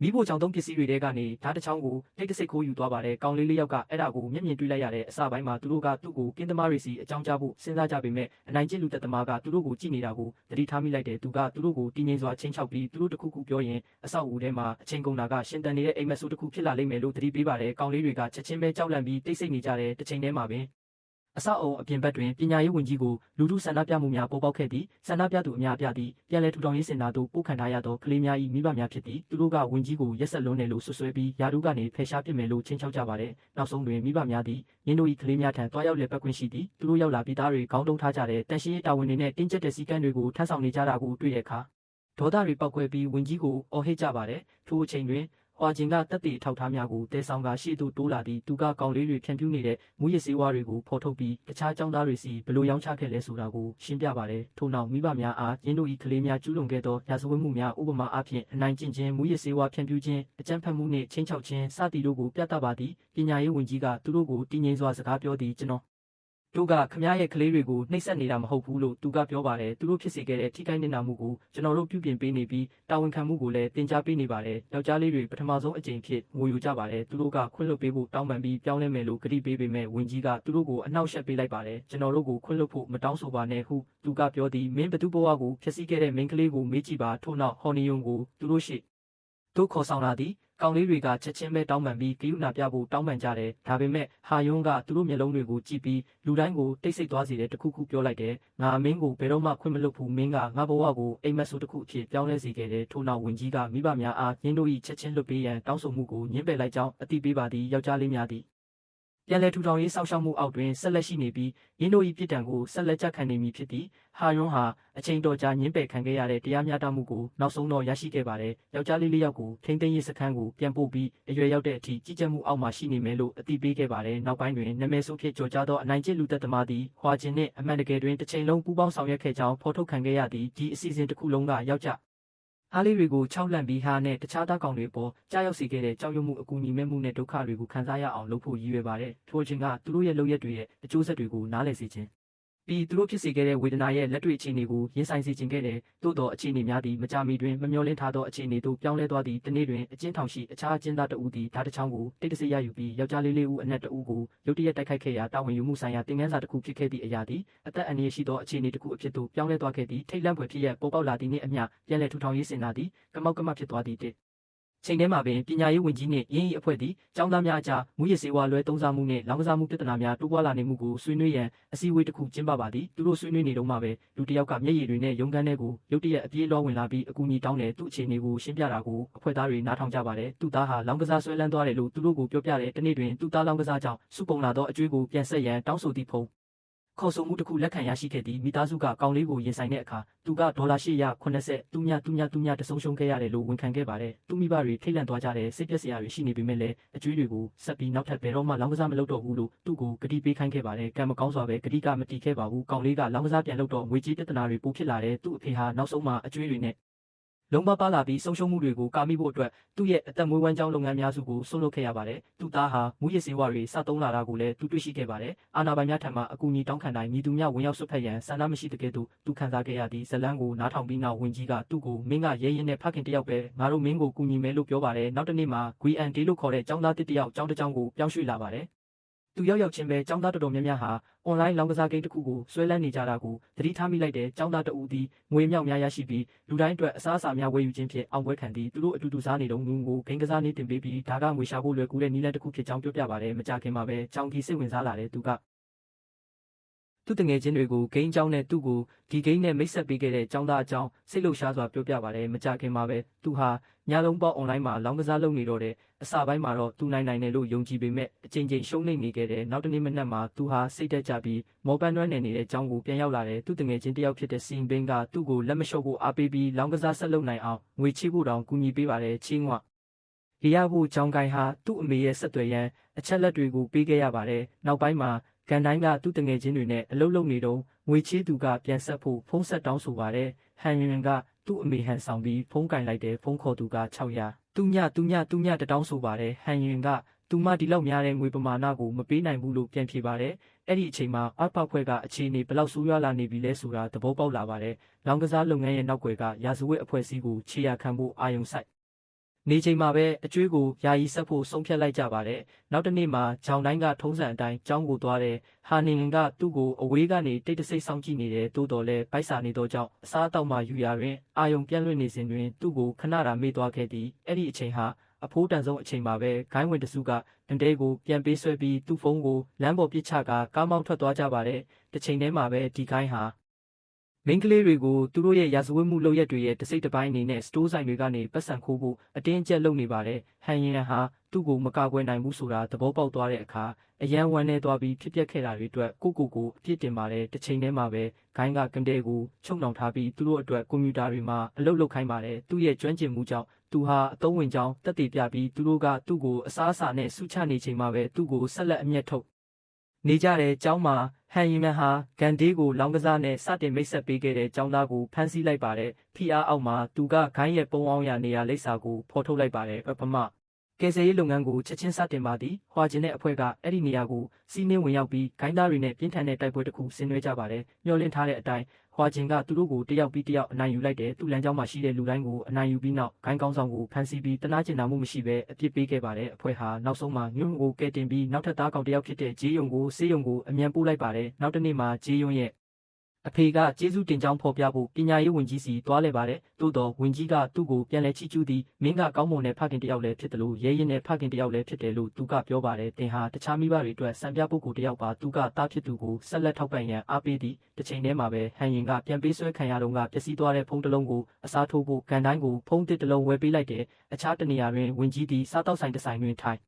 မိဖို့ကြောင့်သုံးပစ္စည်းတွေတဲကနေဓာတ်တစ်ချောင်းကိုတိတ်တဆိတ်ခိုးယူသွားပါတယ်။ကောင်လေးလေးယောက်ကအဲ့ဒါကိုမျက်မြင်တွေ့လိုက်ရတဲ့အစပိုင်းမှာသူတို့ကသူ့ကိုကင်းသမားတွေစီအကြောင်းကြားဖို့စဉ်းစားကြပေမဲ့အနိုင်ကျင့်လူသက်သမားကသူတို့ကိုကြည့်နေတာကိုသတိထားမိလိုက်တယ်။သူကသူတို့ကိုတည်ငြိမ်စွာချင်းချောက်ပြီးသူတို့တစ်ခုခုပြောရင်အဆောက်အဦထဲမှာအချိန်ကုန်တာကရှင်တန်နေတဲ့အိမ်မက်ဆိုးတစ်ခုဖြစ်လာလိမ့်မယ်လို့သတိပေးပါတယ်။ကောင်လေးတွေကချက်ချင်းပဲကြောက်လန့်ပြီးတိတ်ဆိတ်နေကြတယ်။တစ်ချိန်တည်းမှာပင်အဆောက်အအုံအပြင်ဘက်တွင်ပညာရေးဝန်ကြီးကိုလူထုဆန္ဒပြမှုများပေါ်ပေါက်ခဲ့သည်ဆန္ဒပြသူအများအပြားသည်ပြန်လည်ထူထောင်ရေးစင်တာသို့ပို့ခံထားရသောကလေးများ၏မိဘများဖြစ်သည်သူတို့ကဝန်ကြီးကိုရက်ဆက်လွန်းတယ်လို့ဆွဆွဲပြီးယာဒူးကနေဖယ်ရှားပစ်မယ်လို့ချင်းချောက်ကြပါတယ်နောက်ဆုံးတွင်မိဘများသည်ရင်းတို့၏ကလေးများထံတွားရောက်လည်ပတ်ခွင့်ရှိသည်သူတို့ရောက်လာပြီးသားတွေခေါင်းတုံးထားကြတဲ့တန်ရှင်းရေးတာဝန်တွေနဲ့တင်းကျပ်တဲ့စည်းကမ်းတွေကိုထမ်းဆောင်နေကြတာကိုတွေ့တဲ့အခါဒေါသတွေပောက်ကွဲပြီးဝန်ကြီးကိုအော်ဟစ်ကြပါတယ်ထိုအချိန်တွင်ဟွာဂျင်ကတပ်တွေထောက်ထားများကိုတဲဆောင်ကရှေ့သို့တိုးလာသည့်သူကကောင်လေးတွေဖြန့်ဖြူးနေတဲ့မူရစ်ဆေးဝါးတွေကိုဖော်ထုတ်ပြီးတခြားចောင်းသားတွေစီဘလို့ရောင်းချခဲ့လဲဆိုတာကိုရှင်းပြပါတယ်ထို့နောက်မိဘများအားရင်းတို့၏ကလေးများကျူးလွန်ခဲ့သောရာဇဝတ်မှုများဥပမာအားဖြင့်အနိုင်ကျင့်ခြင်းမူရစ်ဆေးဝါးဖြန့်ဖြူးခြင်းအကြမ်းဖက်မှုနှင့်ချင်းချောက်ခြင်းစသည်တို့ကိုပြသပါသည်ပညာရေးဝန်ကြီးကသူတို့ကိုတည်ငြိမ်စွာစကားပြောသည်ကျွန်တော်တို့ကခမရဲ့ကလေးတွေကိုနှိပ်စက်နေတာမဟုတ်ဘူးလို့သူကပြောပါတယ်သူတို့ဖြစ်စေခဲ့တဲ့ထိခိုက်နေတာမှုကိုကျွန်တော်တို့ပြုပြင်ပေးနေပြီးတာဝန်ခံမှုကိုလည်းတင် जा ပေးနေပါတယ်ယောက်ျားလေးတွေပထမဆုံးအကြိမ်ဖြစ်ငိုယူကြပါတယ်သူတို့ကခွင့်လွှတ်ပေးဖို့တောင်းပန်ပြီးပြောင်းလဲမယ်လို့ကတိပေးပေမဲ့ဝန်ကြီးကသူတို့ကိုအနှောက်အယှက်ပေးလိုက်ပါတယ်ကျွန်တော်တို့ကိုခွင့်လွှတ်ဖို့မတောင်းဆိုပါနဲ့ဟုသူကပြောသည်မင်းဘသူဘဝကိုဖျက်ဆီးခဲ့တဲ့မင်းကလေးကိုမေးကြည့်ပါထို့နောက်ဟော်နီယုံကိုသူတို့ရှိတို့ခေါ်ဆောင်လာသည်ကောင်လေးတွေကချက်ချင်းပဲတောင်းပန်ပြီးဂိယူနာပြဖို့တောင်းပန်ကြတယ်ဒါပေမဲ့ဟာယွန်းကသူတို့မျက်လုံးတွေကိုကြည့်ပြီးလူတိုင်းကိုတိတ်ဆိတ်သွားစေတဲ့တခုခုပြောလိုက်တယ်ငါမင်းကိုဘယ်တော့မှခွင့်မလွတ်ဘူးမင်းကငါဘဝကိုအိမ်မက်ဆိုးတစ်ခုအဖြစ်ပြောင်းလဲစေခဲ့တယ်ထို့နောက်ဝင်ကြီးကမိဘများအားရင်းတို့၏ချက်ချင်းလွတ်ပေးရန်တောင်းဆိုမှုကိုညှင်းပယ်လိုက်ကြောင်းအသိပေးပါသည်ယောက်ျားလေးများသည်ပြန်လည်ထူထောင်ရေးစောင့်ရှောက်မှုအောက်တွင်ဆက်လက်ရှိနေပြီးရင်းတို့၏ပြည်တံကိုဆက်လက်ကြခံနေမည်ဖြစ်သည်ဟာယွန်းဟာအချိန်တော်ကြာညှင်းပယ်ခံခဲ့ရတဲ့တရားမျှတမှုကိုနောက်ဆုံးတော့ရရှိခဲ့ပါတယ်ယောက်ျားလေးလေးယောက်ကိုထိန်းသိမ်းရေးစခန်းကိုပြန်ပို့ပြီးအရွယ်ရောက်တဲ့အထိကြီးကြပ်မှုအောက်မှာရှိနေမယ်လို့အသိပေးခဲ့ပါတယ်နောက်ပိုင်းတွင်နာမည်ဆိုးဖြစ်ကြော်ကြားသောအနိုင်ကျင့်လူသက်သမားသည်ဟွာဂျင်နှင့်အမှန်တကယ်တွင်တစ်ချိန်လုံးပူးပေါင်းဆောင်ရွက်ခဲ့ကြောင်းဖော်ထုတ်ခံခဲ့ရသည့်ဒီအစီအစဉ်တစ်ခုလုံးကယောက်ျားအားလေးတွေကိုခြောက်လန့်ပြီးဟာနဲ့တခြားသားကောင်တွေပေါ်ကြားရောက်စေခဲ့တဲ့ကြောက်ရွံ့မှုအကူအညီမဲ့မှုနဲ့ဒုက္ခတွေကိုခံစားရအောင်လုပ်ဖို့ရည်ရွယ်ပါတယ်ထို့အချိန်ကသူတို့ရဲ့လုပ်ရက်တွေရဲ့အကျိုးဆက်တွေကိုနားလည်စေခြင်းပြီးသူတို့ဖြစ်စေခဲ့တဲ့ဝေဒနာရဲ့လက်တွေ့အခြေအနေကိုရင်ဆိုင်စေခြင်းခဲ့တဲ့သို့သောအခြေအနေများသည်မကြာမီတွင်မမျှော်လင့်ထားသောအခြေအနေသို့ပြောင်းလဲသွားသည့်တနေ့တွင်အကျဉ်းထောင်ရှိအခြားအကျဉ်းသားတဦးသည်ဓာတ်တစ်ချောင်းကိုတိတ်တဆိတ်ရယူပြီးယောက်ျားလေးဦးအနက်တဦးကိုရုတ်တရက်တိုက်ခိုက်ခဲ့ရာတာဝန်ယူမှုဆိုင်ရာသင်ခန်းစာတစ်ခုဖြစ်ခဲ့သည့်အရာသည်အသက်အန္တရာယ်ရှိသောအခြေအနေတစ်ခုအဖြစ်သို့ပြောင်းလဲသွားခဲ့သည့်ထိတ်လန့်ဖွယ်ဖြစ်ရပေါ်ပေါက်လာသည့်နှင့်အမျှပြန်လည်ထူထောင်ရေးစင်တာသည်ကမောက်ကမဖြစ်သွားသည့်ချိန်ထဲမှာပင်ပညာရေးဝန်ကြီးနှင့်ရင်း၏အဖွဲ့သည်ကျောင်းသားများအကြားမူရစ်ဆေးဝါးလွဲသုံးစားမှုနှင့်လောင်ကစားမှုပြဿနာများတိုးပွားလာနေမှုကိုဆွေးနွေးရန်အစည်းအဝေးတစ်ခုကျင်းပပါသည်သူတို့ဆွေးနွေးနေတော့မှပဲလူတစ်ယောက်ကမျက်ရည်တွေနဲ့ရုံးခန်းထဲကိုရုတ်တရက်အပြေးလောဝင်လာပြီးအကူအညီတောင်းတယ်သူ့အခြေအနေကိုရှင်းပြတာကိုအဖွဲ့သားတွေနားထောင်ကြပါတယ်သူ့သားဟာလောင်ကစားဆွဲလန်းသွားတယ်လို့သူတို့ကိုပြောပြတဲ့တနေ့တွင်သူ့သားလောင်ကစားကြောင့်စုပုံလာသောအကျွေးကိုပြန်ဆက်ရန်တောင်းဆိုသည့်ဖုန်းခေါ်ဆိုမှုတစ်ခုလက်ခံရရှိခဲ့သည်မိသားစုကကောင်လေးကိုရင်ဆိုင်တဲ့အခါသူကဒေါ်လာ880သူမြတဆုံးရှုံးခဲ့ရတယ်လို့ဝန်ခံခဲ့ပါတယ်သူမိဘတွေထိတ်လန့်သွားကြတဲ့စိတ်ပျက်စရာတွေရှိနေပေမဲ့လည်းအကျွေးတွေကိုဆက်ပြီးနောက်ထပ်ဘယ်တော့မှလောင်ကစားမလုပ်တော့ဘူးလို့သူ့ကိုကတိပေးခိုင်းခဲ့ပါတယ်ကံမကောင်းစွာပဲကတိကမတီးခဲ့ပါဘူးကောင်လေးကလောင်ကစားပြန်လုပ်တော့ငွေကြေးပြဿနာတွေပိုဖြစ်လာတယ်သူ့အဖေဟာနောက်ဆုံးမှအကျွေးတွေနဲ့လုံးပါလာပြီးဆုံးရှုံးမှုတွေကိုကာမိဖို့အတွက်သူ့ရဲ့အသက်မွေးဝမ်းကြောင်းလုပ်ငန်းများစုကိုဆွလုပ်ခဲ့ရပါတယ်။သူ့သားဟာမူရစ်ဆေးဝါးတွေစသုံးလာတာကိုလည်းသူတွေ့ရှိခဲ့ပါတယ်။အာဏာပိုင်များထံမှအကူအညီတောင်းခံတိုင်းမိသူများဝင်ရောက်ဆွတ်ဖက်ရန်ဆန္ဒမရှိတဲ့ကဲ့သို့သူခံစားခဲ့ရသည့်ဇလန်းကိုနားထောင်ပြီးနောက်ဝင်ကြီးကသူ့ကိုမင်းကရဲရင်နဲ့ဖခင်တယောက်ပဲငါတို့မင်းကိုကူညီမယ်လို့ပြောပါတယ်။နောက်တစ်နေ့မှာ Guian-D လို့ခေါ်တဲ့ကျောင်းသားတစ်ယောက်ကျောင်းတစ်ကျောင်းကိုပြောင်းရွှေ့လာပါတယ်သူရောက်ချင်းပဲကျောင်းသားတော်တော်များများဟာအွန်လိုင်းလောင်ကစားဂိမ်းတစ်ခုကိုဆွဲလန်းနေကြတာကိုသတိထားမိလိုက်တဲ့ကျောင်းသားတဦးသည်ငွေမြောက်များရရှိပြီးလူတိုင်းအတွက်အစားအစာများဝယ်ယူခြင်းဖြင့်အောင်ပွဲခံသည်သူတို့အတူတူစားနေတော့ငွေကိုဂိမ်းကစားနေတင်ပေးပြီးဒါကငွေရှာဖို့လွယ်ကူတဲ့နည်းလမ်းတစ်ခုဖြစ်ကြောင်းပြောပြပါတယ်မကြခင်မှာပဲကျောင်းကြီးစိတ်ဝင်စားလာတဲ့သူကသူတငယ်ချင်းတွေကိုဂိမ်းအကြောင်းနဲ့သူ့ကိုဒီဂိမ်းနဲ့မိတ်ဆက်ပေးခဲ့တဲ့ကျောင်းသားအကြောင်းစိတ်လှုပ်ရှားစွာပြောပြပါတယ်မကြခင်မှာပဲသူဟာညလုံးပေါက်အွန်လိုင်းမှာလောင်ကစားလုပ်နေတော့တဲ့အစပိုင်းမှာတော့သူနိုင်တယ်လို့ယုံကြည်ပေမဲ့အချိန်ချင်းရှုံးနေခဲ့တယ်နောက်တနေ့မနက်မှာသူဟာစိတ်တက်ကြပြီးမော်ပန်းတွန်းနေတဲ့အကြောင်းကိုပြန်ရောက်လာတယ်သူတငယ်ချင်းတယောက်ဖြစ်တဲ့စင်ဘင်းကသူ့ကိုလက်မလျှော့ဖို့အားပေးပြီးလောင်ကစားဆက်လုပ်နိုင်အောင်ငွေချေးဖို့တောင်ကူညီပေးပါတယ်ချင်းဝဒီရဖို့ကြောင်းကိုင်းဟာသူ့အမေရဲ့ဆက်သွယ်ရန်အချက်လက်တွေကိုပေးခဲ့ရပါတယ်နောက်ပိုင်းမှာကန်တိုင်းကသူ့တငယ်ချင်းတွေနဲ့အလုပ်လုပ်နေတော့ငွေချေးသူကပြန်ဆက်ဖို့ဖုန်းဆက်တောင်းဆိုပါတယ်ဟန်ရင်ကသူ့အမေဟန်ဆောင်ပြီးဖုန်းကင်လိုက်တယ်ဖုန်းခေါ်သူက600သူညတတောင်းဆိုပါတယ်ဟန်ရင်ကသူမဒီလောက်များတဲ့ငွေပမာဏကိုမပေးနိုင်ဘူးလို့ပြန်ဖြေပါတယ်အဲ့ဒီအချိန်မှာအဖဖွဲ့ကအခြေအနေဘလောက်ဆိုးရွားလာနေပြီလဲဆိုတာသဘောပေါက်လာပါတယ်လောင်ကစားလုပ်ငန်းရဲ့နောက်ွယ်ကရာဇဝတ်အဖွဲ့အစည်းကိုခြေရာခံဖို့အာရုံစိုက် နေချိန်မှာပဲအကျွေးကိုယာယီဆက်ဖို့ဆုံးဖြတ်လိုက်ကြပါတယ်။နောက်တစ်နေ့မှာဂျောင်တိုင်းကထုံးစံအတိုင်းကျောင်းကိုသွားတယ်။ဟာနေလင်ကသူ့ကိုအဝေးကနေတိတ်တဆိတ်စောင့်ကြည့်နေတယ်တိုးတော်လဲဗိုက်စာနေသောကြောင့်အစားအသောက်မှယူရာတွင်အာယုံပြန့်လွင့်နေစဉ်တွင်သူ့ကိုခဏတာမေ့သွားခဲ့သည်။အဲ့ဒီအချိန်ဟာအဖိုးတန်ဆုံးအချိန်မှာပဲဂိုင်းဝင်တစုကတန်တဲကိုပြန်ပေးဆွဲပြီးသူ့ဖုန်းကိုလမ်းပေါ်ပစ်ချကားမောင်းထွက်သွားကြပါတယ်။တစ်ချိန်တည်းမှာပဲဒီဂိုင်းဟာမိန်းကလေးတွေကိုသူတို့ရဲ့ရာဇဝတ်မှုလုပ်ရက်တွေရဲ့တစိမ့်တစ်ပိုင်းအနေနဲ့စတိုးဆိုင်တွေကနေပတ်စံခိုးဖို့အတင်းအကျပ်လုပ်နေပါတယ်။ဟန်ရင်ဟာသူ့ကိုမကာကွယ်နိုင်ဘူးဆိုတာသဘောပေါက်သွားတဲ့အခါအယံဝမ်းနေသွားပြီးဖြစ်ပျက်ခဲ့တာတွေအတွက်ကိုအပြစ်တင်ပါတယ်။တစ်ချိန်တည်းမှာပဲဂိုင်းကကမ်တဲကိုချုပ်နှောင်ထားပြီးသူတို့အတွက်ကွန်ပျူတာတွေမှာအလုပ်လုပ်ခိုင်းပါတယ်။သူ့ရဲ့ကျွမ်းကျင်မှုကြောင့်သူဟာအသုံးဝင်ကြောင်းတက်တည်ပြပြီးသူတို့ကသူ့ကိုအစားအစာနဲ့ဆုချနေချိန်မှာပဲသူ့ကိုဆက်လက်အမျက်ထုတ်နေကြတဲ့ကျောင်းမှာဟန်ယီမန်ဟာဂန်ဒေးကိုလောင်းကစားနဲ့စတင်မိတ်ဆက်ပေးခဲ့တဲ့ကျောင်းသားကိုဖမ်းဆီးလိုက်ပါတယ်။ဖီအားအောက်မှာသူကဂိုင်းရဲ့ပုံအောင်ရနေရာလိပ်စာကိုဖော်ထုတ်လိုက်ပါတယ်။ပထမကယ်ဆယ်ရေးလုပ်ငန်းကိုချက်ချင်းစတင်ပါသည်။ဟွာဂျင်တဲ့အဖွဲ့ကအဲ့ဒီနေရာကိုစီးနှင်းဝင်ရောက်ပြီးဂိုင်းသားတွေနဲ့ပြင်းထန်တဲ့တိုက်ပွဲတစ်ခုဆင်နွှဲကြပါတယ်။မျှော်လင့်ထားတဲ့အတိုင်းဟွာဂျင်ကသူတို့ကိုတယောက်ပြီးတယောက်အနိုင်ယူလိုက်တယ်။သူ့လမ်းကြောင်းမှာရှိတဲ့လူတိုင်းကိုအနိုင်ယူပြီးနောက်ဂိုင်းကောင်းဆောင်ကိုဖမ်းဆီးပြီးတနာကျင်နာမှုမရှိဘဲအပြစ်ပေးခဲ့ပါတယ်။အဖွဲ့ဟာနောက်ဆုံးမှာညွန့်ကိုကဲတင်ပြီးနောက်ထပ်သားကောင်တယောက်ဖြစ်တဲ့ဂျေးယုံကိုဆေးရုံကိုအမြန်ပို့လိုက်ပါတယ်။နောက်တစ်နေ့မှာဂျေးယုံရဲ့အဖေကကျေးဇူးတင်ကြောင်းဖော်ပြဖို့ပညာရေးဝန်ကြီးစီသွားလဲပါတယ်။သို့တော့ဝန်ကြီးကသူ့ကိုပြန်လဲချီးကျူးသည်မင်းကကောင်းမွန်တဲ့ဖခင်တယောက်လည်းဖြစ်တယ်လို့ရဲရင်တဲ့ဖခင်တယောက်လည်းဖြစ်တယ်လို့သူကပြောပါတယ်။တင်ဟာတခြားမိဘတွေအတွက်စံပြပုဂ္ဂိုလ်တယောက်ပါသူကတားဖြစ်သူကိုဆက်လက်ထောက်ပံ့ရန်အားပေးသည်။တစ်ချိန်တည်းမှာပဲဟန်ရင်ကပြန်ပေးဆွဲခံရတော့ကပျက်စီးသွားတဲ့ဖုန်းတစ်လုံးကိုအစားထိုးဖို့ကန်တိုင်းကိုဖုန်းတစ်လုံးဝယ်ပေးလိုက်တယ်။အခြားတနေရာတွင်ဝန်ကြီးသည်စားတောက်ဆိုင်တစ်ဆိုင်တွင်ထိုင်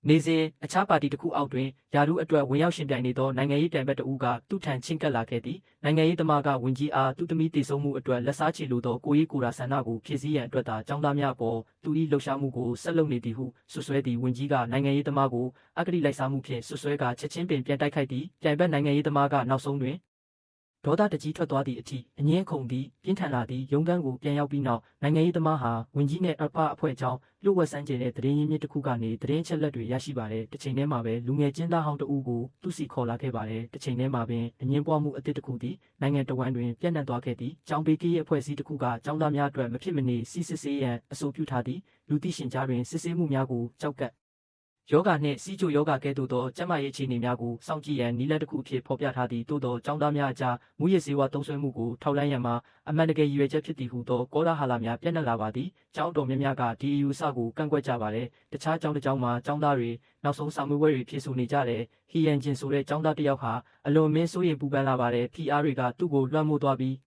နေစဉ်အခြားပါတီတစ်ခုအောက်တွင်ယာဒူးအတွက်ဝင်ရောက်ရှင်ပြိုင်နေသောနိုင်ငံရေးပြိုင်ဘက်တဦးကသူ့ထံချင်းကပ်လာခဲ့သည်နိုင်ငံရေးသမားကဝန်ကြီးအားသူ့သမီးတည်ဆုံမှုအတွက်လက်စားချေလိုသောကိုရေးကိုရာဆန္ဒကိုဖြည့်ဆည်းရန်အတွက်သာចောင်းသားများပေါ်သူ၏လှုပ်ရှားမှုကိုဆက်လုပ်နေသည်ဟုဆွဆွဲသည့်ဝန်ကြီးကနိုင်ငံရေးသမားကိုအဂတိလိုက်စားမှုဖြင့်ဆွဆွဲကချက်ချင်းပင်ပြန်တိုက်ခိုက်သည့်ပြိုင်ဘက်နိုင်ငံရေးသမားကနောက်ဆုံးတွင်ဒေါသတကြီးထွက်သွားသည့်အထိအငင်းခုန်ပြီးပြင်းထန်လာသည့်ရုံးခန်းကိုပြန်ရောက်ပြီးနောက်နိုင်ငံရေးသမားဟာဝန်ကြီးနှင့်အဖအဖွဲ့အကြောင်းလျှို့ဝှက်စမ်းကြတဲ့သတင်းရင်းမြစ်တစ်ခုကနေသတင်းချက်လက်တွေရရှိပါတယ်။တစ်ချိန်တည်းမှာပဲလူငယ်ကျင်းသားဟောင်းတဦးကိုသူ့စီခေါ်လာခဲ့ပါတယ်။တစ်ချိန်တည်းမှာပင်အငင်းပွားမှုအသစ်တစ်ခုသည်နိုင်ငံတော်ဝန်တွင်ပြန့်နှံ့သွားခဲ့သည်။ကျောင်းပေကြီးရဲ့အဖွဲ့အစည်းတစ်ခုကကျောင်းသားများအတွက်မဖြစ်မနေစစ်ဆေးရန်အဆိုပြုထားသည့်လူသိရှင်ကြားတွင်စစ်ဆေးမှုများကိုကြောက်ကပ်ယောဂနှင့်စီးချိုယောဂကဲ့သို့သောကျန်းမာရေးအခြေအနေများကိုစောင့်ကြည့်ရန်နည်းလမ်းတစ်ခုအဖြစ်ဖော်ပြထားသည့်သို့သောကျောင်းသားများအကြားမူရစ်ဆေးဝါးသုံးစွဲမှုကိုထောက်လှမ်းရန်မှာအမှန်တကယ်ရည်ရွယ်ချက်ဖြစ်သည်ဟုသောကောလာဟလများပြန့်နှံ့လာပါသည်ကျောင်းတော်များများကဒီအယူအဆကိုကန့်ကွက်ကြပါတယ်တခြားကျောင်းတစ်ကျောင်းမှာကျောင်းသားတွေနောက်ဆုံးစာမေးပွဲတွေဖြေဆိုနေကြတယ်ဟီယန်ဂျင်ဆိုတဲ့ကျောင်းသားတစ်ယောက်ဟာအလွန်မင်းစိုးရိမ်ပူပန်လာပါတယ် PR တွေကသူ့ကိုလွှမ်းမိုးသွားပြီး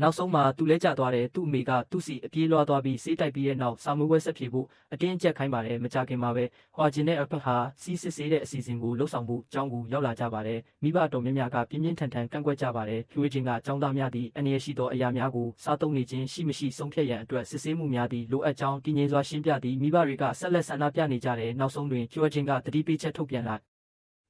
နောက်ဆုံးမှာသူလဲကျသွားတယ်သူ့အမေကသူ့စီအပြေးလွှားသွားပြီးစေးတိုက်ပြီးတဲ့နောက်စာမွေးပွဲဆက်ဖြေဖို့အတင်းအကျပ်ခိုင်းပါတယ်မကြခင်မှာပဲဟွာဂျင်နဲ့အဖက်ဟာစီးစစ်ဆေးတဲ့အစီအစဉ်ကိုလှုပ်ဆောင်ဖို့ကျောင်းကိုရောက်လာကြပါတယ်မိဘတော်များများကပြင်းပြင်းထန်ထန်ကန့်ကွက်ကြပါတယ်ဖြိုးချင်းကကျောင်းသားများသည့်အနေရရှိသောအရာများကိုစားသုံးနေခြင်းရှိမရှိဆုံးဖြတ်ရန်အတွက်စစ်ဆေးမှုများသည့်လိုအပ်ကြောင်းတည်ငြိမ်စွာရှင်းပြသည့်မိဘတွေကဆက်လက်ဆန္ဒပြနေကြတဲ့နောက်ဆုံးတွင်ဖြိုးချင်းကတတိပေးချက်ထုတ်ပြန်လိုက်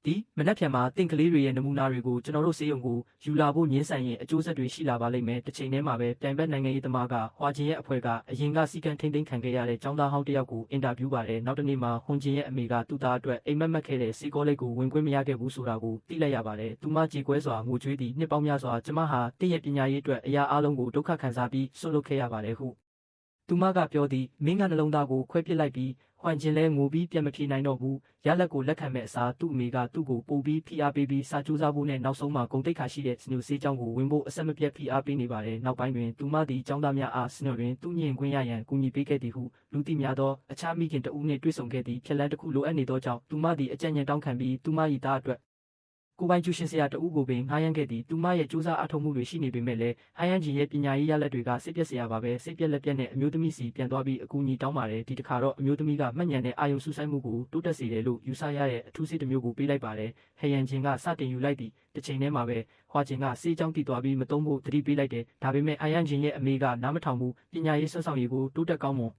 ဒီမနက်ဖြန်မှာတင့်ကလေးတွေရဲ့နမူနာတွေကိုကျွန်တော်တို့ဆေးရုံကိုယူလာဖို့ညှင်းဆန်ရင်အကျိုးဆက်တွေရှိလာပါလိမ့်မယ်တစ်ချိန်တည်းမှာပဲပြိုင်ဘက်နိုင်ငံရေးသမားကဟွာဂျင်ရဲ့အဖွဲ့ကအရင်ကစီကံထိမ့်သိမ်းခံခဲ့ရတဲ့ចောင်းသားဟောင်းတယောက်ကိုအင်တာဗျူးပါတယ်နောက်တစ်နေ့မှာဟွန်ဂျင်ရဲ့အမေကသူ့သားအတွက်အိမ်မက်မက်ခဲ့တဲ့စီကောလိပ်ကိုဝင်ခွင့်မရခဲ့ဘူးဆိုတာကိုသိလိုက်ရပါတယ်သူမကြေကွဲစွာငိုကြွေးသည့်နှစ်ပေါင်းများစွာကျမဟာတင့်ရဲ့ပညာရေးအတွက်အရာအလုံးကိုဒုက္ခခံစားပြီးဆွလုပ်ခဲ့ရပါတယ်ဟုသူမကပြောသည်မင်းကနှလုံးသားကိုခွဲပစ်လိုက်ပြီးဟွမ်ဂျင်လဲငိုပြီးပြန်မဖြေနိုင်တော့ဘူးရလက်ကိုလက်ခံမဲ့အစားသူ့အမေကသူ့ကိုပို့ပြီးဖိအားပေးပြီးစာကြိုးစားဖို့နဲ့နောက်ဆုံးမှာဂုံတိတ်ခါရှိတဲ့စနူဆေးကျောင်းကိုဝင်ဖို့အဆက်မပြတ်ဖိအားပေးနေပါတယ်နောက်ပိုင်းတွင်သူမသည်ကျောင်းသားများအားစနူတွင်သူ့ညင်ခွင့်ရရန်ကူညီပေးခဲ့သည်ဟုလူသိများသောအခြားမိခင်တဦးနှင့်တွေ့ဆုံခဲ့သည့်ဖြက်လန်းတစ်ခုလိုအပ်နေသောကြောင့်သူမသည်အကြံဉာဏ်တောင်းခံပြီးသူမ၏သားအတွက်ကိုပိုင်ကျူရှင်ဆရာတဦးကိုပင်ငှားရမ်းခဲ့သည်သူမရဲ့စူးစမ်းအထောက်မှုတွေရှိနေပေမဲ့လည်းဟိုင်းယန်ဂျင်ရဲ့ပညာရေးရလက်တွေကစိတ်ပြက်စရာပါပဲစိတ်ပြက်လက်ပြက်နဲ့အမျိုးသမီးစီပြန်သွားပြီးအကူအညီတောင်းပါတယ်ဒီတစ်ခါတော့အမျိုးသမီးကမှတ်ဉာဏ်နဲ့အာယုံစူးစိုက်မှုကိုတိုးတက်စေတယ်လို့ယူဆရတဲ့အထူးစိတ်တစ်မျိုးကိုပေးလိုက်ပါတယ်ဟိုင်းယန်ဂျင်ကစတင်ယူလိုက်သည့်တစ်ချိန်တည်းမှာပဲဟွာဂျင်ကစေးကြောင်းတည်သွားပြီးမသုံးဖို့သတိပေးလိုက်တယ်ဒါပေမဲ့ဟိုင်းယန်ဂျင်ရဲ့အမေကနားမထောင်ဘူးပညာရေးဆွမ်းဆောင်ရည်ကိုတိုးတက်ကောင်းမွန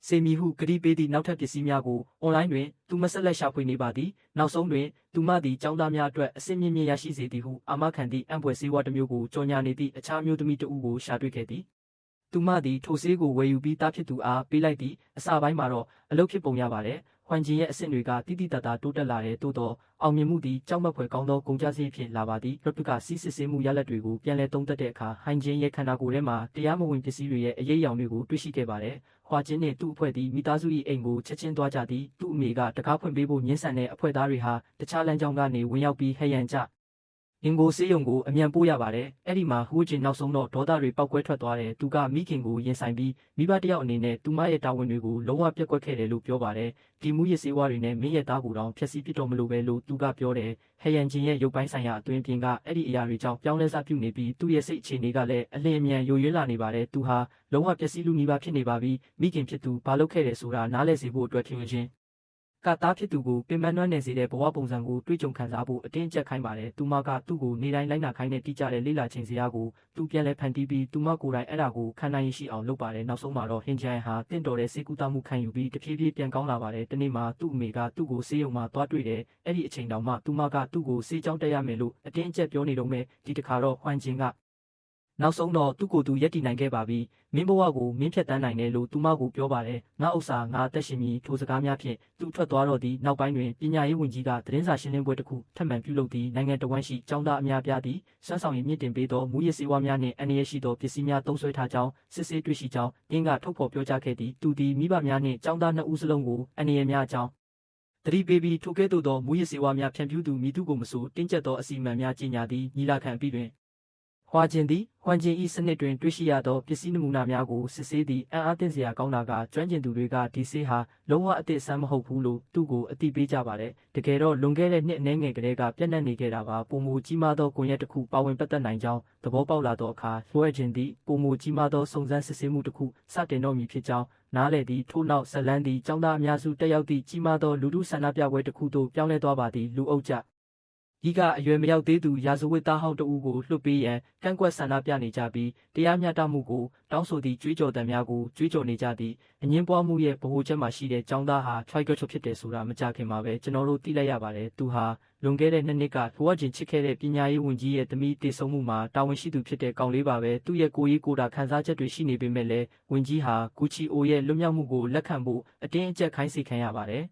်စေမီဟုကတိပေးသည့်နောက်ထပ်ပစ္စည်းများကိုအွန်လိုင်းတွင်သူမဆက်လက်ရှာဖွေနေပါသည်နောက်ဆုံးတွင်သူမသည်ចောင်းသားများအတွက်အစင်မြင့်မြင့်ရရှိစေသည်ဟုအာမခံသည့်အံပွဲဆေးဝါးတစ်မျိုးကိုကြော်ညာနေသည့်အခြားမျိုးသမီးတဦးကိုရှာတွေ့ခဲ့သည်သူမသည်ထိုဆေးကိုဝယ်ယူပြီးတားဖြစ်သူအားပေးလိုက်သည့်အစာပိုင်းမှာတော့အလုပ်ဖြစ်ပုံရပါတယ် ဟွမ်ဂျင်ရဲ့အဆင့်တွေကတိတိတတ်တာတိုးတက်လာတဲ့သို့သောအောင်မြင်မှုသည်ကြောက်မက်ဖွယ်ကောင်းသောကုန်ကျစရိတ်ဖြစ်လာပါသည်လွတ်ပကစီးစစ်ဆေးမှုရလဒ်တွေကိုပြန်လည်သုံးသပ်တဲ့အခါဟွမ်ဂျင်ရဲ့ခန္ဓာကိုယ်ထဲမှာတရားမဝင်ပစ္စည်းတွေရဲ့အရေးအယောင်တွေကိုတွေ့ရှိခဲ့ပါတယ်ဟွာဂျင်နှင့်သူ့အဖွဲ့သည်မိသားစု၏အိမ်ကိုချက်ချင်းသွားကြသည်သူ့အမေကတကားဖွင့်ပေးဖို့ညှင်းဆန်တဲ့အဖွဲ့သားတွေဟာတခြားလမ်းကြောင်းကနေဝင်ရောက်ပြီးဟဲ့ရန်ကြအင်ကိုဆေးရုံကိုအမြန်ပို့ရပါတယ်။အဲ့ဒီမှာဟိုးဂျင်နောက်ဆုံးတော့ဒေါသတွေပောက်ကွဲထွက်သွားတယ်။သူကမိခင်ကိုရင်ဆိုင်ပြီးမိဘတယောက်အနေနဲ့သူမရဲ့တာဝန်တွေကိုလုံးဝပြက်ကွက်ခဲ့တယ်လို့ပြောပါတယ်။ဒီမှုရစ်စေးဝါးတွေနဲ့မင်းရဲ့သားကိုတောင်ဖျက်ဆီးပစ်တော့မလို့ပဲလို့သူကပြောတယ်။ဟဲယန်ဂျင်ရဲ့ရုပ်ပိုင်းဆိုင်ရာအတွင်းပြင်ကအဲ့ဒီအရာတွေကြောင့်ပြောင်းလဲစားပြုနေပြီးသူ့ရဲ့စိတ်အခြေအနေကလည်းအလင်းအမြန်ယိုယွင်းလာနေပါတယ်။သူဟာလုံးဝပျက်စီးလူနီးပါးဖြစ်နေပါပြီ။မိခင်ဖြစ်သူဘာလုပ်ခဲ့တယ်ဆိုတာနားလည်စေဖို့အတွက်ထင်ခြင်းကသားဖြစ်သူကိုပင်ပန်းနွမ်းနယ်စေတဲ့ဘဝပုံစံကိုတွေးကြုံခံစားဖို့အတင်းကျပ်ခိုင်းပါတယ်။သူမကသူ့ကိုနေတိုင်းလိုက်နာခိုင်းတဲ့တိကျတဲ့လေးလာခြင်းစရာကိုသူပြန်လဲဖန်တီးပြီးသူမကိုယ်တိုင်အဲ့ဒါကိုခံနိုင်ရရှိအောင်လုပ်ပါတယ်။နောက်ဆုံးမှာတော့ဟင်ဂျန်ဟာတင့်တော်တဲ့စေကူတာမှုခံယူပြီးတဖြည်းဖြည်းပြန်ကောင်းလာပါတယ်။တနေ့မှာသူ့အမေကသူ့ကိုဆေးရုံမှာသွားတွေ့တယ်။အဲ့ဒီအချိန်တောင်မှသူမကသူ့ကိုဆေးကြောင်းတက်ရမယ်လို့အတင်းအကျပ်ပြောနေတော့မယ်။ဒီတစ်ခါတော့ဟွမ်ဂျင်ကနောက်ဆုံးတော့သူ့ကိုယ်သူရက်တည်နိုင်ခဲ့ပါပြီမင်းဘဝကိုမင်းဖြတ်တန်းနိုင်တယ်လို့သူမကိုပြောပါတယ်ငါဥစ္စာငါအသက်ရှင်ပြီးထိုစကားများဖြင့်သူထွက်သွားတော့သည့်နောက်ပိုင်းတွင်ပညာရေးဝန်ကြီးကသတင်းစာရှင်းလင်းပွဲတစ်ခုထပ်မံပြုလုပ်သည့်နိုင်ငံတော်ဝန်ရှိကျောင်းသားအများပြားသည့်စွမ်းဆောင်ရည်မြင့်တင်ပေးသောမူရစ်စေဝါများနှင့်အန္တရာယ်ရှိသောပစ္စည်းများသုံးစွဲထားကြောင်းစစ်ဆေးတွေ့ရှိကြောင်းရင်းကထုတ်ဖော်ပြောကြားခဲ့သည်သူသည်မိဘများနှင့်ကျောင်းသားနှစ်ဦးစလုံးကိုအန္တရာယ်များအကြောင်းတတိပေးပြီးထိုကဲ့သို့သောမူရစ်စေဝါများဖြန့်ဖြူးသူမည်သူကိုမဆိုတင်းကျပ်သောအစီအမံများကြီးညာသည်ညီလာခံအပြီးတွင်ဟွာဂျင်သည်ဟွမ်ဂျင်၏စနစ်တွင်တွေ့ရှိရသောပစ္စည်းနမူနာများကိုစစ်ဆေးသည့်အံ့အားသင့်စရာကောင်းတာကကျွမ်းကျင်သူတွေကဒီဆေးဟာလုံးဝအသစ်အဆန်းမဟုတ်ဘူးလို့သူ့ကိုအသိပေးကြပါတယ်။တကယ်တော့လွန်ခဲ့တဲ့နှစ်အနည်းငယ်ကလေးကပြန့်နှံ့နေခဲ့တာပါပုံမူကြီးမားသောကွန်ရက်တစ်ခုပါဝင်ပတ်သက်နိုင်ကြောင်းသဘောပေါက်လာသောအခါဟွာဂျင်သည်ပုံမူကြီးမားသောစုံစမ်းစစ်ဆေးမှုတစ်ခုစတင်တော့မည်ဖြစ်ကြောင်းနားလည်သည့်ထို့နောက်ဇလန်းသည်ကျောင်းသားအများစုတက်ရောက်သည့်ကြီးမားသောလူထုဆန္ဒပြပွဲတစ်ခုသို့ပြောင်းလဲသွားပါသည်လူအုပ်ကြဤကအရွယ်မရောက်သေးသူရာဇဝတ်သားဟောင်းတဦးကိုလွှတ်ပေးရန်ကန့်ကွက်ဆန္ဒပြနေကြပြီးတရားမျှတမှုကိုတောင်းဆိုသည့်ကြွေးကြော်သံများကိုကြွေးကြော်နေကြသည့်အငင်းပွားမှုရဲ့ဗဟိုချက်မှာရှိတဲ့ကျောင်းသားဟာထွိုက်ကျော်ဖြစ်တယ်ဆိုတာမကြခင်မှာပဲကျွန်တော်တို့သိလိုက်ရပါတယ်သူဟာလွန်ခဲ့တဲ့နှစ်ကဘဝချင်းချစ်ခဲ့တဲ့ပညာရေးဝန်ကြီးရဲ့သမီးတည်ဆုံမှုမှာတာဝန်ရှိသူဖြစ်တဲ့ကောင်လေးပါပဲသူ့ရဲ့ကိုယ်ရေးကိုယ်တာခံစားချက်တွေရှိနေပေမဲ့လည်းဝန်ကြီးဟာဂူချီအိုရဲ့လွတ်မြောက်မှုကိုလက်ခံဖို့အတင်းအကျပ်ခိုင်းစေခံရပါတယ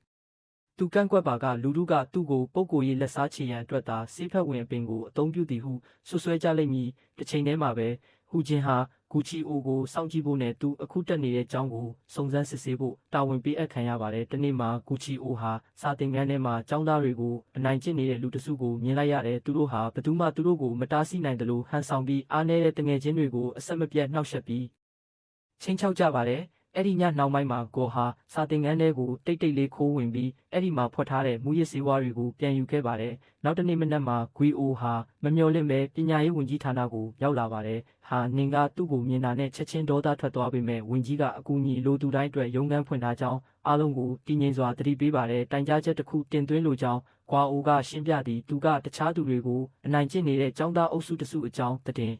်သူကန့်ကွက်ပါကလူထုကသူ့ကိုပုဂ္ဂိုလ်ရေးလက်စားချေရန်အတွက်သာစေဖက်ဝင်အပင်ကိုအသုံးပြုသည်ဟုဆွဆွဲကြလိမ့်မည်တစ်ချိန်တည်းမှာပဲဟူဂျင်ဟာဂူချီအိုကိုစောင့်ကြည့်ဖို့နဲ့သူအခုတက်နေတဲ့အကြောင်းကိုစုံစမ်းစစ်ဆေးဖို့တာဝန်ပေးအပ်ခံရပါတယ်တနေ့မှာဂူချီအိုဟာစာသင်ခန်းထဲမှာကျောင်းသားတွေကိုအနိုင်ကျင့်နေတဲ့လူတစုကိုမြင်လိုက်ရတယ်သူတို့ဟာဘယ်သူမှသူတို့ကိုမတားဆီးနိုင်တယ်လို့ဟန်ဆောင်ပြီးအားနည်းတဲ့တငယ်ချင်းတွေကိုအဆက်မပြတ်နှောက်ယှက်ပြီးချင်းချောက်ကြပါတယ်အဲ့ဒီညနောက်ပိုင်းမှာကိုဟာစာသင်ခန်းထဲကိုတိတ်တိတ်လေးခိုးဝင်ပြီးအဲ့ဒီမှာဖွက်ထားတဲ့မူရစ်စေးဝါးတွေကိုပြန်ယူခဲ့ပါတယ်။နောက်တနေ့မနက်မှာဂွီအိုဟာမမျှော်လင့်ပဲပညာရေးဝန်ကြီးဌာနကိုရောက်လာပါတယ်။ဟာနင်ကသူ့ကိုမြင်တာနဲ့ချက်ချင်းဒေါသထွက်သွားပေမဲ့ဝန်ကြီးကအကူအညီလိုသူတိုင်းအတွက်ရုံးခန်းဖွင့်ထားကြောင်းအားလုံးကိုတည်ငြိမ်စွာသတိပေးပါတယ်။တိုင်ကြားချက်တစ်ခုတင်သွင်းလိုကြောင်းဂွာအိုကရှင်းပြသည်သူကတခြားသူတွေကိုအနိုင်ကျင့်နေတဲ့ចောင်းသားအုပ်စုတစုအကြောင်းတင်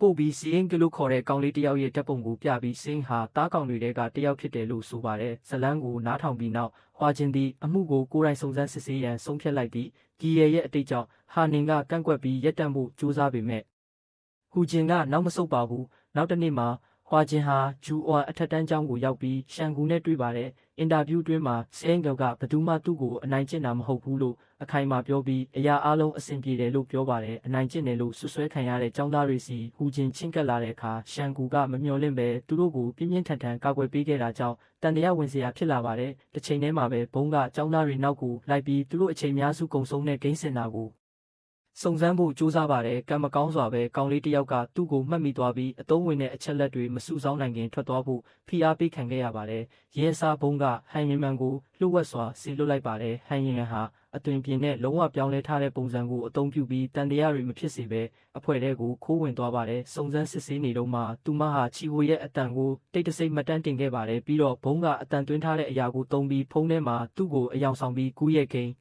ပို့ပြီးစီရင်ကလို့ခေါ်တဲ့ကောင်လေးတယောက်ရဲ့ဓာတ်ပုံကိုပြပြီးစင်းဟာတားကောင်တွေကတယောက်ဖြစ်တယ်လို့ဆိုပါတယ်ဇလန်းကိုနားထောင်ပြီးနောက်ဟွာဂျင်သည်အမှုကိုကိုယ်တိုင်စုံစမ်းစစ်ဆေးရန်ဆုံးဖြတ်လိုက်ပြီးကီရဲ့အတိတ်ကြောင့်ဟာနင်ကကန့်ကွက်ပြီးရက်တန့်ဖို့ကြိုးစားပေမဲ့ဟူဂျင်ကနောက်မဆုတ်ပါဘူးနောက်တနေ့မှာဟွာဂျင်ဟာဂျူအွန်အထက်တန်းကျောင်းကိုရောက်ပြီးရှန်ကူနဲ့တွေ့ပါတယ်အင်တာဗျူးတွင်မှာစင်းကဘယ်သူမှသူ့ကိုအနိုင်ကျင့်တာမဟုတ်ဘူးလို့အခိုင်အမာပြောပြီးအရာအလုံးအဆင်ပြေတယ်လို့ပြောပါတယ်အနိုင်ကျင့်တယ်လို့ဆွဆွဲခံရတဲ့ចောင်းသားတွေစီဟူဂျင်ချင်းကပ်လာတဲ့အခါရှန်ကူကမမျှော်လင့်ပဲသူတို့ကိုပြင်းပြင်းထန်ထန်ကာကွယ်ပေးခဲ့တာကြောင့်တန်တရားဝင်စရာဖြစ်လာပါတယ်တစ်ချိန်တည်းမှာပဲဘုံကចောင်းသားတွေနောက်ကိုလိုက်ပြီးသူတို့အချိန်များစုကုံဆုံးတဲ့ဂိမ်းစင်တာကိုစုံစမ်းဖို့ကြိုးစားပါတယ်ကံမကောင်းစွာပဲကောင်လေးတယောက်ကသူ့ကိုမှတ်မိသွားပြီးအသုံးဝင်တဲ့အချက်လက်တွေမစုဆောင်းနိုင်ခင်ထွက်သွားဖို့ဖိအားပေးခံခဲ့ရပါတယ်ရဲစားဘုံကဟန်ရင်မန်ကိုလှုပ်ဝက်စွာဆီလွတ်လိုက်ပါတယ်ဟန်ရင်မန်ဟာအသွင်ပြင်းနဲ့လုံးဝပြောင်းလဲထားတဲ့ပုံစံကိုအသုံးပြုပြီးတန်တရားတွေမဖြစ်စေဘဲအဖွဲ့ထဲကိုခိုးဝင်သွားပါတယ်စုံစမ်းစစ်ဆေးနေတော့မှသူမဟာချီဝိုရဲ့အတန်ကိုတိတ်တဆိတ်မှတ်တမ်းတင်ခဲ့ပါတယ်ပြီးတော့ဘုံကအတန်သွင်းထားတဲ့အရာကိုသုံးပြီးဖုန်းထဲမှာသူ့ကိုအယောင်ဆောင်ပြီးကူးရဲ့ကိန်း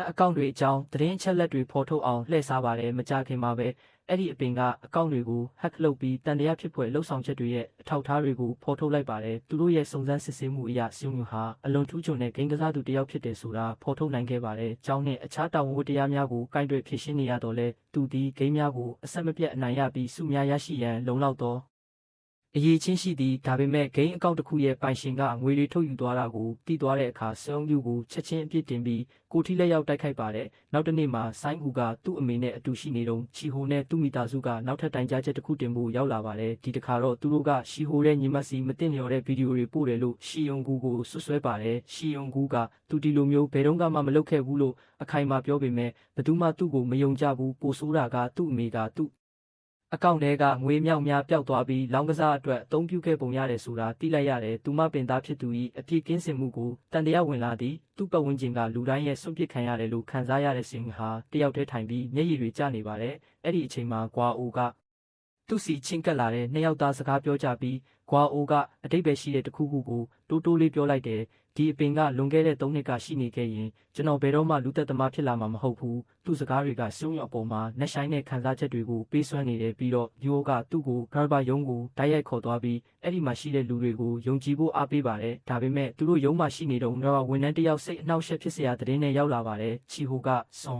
အကောင့်တွေအကြောင်းသတင်းအချက်လက်တွေဖော်ထုတ်အောင်လှည့်စားပါတယ်မကြခင်မှာပဲအဲ့ဒီအပင်ကအကောင့်တွေကိုဟက်လုပ်ပြီးတန်တရားဖြစ်ဖွယ်လှုပ်ဆောင်ချက်တွေရဲ့အထောက်အထားတွေကိုဖော်ထုတ်လိုက်ပါတယ်သူတို့ရဲ့စုံစမ်းစစ်ဆေးမှုအရစီယုံဟာအလွန်ထူးချွန်တဲ့ဂိမ်းကစားသူတစ်ယောက်ဖြစ်တယ်ဆိုတာဖော်ထုတ်နိုင်ခဲ့ပါတယ်ကျောင်းနဲ့အခြားတာဝန်ဝတ္တရားများကိုကိုင်တွယ်ဖြည့်ရှင်းနေရတော့လဲသူဒီဂိမ်းများကိုအဆက်မပြတ်အနိုင်ရပြီးစုများရရှိရန်လုံလောက်သော အရေးချင်းရှိသည်ဒါပေမဲ့ဂိမ်းအကောင့်တစ်ခုရဲ့ပိုင်ရှင်ကငွေတွေထုတ်ယူသွားတာကိုတီးသွားတဲ့အခါစောင်းယူကိုချက်ချင်းအပြစ်တင်ပြီးကိုထိလက်ရောက်တိုက်ခိုက်ပါတယ်နောက်တစ်နေ့မှာဆိုင်းကူကသူ့အမေနဲ့အတူရှိနေတော့ချီဟိုနဲ့သူ့မိသားစုကနောက်ထပ်တိုင်ကြားချက်တစ်ခုတင်ဖို့ရောက်လာပါတယ်ဒီတစ်ခါတော့သူတို့ကရှီဟိုရဲ့ညီမစီမတင်လျော်တဲ့ဗီဒီယိုတွေပို့တယ်လို့ရှီယုံကူကိုဆွဆွဲပါတယ်ရှီယုံကူကသူဒီလိုမျိုးဘယ်တော့မှမလုပ်ခဲ့ဘူးလို့အခိုင်အမာပြောပေမဲ့ဘယ်သူမှသူ့ကိုမယုံကြဘူးပိုဆိုးတာကသူ့အမေကသူ့အကောင့်ထဲကငွေမြောက်များပျောက်သွားပြီးလောင်းကစားအတွက်အသုံးပြုခဲ့ပုံရတယ်ဆိုတာသိလိုက်ရတယ်။သူမပင်သားဖြစ်သူ၏အပြစ်ကင်းစင်မှုကိုတန်တရားဝင်လာသည်။သူ့ပတ်ဝန်းကျင်ကလူတိုင်းရဲ့ဆွန့်ပစ်ခံရတယ်လို့ခံစားရတဲ့စင်ဟာတယောက်တည်းထိုင်ပြီးမျက်ရည်တွေကျနေပါတယ်။အဲ့ဒီအချိန်မှာကွာအိုကသူ့စီချင်းကပ်လာတဲ့နှစ်ယောက်သားစကားပြောကြပြီးကွာအိုကအတိတ်ပဲရှိတဲ့တခုခုကိုတိုးတိုးလေးပြောလိုက်တယ်။ဒီအပင်ကလွန်ခဲ့တဲ့3နှစ်ကရှိနေခဲ့ရင်ကျွန်တော်ဘယ်တော့မှလူသက်သမားဖြစ်လာမှာမဟုတ်ဘူးသူ့စကားတွေကစုံရအပေါ်မှာနှက်ဆိုင်တဲ့ခံစားချက်တွေကိုပေးစွမ်းနေတယ်ပြီးတော့ယူအိုကသူ့ကိုဂရဘယုံကိုတိုက်ရိုက်ခေါ်သွားပြီးအဲ့ဒီမှာရှိတဲ့လူတွေကိုယုံကြည်ဖို့အားပေးပါတယ်ဒါပေမဲ့သူတို့ယုံမှရှိနေတော့ဂရဘဝန်ထမ်းတယောက်စိတ်အနှောက်အယှက်ဖြစ်စရာသတင်းနဲ့ရောက်လာပါတယ်ချီဟိုကဆွန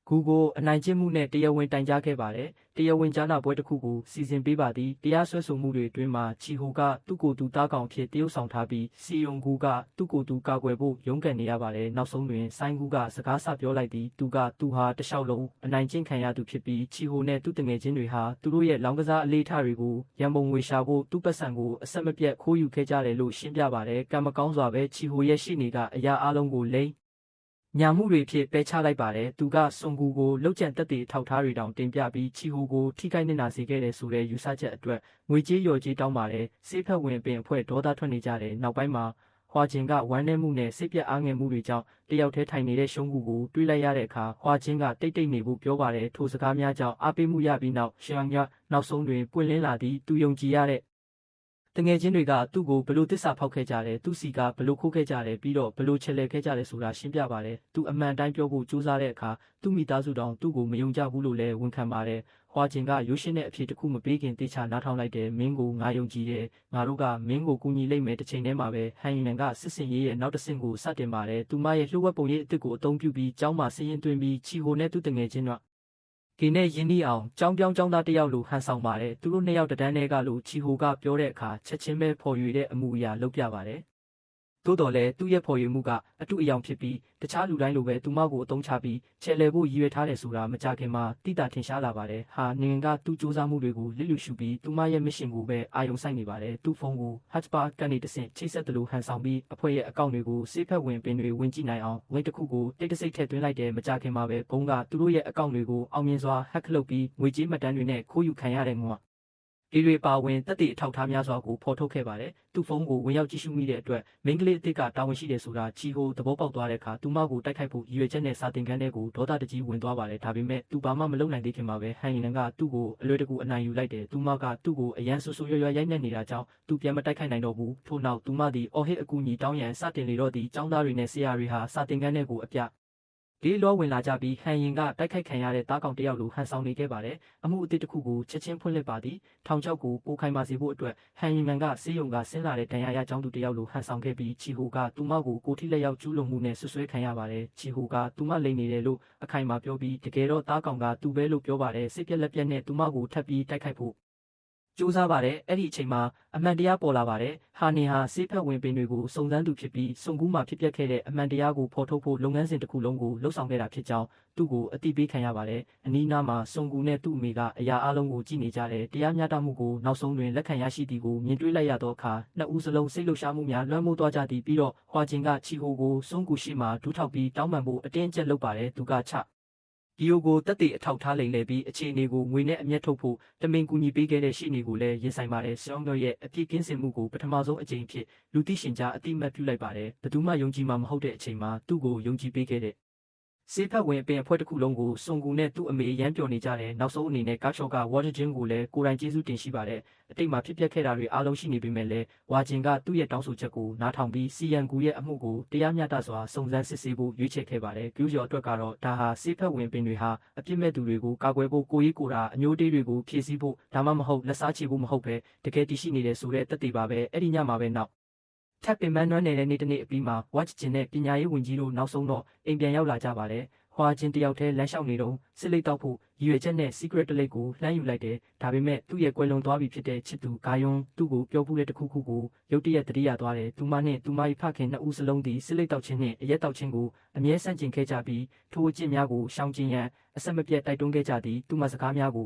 ်ကူကိုအနိုင်ကျင့်မှုနဲ့တရားဝင်တိုင်ကြားခဲ့ပါတယ်။တရားဝင်ကြားနာပွဲတစ်ခုကိုစီစဉ်ပေးပါသည်။တရားစွဲဆိုမှုတွေအတွင်းမှာချီဟိုကသူ့ကိုယ်သူတားကောင်ဖြစ်တရုပ်ဆောင်ထားပြီးစီယုံကူကသူ့ကိုယ်သူကာကွယ်ဖို့ရုန်းကန်နေရပါတယ်။နောက်ဆုံးတွင်ဆိုင်းကူကစကားဆပြောလိုက်သည်။သူဟာတလျှောက်လုံးအနိုင်ကျင့်ခံရသူဖြစ်ပြီးချီဟိုနဲ့သူ့တငယ်ချင်းတွေဟာသူတို့ရဲ့လောင်းကစားအလေးထားတွေကိုရန်ပုံငွေရှာဖို့သူ့ပတ်စံကိုအဆက်မပြတ်ခိုးယူခဲ့ကြတယ်လို့ရှင်းပြပါတယ်။ကံမကောင်းစွာပဲချီဟိုရဲ့ရှိနေကအရာအလုံးကိုလိမ့်ညာမှုတွေဖြစ်ပယ်ချလိုက်ပါတယ်သူကစွန်ကူကိုလောက်ကျန်တက်တဲ့ထောက်ထားတွေတောင်တင်ပြပြီးချီဟိုကိုထိခိုက်နေတာစေခဲ့တယ်ဆိုတဲ့ယူဆချက်အတွက်ငွေကြေးလျော်ကြေးတောင်းပါတယ်စေဖက်ဝင်ပင်အဖွဲ့ဒေါသထွက်နေကြတယ်နောက်ပိုင်းမှာဟွာဂျင်ကဝမ်းနည်းမှုနဲ့စိတ်ပြတ်အားငယ်မှုတွေကြောင့်တယောက်တည်းထိုင်နေတဲ့ရှုံးကူကိုတွေးလိုက်ရတဲ့အခါဟွာဂျင်ကတိတ်နေဖို့ပြောပါတယ်ထိုစကားများကြောင့်အားပေးမှုရပြီးနောက်ရှန်ရနောက်ဆုံးတွင်ပွင့်လင်းလာသည့်သူယုံကြည်ရတဲ့တငယ်ချင်းတွေကသူ့ကိုဘလို့တစ္ဆာဖောက်ခဲ့ကြတယ်သူစီကဘလို့ခိုးခဲ့ကြတယ်ပြီးတော့ဘလို့ချက်လဲခဲ့ကြတယ်ဆိုတာရှင်းပြပါတယ်သူအမှန်တိုင်းပြောဖို့ကြိုးစားတဲ့အခါသူ့မိသားစုတောင်သူ့ကိုမယုံကြဘူးလို့လည်းဝန်ခံပါတယ်ဟွာဂျင်ကရိုးရှင်းတဲ့အဖြစ်တစ်ခုမပေးခင်တေချာနားထောင်လိုက်တယ်မင်းကိုငါယုံကြည်တယ်ငါတို့ကမင်းကိုကူညီလိုက်မယ်တစ်ချိန်တည်းမှာပဲဟန်ယူနန်ကစစ်စင်ရေးရဲ့နောက်တစ်ဆင့်ကိုစတင်ပါတယ်သူမရဲ့လှုပ်ဝက်ပုံရိပ်အစ်စ်ကိုအသုံးပြုပြီးကျောင်းမှာဆင်းရင်သွင်းပြီးချီဟိုနဲ့သူ့တငယ်ချင်းတို့ဒီနဲ့ရင်းနှီးအောင်ကြောင်းပြောင်းကြောင်းသားတယောက်လိုဟန်ဆောင်ပါတယ်သူတို့နှစ်ယောက်တန်းထဲကလို့ချီဟိုကပြောတဲ့အခါချက်ချင်းပဲဖော်ရွေတဲ့အမှုအရာလုပ်ပြပါတယ်သို့တော်လည်းသူ့ရဲ့ဖော်ရွေမှုကအတုအယောင်ဖြစ်ပြီးတခြားလူတိုင်းလိုပဲသူမကိုအသုံးချပြီးချဲလဲဖို့ရည်ရွယ်ထားတယ်ဆိုတာမကြခင်မှာတိတာထင်ရှားလာပါတယ်ဟာနင်ကသူ့စူးစမ်းမှုတွေကိုလစ်လျူရှုပြီးသူမရဲ့မစ်ရှင်ကိုပဲအာရုံစိုက်နေပါတယ်သူ့ဖုန်းကို hotspot ကနေတဆင့်ချိတ်ဆက်တယ်လို့ဟန်ဆောင်ပြီးအဖွဲ့ရဲ့အကောင့်တွေကိုစေဖက်ဝင်ပင်တွေဝင်ကြည့်နိုင်အောင်ဝင်းတစ်ခုကိုတိတ်တဆိတ်ထည့်သွင်းလိုက်တယ်မကြခင်မှာပဲဘုံကသူတို့ရဲ့အကောင့်တွေကိုအောင်မြင်စွာ hack လုပ်ပြီးငွေကြေးမှတ်တမ်းတွေနဲ့ခိုးယူခံရတဲ့ငွေဒီတွေပါဝင်တက်တဲ့အထောက်ထားများစွာကိုဖော်ထုတ်ခဲ့ပါတယ်။သူ့ဖုန်းကိုဝင်ရောက်ကြည့်ရှုမိတဲ့အတွက်မိန်းကလေးအစ်စ်ကတာဝန်ရှိတယ်ဆိုတာချီဟိုသဘောပေါက်သွားတဲ့အခါသူမကိုတိုက်ခိုက်ဖို့ရည်ရွယ်ချက်နဲ့စာတင်ခန်းထဲကိုဒေါသတကြီးဝင်သွားပါတယ်။ဒါပေမဲ့သူဘာမှမလုပ်နိုင်သေးခင်မှာပဲဟန်ယီနန်ကသူ့ကိုအလွယ်တကူအနိုင်ယူလိုက်တယ်။သူမကသူ့ကိုအရန်ဆူဆူရွရွရိုက်နှက်နေတာကြောင့်သူပြန်မတိုက်ခိုက်နိုင်တော့ဘူး။ထို့နောက်သူမသည်အော်ဟစ်အကူအညီတောင်းရန်စတင်လေတော့သည့်ចောင်းသားတွေနဲ့ဆရာတွေဟာစာတင်ခန်းထဲကိုအပြလေးလောဝင်လာကြပြီးဟန်ရင်ကတိုက်ခိုက်ခံရတဲ့တားကောင်တယောက်လိုဟန်ဆောင်နေခဲ့ပါတယ်။အမှုအသစ်တစ်ခုကိုချက်ချင်းဖွင့်လှစ်ပါသည်။ထောင်ချောက်ကိုပိုခိုင်ပါစေဖို့အတွက်ဟန်ရင်မန်ကစေးရုံကဆင်းလာတဲ့ဒဏ်ရာရကျောင်းသူတယောက်လိုဟန်ဆောင်ခဲ့ပြီးချီဟိုကသူမကိုကိုထိလက်ရောက်ကျူးလွန်မှုနဲ့ဆွဆွဲခံရပါတယ်။ချီဟိုကသူမလိမ်နေတယ်လို့အခိုင်အမာပြောပြီးတကယ်တော့တားကောင်ကသူပဲလို့ပြောပါတယ်။စိတ်ပြက်လက်ပြက်နဲ့သူမကိုထပ်ပြီးတိုက်ခိုက်ဖို့ကြိုးစားပါတယ်အဲ့ဒီအချိန်မှာအမှန်တရားပေါ်လာပါတယ်ဟာနေဟာစေးဖက်ဝင်ပင်တွေကိုစုံစမ်းသူဖြစ်ပြီးစုံကူးမှာဖြစ်ပျက်ခဲ့တဲ့အမှန်တရားကိုဖော်ထုတ်ဖို့လုပ်ငန်းစဉ်တစ်ခုလုံးကိုလှုပ်ဆောင်ခဲ့တာဖြစ်ကြောင်းသူ့ကိုအတိပေးခံရပါတယ်အနီးနားမှာစုံကူနဲ့သူ့အမေကအရာအလုံးကိုကြည့်နေကြတယ်တရားမျှတမှုကိုနောက်ဆုံးတွင်လက်ခံရရှိသည်ကိုမြင်တွေ့လိုက်ရသောအခါနှစ်ဦးစလုံးစိတ်လှုပ်ရှားမှုများလွှမ်းမိုးသွားကြသည်ပြီးတော့ဟွာဂျင်ကချီဟိုကိုစုံကူရှိမှဒူးထောက်ပြီးတောင်းပန်ဖို့အတင်းအကျပ်လုပ်ပါတယ်သူကချဒီယိုကိုတက်တဲ့အထောက်ထားလိမ့်လေပြီးအခြေအနေကိုငွေနဲ့အမျက်ထုတ်ဖို့တမင်ကူညီပေးခဲ့တဲ့ရှေ့နေကိုလည်းရင်ဆိုင်ပါတယ်ဆောင်းတို့ရဲ့အပြစ်ကင်းစင်မှုကိုပထမဆုံးအကြိမ်ဖြစ်လူသိရှင်ကြားအတိအမှတ်ပြုလိုက်ပါတယ်ဘယ်သူမှယုံကြည်မှာမဟုတ်တဲ့အချိန်မှာသူ့ကိုယုံကြည်ပေးခဲ့တဲ့စေဖက်ဝင်အပင်အဖွဲ့တစ်ခုလုံးကိုစုံကူနဲ့သူ့အမေရမ်းပျော်နေကြတယ်နောက်ဆုံးအနေနဲ့ကားချော့ကဝါဂျင်ကိုလည်းကိုယ်တိုင်ကျေးဇူးတင်ရှိပါတယ်အတိတ်မှာဖြစ်ပျက်ခဲ့တာတွေအားလုံးရှိနေပေမဲ့လည်းဝါဂျင်ကသူ့ရဲ့တောင်းဆိုချက်ကိုနားထောင်ပြီးစီယန်ကူရဲ့အမှုကိုတရားမျှတစွာစုံစမ်းစစ်ဆေးဖို့ရွေးချယ်ခဲ့ပါတယ်ကျူးကျော်အတွက်ကတော့ဒါဟာစေဖက်ဝင်ပင်တွေဟာအပြစ်မဲ့သူတွေကိုကာကွယ်ဖို့ကိုရေးကိုတာအမျိုးတေးတွေကိုဖြည့်ဆည်းဖို့ဒါမှမဟုတ်လက်စားချေဖို့မဟုတ်ပဲတကယ်တည်ရှိနေတယ်ဆိုတဲ့တက်တည်ပါပဲအဲ့ဒီညမှာပဲနောက်ထပ်ပင်မနွမ်းနယ်တဲ့နေ့တစ်နေ့အပြီးမှာဝါဂျင်နဲ့ပညာရေးဝန်ကြီးတို့နောက်ဆုံးတော့အိမ်ပြန်ရောက်လာကြပါတယ်花ချင်းတယောက်ထဲလမ်းလျှောက်နေတော့စစ်လိတ်တောက်ဖို့ရည်ရွယ်ချက်နဲ့ secret တလိတ်ကိုလှမ်းယူလိုက်တယ်ဒါပေမဲ့သူ့ရဲ့ကွယ်လွန်သွားပြီဖြစ်တဲ့ချစ်သူဂါယွန်းသူ့ကိုပြောဖူးတဲ့တစ်ခုခုကိုရုတ်တရက်သတိရသွားတယ်သူမနဲ့သူမ၏ဖခင်နှစ်ဦးစလုံးသည်စစ်လိတ်တောက်ခြင်းနှင့်အရက်တောက်ခြင်းကိုအမြဲဆန့်ကျင်ခဲ့ကြပြီးထိုအကျင့်များကိုရှောင်ကျဉ်ရန်အဆက်မပြတ်တိုက်တွန်းခဲ့ကြသည်သူမစကားများကို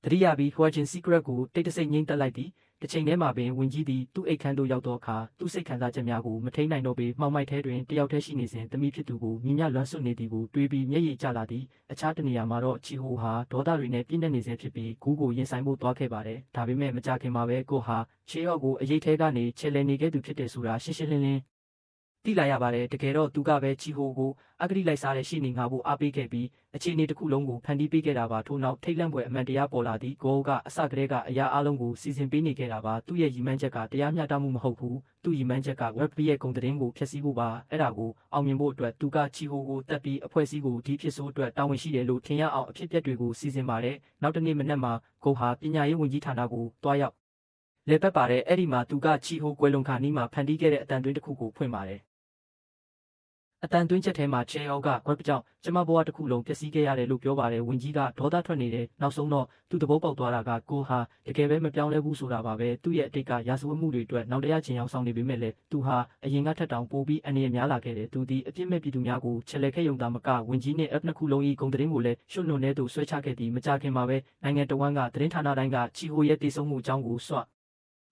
သတိရပြီး Fortune Secret ကိုတိတ်တဆိတ်ငြိမ့်တက်လိုက်သည်တစ်ချိန်တည်းမှာပင်ဝင်ကြီးသည်သူ့အိတ်ခမ်းသို့ရောက်သောအခါသူ့စိတ်ခံစားချက်များကိုမထိန်နိုင်တော့ပေမှောင်မိုက်ထဲတွင်တယောက်တည်းရှိနေစဉ်သမီးဖြစ်သူကိုမြင်မြလွမ်းဆွနေသည်ကိုတွေးပြီးမျက်ရည်ကျလာသည်အခြားတနေရာမှာတော့ချီဟိုဟာဒေါသတွေနဲ့ပြင်းထန်နေစေဖြစ်ပြီးဂူးကိုရင်ဆိုင်ဖို့သွားခဲ့ပါတယ်ဒါပေမဲ့မကြခင်မှာပဲကိုဟာချေရော့ကိုအရေးထဲကနေချဲလဲနေခဲ့သူဖြစ်တယ်ဆိုတာရှင်းရှင်းလင်းလင်းတိလာရပါတယ်တကယ်တော့သူကပဲချီဟိုကိုအဂတိလိုက်စားတဲ့ရှိနေငါဖို့အားပေးခဲ့ပြီးအခြေအနေတစ်ခုလုံးကိုဖန်တီးပေးခဲ့တာပါထို့နောက်ထိတ်လန့်ဖွယ်အမှန်တရားပေါ်လာသည်ကိုကအစကတည်းကအရာအလုံးကိုစီစဉ်ပေးနေခဲ့တာပါသူ့ရဲ့ရည်မှန်းချက်ကတရားမျှတမှုမဟုတ်ဘူးသူ့ရည်မှန်းချက်က web ရဲ့ဂုဏ်သတင်းကိုဖျက်ဆီးဖို့ပါအဲ့ဒါကိုအောင်မြင်ဖို့အတွက်သူကချီဟိုကိုတက်ပြီးအဖွဲ့အစည်းကိုဒီဖြစ်ဆိုးအတွက်တာဝန်ရှိတယ်လို့ထင်ရအောင်အဖြစ်အပျက်တွေကိုစီစဉ်ပါတယ်နောက်တစ်နေ့မနက်မှာကိုဟာပညာရေးဝန်ကြီးဌာနကိုတွားရောက်လေပတ်ပါတယ်အဲ့ဒီမှာသူကချီဟိုကွယ်လွန်ခါနီးမှာဖန်တီးခဲ့တဲ့အတန်သွင်းတစ်ခုကိုဖွင့်ပါတယ်အတန်သွင်းချက်ထဲမှာချေယောကဝက်ကြောင့်ကျမဘဝတစ်ခုလုံးပျက်စီးခဲ့ရတယ်လို့ပြောပါတယ်ဝင်ကြီးကဒေါသထွက်နေတယ်နောက်ဆုံးတော့သူသဘောပေါက်သွားတာကကိုဟာတကယ်ပဲမပြောင်းလဲဘူးဆိုတာပါပဲသူ့ရဲ့အတိတ်ကရာဇဝတ်မှုတွေအတွက်နောက်တရားကျင်အောင်ဆောင်နေပေမဲ့လည်းသူဟာအရင်ကထက်တောင်ပိုပြီးအနေနဲ့များလာခဲ့တယ်သူဒီအပြစ်မဲ့ပြည်သူများကိုချက်လဲခဲ့ရုံသာမကဝင်ကြီးနဲ့အပ်နှစ်ခုလုံး၏ဂုဏ်သတင်းကိုလည်းရှုပ်လွန်နေသူဆွဲချခဲ့သည်မကြခင်မှာပဲနိုင်ငံတော်ဝန်ကသတင်းဌာနတိုင်းကချီဟိုရဲ့တည်ဆုံမှုအကြောင်းကိုစွ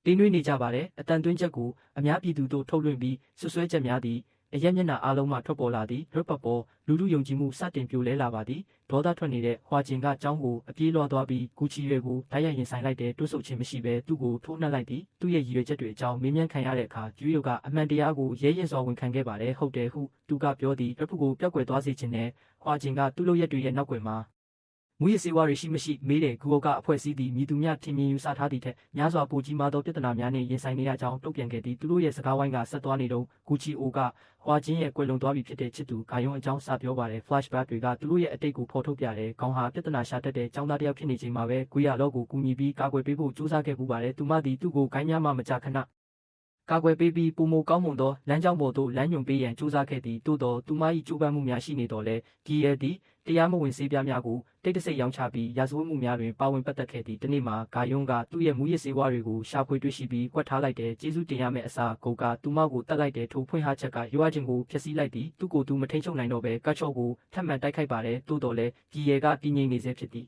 တင်းနှွေးနေကြပါတယ်အတန်သွင်းချက်ကိုအများပြည်သူတို့ထုတ်လွှင့်ပြီးဆွဆွဲချက်များသည်အရက်မျက်နှာအားလုံးမှထွက်ပေါ်လာသည်ရွတ်ပတ်ပေါ်လူလူယုံကြည်မှုစတင်ပြိုလဲလာပါသည်ဒေါသထွက်နေတဲ့ဟွာကျင်ကကျောင်းကိုအပြေးလွှားသွားပြီးဂူချီရွယ်ကိုဓာတ်ရိုက်ရင်ဆိုင်လိုက်တဲ့တွတ်ဆုပ်ခြင်းမရှိဘဲသူ့ကိုထိုးနှက်လိုက်သည်သူ့ရဲ့ရည်ရွယ်ချက်တွေအကြောင်းမေးမြန်းခံရတဲ့အခါကျွေးရုပ်ကအမှန်တရားကိုရဲရဲစွာဝန်ခံခဲ့ပါတယ်ဟုတ်တယ်ဟုသူကပြောသည်ရဖူကိုပျောက်ကွယ်သွားစေခြင်းနဲ့ဟွာကျင်ကသူ့လုပ်ရက်တွေရဲ့နောက်ွယ်မှာမူရစေဝါတွေရှိမရှိမေးတဲ့ဂူကအဖွဲ့အစည်းသည်မြည်သူများထင်မြင်ယူဆထားသည့်ထက်များစွာပိုကြီးမားသောပြဿနာများနှင့်ရင်ဆိုင်နေရကြောင်းတုံ့ပြန်ခဲ့သည်သူတို့ရဲ့စကားဝိုင်းကဆက်သွားနေတော့ဂူချီအိုကဟွာချင်းရဲ့ကွယ်လွန်သွားပြီဖြစ်တဲ့ချစ်သူဂါယွန်းအကြောင်းစပြောပါတယ် flashback တွေကသူတို့ရဲ့အတိတ်ကိုဖော်ထုတ်ပြတယ်ခေါင်းဟာပြဿနာရှာတတ်တဲ့ចောင်းသားတစ်ယောက်ဖြစ်နေချိန်မှာပဲဂွေရလော့ကိုကူညီပြီးကာကွယ်ပေးဖို့ကြိုးစားခဲ့ပူပါတယ်သူမသည်သူ့ကိုဂိုင်းများမှမကြခဏကာကွယ်ပေးပြီးပုံမကောင်းမွန်သောလမ်းကြောင်းပေါ်သို့လမ်းညွှန်ပေးရန်ကြိုးစားခဲ့သည်သို့သောသူမ၏ကြိုးပမ်းမှုများရှိနေတော်လဲဒီရဲသည်တရားမဝင်စေးပြားများကိုတိတ်တဆိတ်ရောင်းချပြီးရာဇဝတ်မှုများတွင်ပါဝင်ပတ်သက်ခဲ့သည့်တနေ့မှာဂါယွန်းကသူ့ရဲ့မူရစ်စေဝါတွေကိုရှာဖွေတွေ့ရှိပြီးကွက်ထားလိုက်တဲ့ကျေးဇူးတင်ရမယ့်အစားကိုကသူမကိုတတ်လိုက်တဲ့ထိုဖွင့်ဟချက်ကရွာချင်းကိုဖျက်ဆီးလိုက်သည်သူ့ကိုသူမထိန်ချုပ်နိုင်တော့ပဲကတ်ချော့ကိုထပ်မံတိုက်ခိုက်ပါတယ်သို့တော်လဲဒီရဲကတည်ငြိမ်နေစေဖြစ်သည်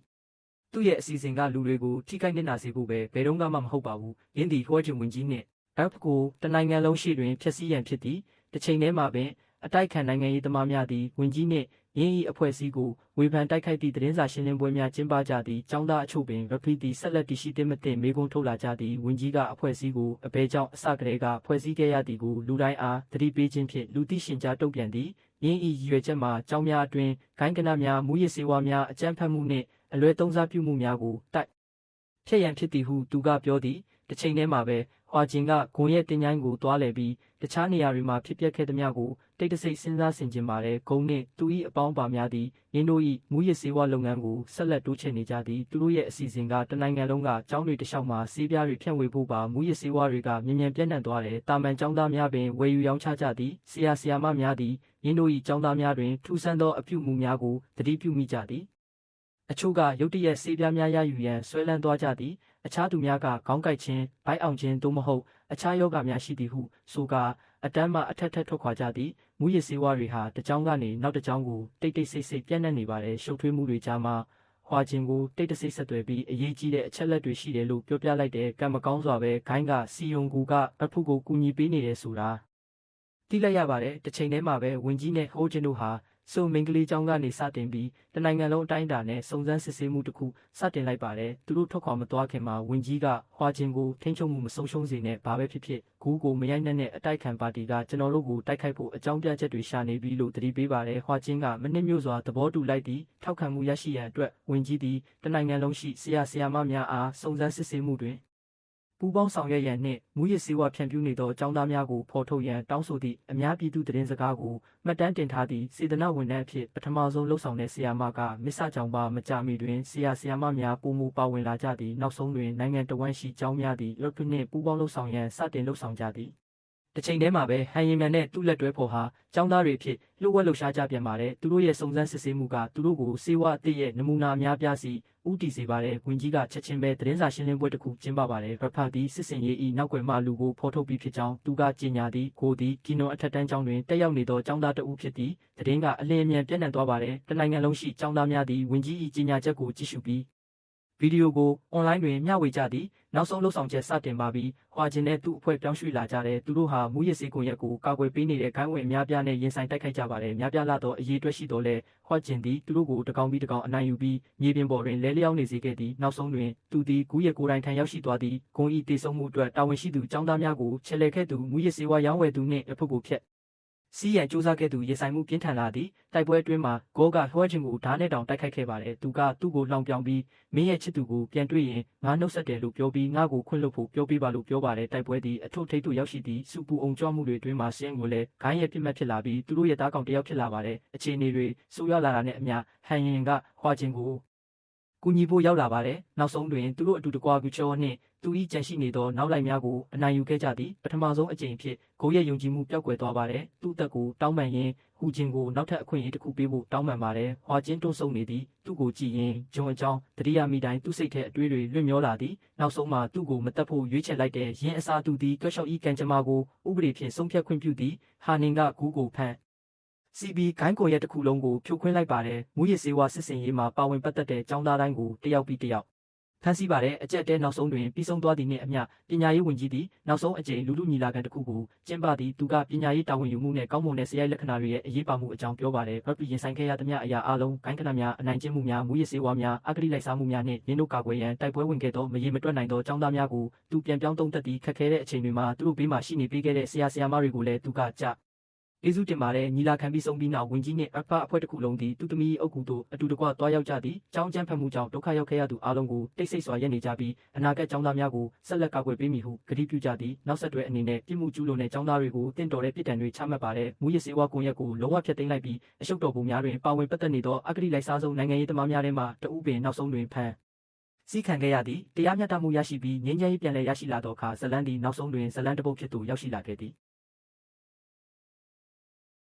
သူ့ရဲ့အစီအစဉ်ကလူတွေကိုထိခိုက်နစ်နာစေဖို့ပဲဘယ်တော့မှမဟုတ်ပါဘူးရင်းသည်ဟွာချင်းဝင်ကြီးနှင့်F ကိုတနိုင်ငံလုံးရှိတွင်ဖျက်ဆီးရန်ဖြစ်သည်တစ်ချိန်တည်းမှာပင်အတိုက်ခံနိုင်ငံရေးသမားများသည်ဝင်ကြီးနှင့်ရင်း၏အဖွဲ့အစည်းကိုဝေဖန်တိုက်ခိုက်သည့်သတင်းစာရှင်းလင်းပွဲများကျင်းပကြသည်ចောင်းသားအချို့ပင်ရဖီသည်ဆက်လက်တည်ရှိသင့်မသင့်မေးခွန်းထုတ်လာကြသည်ဝင်ကြီးကအဖွဲ့အစည်းကိုအဘဲကြောင့်အစကတည်းကဖွဲ့စည်းခဲ့ရသည်ကိုလူတိုင်းအားသတိပေးခြင်းဖြင့်လူသိရှင်ကြားတုံ့ပြန်သည်ရင်း၏ရည်ရွယ်ချက်မှာចောင်းများအတွင်းဂိုင်းကနများမူရစ်စေဝါများအကြမ်းဖက်မှုနှင့်အလွဲသုံးစားပြုမှုများကိုတိုက်ဖျက်ရန်ဖြစ်သည်ဟုသူကပြောသည်တစ်ချိန်တည်းမှာပဲဟွာကျင်ကဂုံရဲ့တင်ញိုင်းကိုတွားလဲပြီးတခြားနေရာတွေမှာဖြစ်ပျက်ခဲ့သမျှကိုတိတ်တဆိတ်စဉ်းစားဆင်ခြင်ပါတယ်ဂုံနှင့်သူ၏အပေါင်းပါများသည်ရင်းတို့၏မူရစ်စေဝါလုပ်ငန်းကိုဆက်လက်တိုးချဲ့နေကြသည်သူတို့ရဲ့အစီအစဉ်ကတနိုင်ငံလုံးကကျောင်းတွေတလျှောက်မှာစေးပြားတွေဖြန့်ဝေဖို့ပါမူရစ်စေဝါတွေကမြန်မြန်ပြန့်နှံ့သွားတယ်တာမန်ကျောင်းသားများပင်ဝယ်ယူရောင်းချကြသည်ဆရာဆရာမများသည်ရင်းတို့၏ကျောင်းသားများတွင်ထူးဆန်းသောအပြုမှုများကိုသတိပြုမိကြသည်အချို့ကရုတ်တရက်စေးပြားများရယူရန်ဆွဲလန်းသွားကြသည်အခြားသူများကခေါင်းကိုက်ခြင်း၊ဗိုက်အောင်ခြင်းသို့မဟုတ်အခြားယောဂများရှိသည်ဟုဆိုကာအတန်းမှအထက်ထက်ထွက်ခွာကြသည်မူရစ်စေဝါတွေဟာတစ်ကြောင်းကနေနောက်တစ်ကြောင်းကိုတိတ်တိတ်ဆိတ်ဆိတ်ပြန့်နှံ့နေပါတယ်ရှုပ်ထွေးမှုတွေကြားမှာဟွာချင်းကိုတိတ်တဆိတ်ဆက်သွယ်ပြီးအရေးကြီးတဲ့အချက်လက်တွေရှိတယ်လို့ပြောပြလိုက်တဲ့ကံမကောင်းစွာပဲဂိုင်းကစီယုံကူကအဖုကိုကူညီပေးနေတယ်ဆိုတာသိလိုက်ရပါတယ်တစ်ချိန်တည်းမှာပဲဝင်ကြီးနဲ့ဟိုးချင်းတို့ဟာဆိုမင်္ဂလိကျောင်းကနေစတင်ပြီးတနိုင်ငံလုံးအတိုင်းအတာနဲ့စုံစမ်းစစ်ဆေးမှုတစ်ခုစတင်လိုက်ပါတယ်သူတို့ထွက်ခွာမသွားခင်မှာဝင်ကြီးကဟွာချင်းကိုထိန်းချုပ်မှုမဆုံးရှုံးစေနဲ့ဘာပဲဖြစ်ဖြစ်ဂူးကိုမရိုက်နှက်တဲ့အတိုက်ခံပါတီကကျွန်တော်တို့ကိုတိုက်ခိုက်ဖို့အကြောင်းပြချက်တွေရှာနေပြီလို့သတိပေးပါတယ်ဟွာချင်းကမနစ်မြို့စွာသဘောတူလိုက်သည့်ထောက်ခံမှုရရှိရန်အတွက်ဝင်ကြီးသည်တနိုင်ငံလုံးရှိဆရာဆရာမများအားစုံစမ်းစစ်ဆေးမှုတွင်ပူပေါင်းဆောင်ရွက်ရန်နှင့်မူရစ်စေဝါဖြန့်ဖြူးနေသောចောင်းသားများကိုဖော်ထုတ်ရန်တောင်းဆိုသည့်အများပြည်သူသတင်းစကားကိုမှတ်တမ်းတင်ထားသည့်စေတနာဝန်ထမ်းအဖြစ်ပထမဆုံးလှုပ်ဆောင်တဲ့ဆရာမကမစ္ဆကြောင်ပါမကြမီတွင်ဆရာဆရာမများပုံမူပါဝင်လာကြသည်နောက်ဆုံးတွင်နိုင်ငံတော်ဝန်ရှိကျောင်းများသည်လွတ်နှင့်ပူပေါင်းလှုပ်ဆောင်ရန်စတင်လှုပ်ဆောင်ကြသည် တစ်ချိန်တည်းမှာပဲဟန်ရင်မြန်နဲ့သူ့လက်တွဲဖော်ဟာចောင်းသားတွေဖြစ်လှုပ်ဝက်လှုပ်ရှားကြပြန်ပါတယ်သူတို့ရဲ့စုံစမ်းစစ်ဆေးမှုကသူတို့ကိုစေဝါအသစ်ရဲ့နမူနာအများပြားစီဦးတည်စေပါတယ်ဝင်ကြီးကချက်ချင်းပဲသတင်းစာရှင်းလင်းပွဲတစ်ခုကျင်းပပါတယ်ရဖတ်သည်စစ်စင်ရေးဤနောက်ွယ်မှလူကိုဖော်ထုတ်ပြီးဖြစ်ကြောင်းသူကကြေညာသည်ကိုသည်ကီနိုအထက်တန်းကျောင်းတွင်တက်ရောက်နေသောကျောင်းသားတဦးဖြစ်သည်သတင်းကအလင်းအမြန်ပြန့်နှံ့သွားပါတယ်တနိုင်ငံလုံးရှိကျောင်းသားများသည်ဝင်ကြီး၏ကြေညာချက်ကိုကြည့်ရှုပြီးဗီဒီယိုကိုအွန်လိုင်းတွင်မျှဝေကြသည်နောက်ဆုံးလှုပ်ဆောင်ချက်စတင်ပါပြီးဟွာဂျင်နဲ့သူ့အဖွဲ့ပြောင်းရွှေ့လာကြတယ်သူတို့ဟာမူရစ်စေးကွန်ရက်ကိုကာကွယ်ပေးနေတဲ့ခိုင်းဝင်အများပြားနဲ့ရင်ဆိုင်တိုက်ခိုက်ကြပါတယ်များပြားလာသောအရေးအတွက်ရှိတော်လဲဟွာဂျင်သည်သူတို့ကိုတကောင်ပြီးတကောင်အနိုင်ယူပြီးမြေပြင်ပေါ်တွင်လဲလျောင်းနေစေခဲ့သည်နောက်ဆုံးတွင်သူသည်ဂူးရဲ့ကိုယ်တိုင်ထံရောက်ရှိသွားသည်ဂုံဤတေဆုံးမှုအတွက်တာဝန်ရှိသူចောင်းသားများကိုချဲလဲခဲ့သူမူရစ်စေးဝါရောင်းဝယ်သူနှင့်အဖို့ကိုဖျက်စီးရန်စူးစမ်းခဲ့သူရေဆိုင်မှုပြင်းထန်လာသည်တိုက်ပွဲအတွင်းမှာဂေါကဟွာဂျင်ကိုဓာတ်နဲ့တောင်တိုက်ခိုက်ခဲ့ပါတယ်သူကသူ့ကိုလောင်ပြောင်ပြီးမင်းရဲ့ချစ်သူကိုပြန်တွေ့ရင်ငါနှုတ်ဆက်တယ်လို့ပြောပြီးငါ့ကိုခွင့်လွှတ်ဖို့ပြောပေးပါလို့ပြောပါတယ်တိုက်ပွဲသည်အထုပ်ထိပ်သို့ရောက်ရှိသည့်စူပူအောင်ကြွမှုတွေအတွင်းမှာရှင်းကိုလည်းဂိုင်းရဲ့ပြစ်မှတ်ဖြစ်လာပြီးသူတို့ရဲ့တားကောင်တယောက်ဖြစ်လာပါတယ်အခြေအနေတွေဆိုးရွားလာတာနဲ့အမျှဟန်ရင်ကဟွာဂျင်ကိုကူညီဖို့ရောက်လာပါတယ်နောက်ဆုံးတွင်သူတို့အတူတကွာကူချောနှင့်သူ၏ကြံရှိနေသောနောက်လိုက်များကိုအနိုင်ယူခဲ့ကြသည်ပထမဆုံးအကြိမ်ဖြစ်ဂိုးရဲ့ယုံကြည်မှုပျောက်ကွယ်သွားပါတယ်သူ့အသက်ကိုတောင်းပန်ရင်းဟူဂျင်ကိုနောက်ထပ်အခွင့်အရေးတစ်ခုပေးဖို့တောင်းပန်ပါတယ်ဟွာဂျင်တွန်းဆုံနေသည်သူ့ကိုကြည့်ရင်ဂျွန်အကြောင်းတတိယမိတိုင်းသူ့စိတ်ထဲအတွေးတွေလွင့်မျောလာသည်နောက်ဆုံးမှာသူ့ကိုမတက်ဖို့ရွေးချယ်လိုက်တဲ့ရင်းအစားသူသည်တွက်လျှောက်ဤကံကြမ္မာကိုဥပဒေဖြင့်ဆုံးဖြတ်ခွင့်ပြုသည်ဟာနင်ကဂူးကိုဖမ်းCB ဂိုင်းကွန်ရဲ့တစ်ခုလုံးကိုဖြိုခွင်းလိုက်ပါတယ်မူရစ်စေဝါစစ်စင်ရေးမှာပါဝင်ပတ်သက်တဲ့ចောင်းသားတိုင်းကိုတယောက်ပြီးတယောက်ဖမ်းဆီးပါတယ်အကြက်တဲနောက်ဆုံးတွင်ပြီးဆုံးသွားသည်နှင့်အမျှပညာရေးဝန်ကြီးသည်နောက်ဆုံးအကြိမ်လူညီလာခံတစ်ခုကိုကျင်းပသည်သူကပညာရေးတာဝန်ယူမှုနဲ့ကောင်းမွန်တဲ့စရိုက်လက္ခဏာတွေရဲ့အရေးပါမှုအကြောင်းပြောပါတယ်ဘတ်ပီရင်ဆိုင်ခဲ့ရသမျှအရာအလုံးဂိုင်းကနများအနိုင်ကျင့်မှုများမူရစ်စေဝါများအဂတိလိုက်စားမှုများနှင့်ရင်းတို့ကာကွယ်ရန်တိုက်ပွဲဝင်ခဲ့သောမရေမတွက်နိုင်သောចောင်းသားများကိုသူပြန်ပြောင်းသုံးသပ်သည့်ခက်ခဲတဲ့အချိန်တွေမှာသူတို့ဘေးမှာရှိနေပေးခဲ့တဲ့ဆရာမတွေကိုလည်းသူကကြကျေးဇူးတင်ပါတယ်ညီလာခံပြီးဆုံးပြီးနောက်ဝင်ကြီးနှင့်အဖအဖွဲ့တစ်ခုလုံးသည်သူသမီးအုပ်ကူတို့အတူတကွတွားရောက်ကြသည်ចောင်းကျန်းဖတ်မှုကြောင့်ဒုက္ခရောက်ခဲ့ရသူအားလုံးကိုတိတ်ဆိတ်စွာရပ်နေကြပြီးအနာဂတ်ចောင်းသားများကိုဆက်လက်ကာကွယ်ပေးမည်ဟုကတိပြုကြသည်နောက်ဆက်တွဲအနေနဲ့ပြစ်မှုကျူးလွန်တဲ့ចောင်းသားတွေကိုတင့်တော်တဲ့ပြစ်ဒဏ်တွေချမှတ်ပါတယ်မူရစ်စေဝါကွန်ရက်ကိုလုံးဝဖျက်သိမ်းလိုက်ပြီးအရှုပ်တော်ပုံများတွင်ပါဝင်ပတ်သက်နေသောအဂတိလိုက်စားဆုံးနိုင်ငံရေးသမားများထဲမှတဦးပင်နောက်ဆုံးတွင်ဖမ်းစီးခံခဲ့ရသည်တရားမျှတမှုရရှိပြီးငြိမ်းချမ်းရေးပြန်လည်ရရှိလာသောအခါဇလန်းသည်နောက်ဆုံးတွင်ဇလန်းတစ်ပုဒ်ဖြစ်သူရောက်ရှိလာခဲ့သည်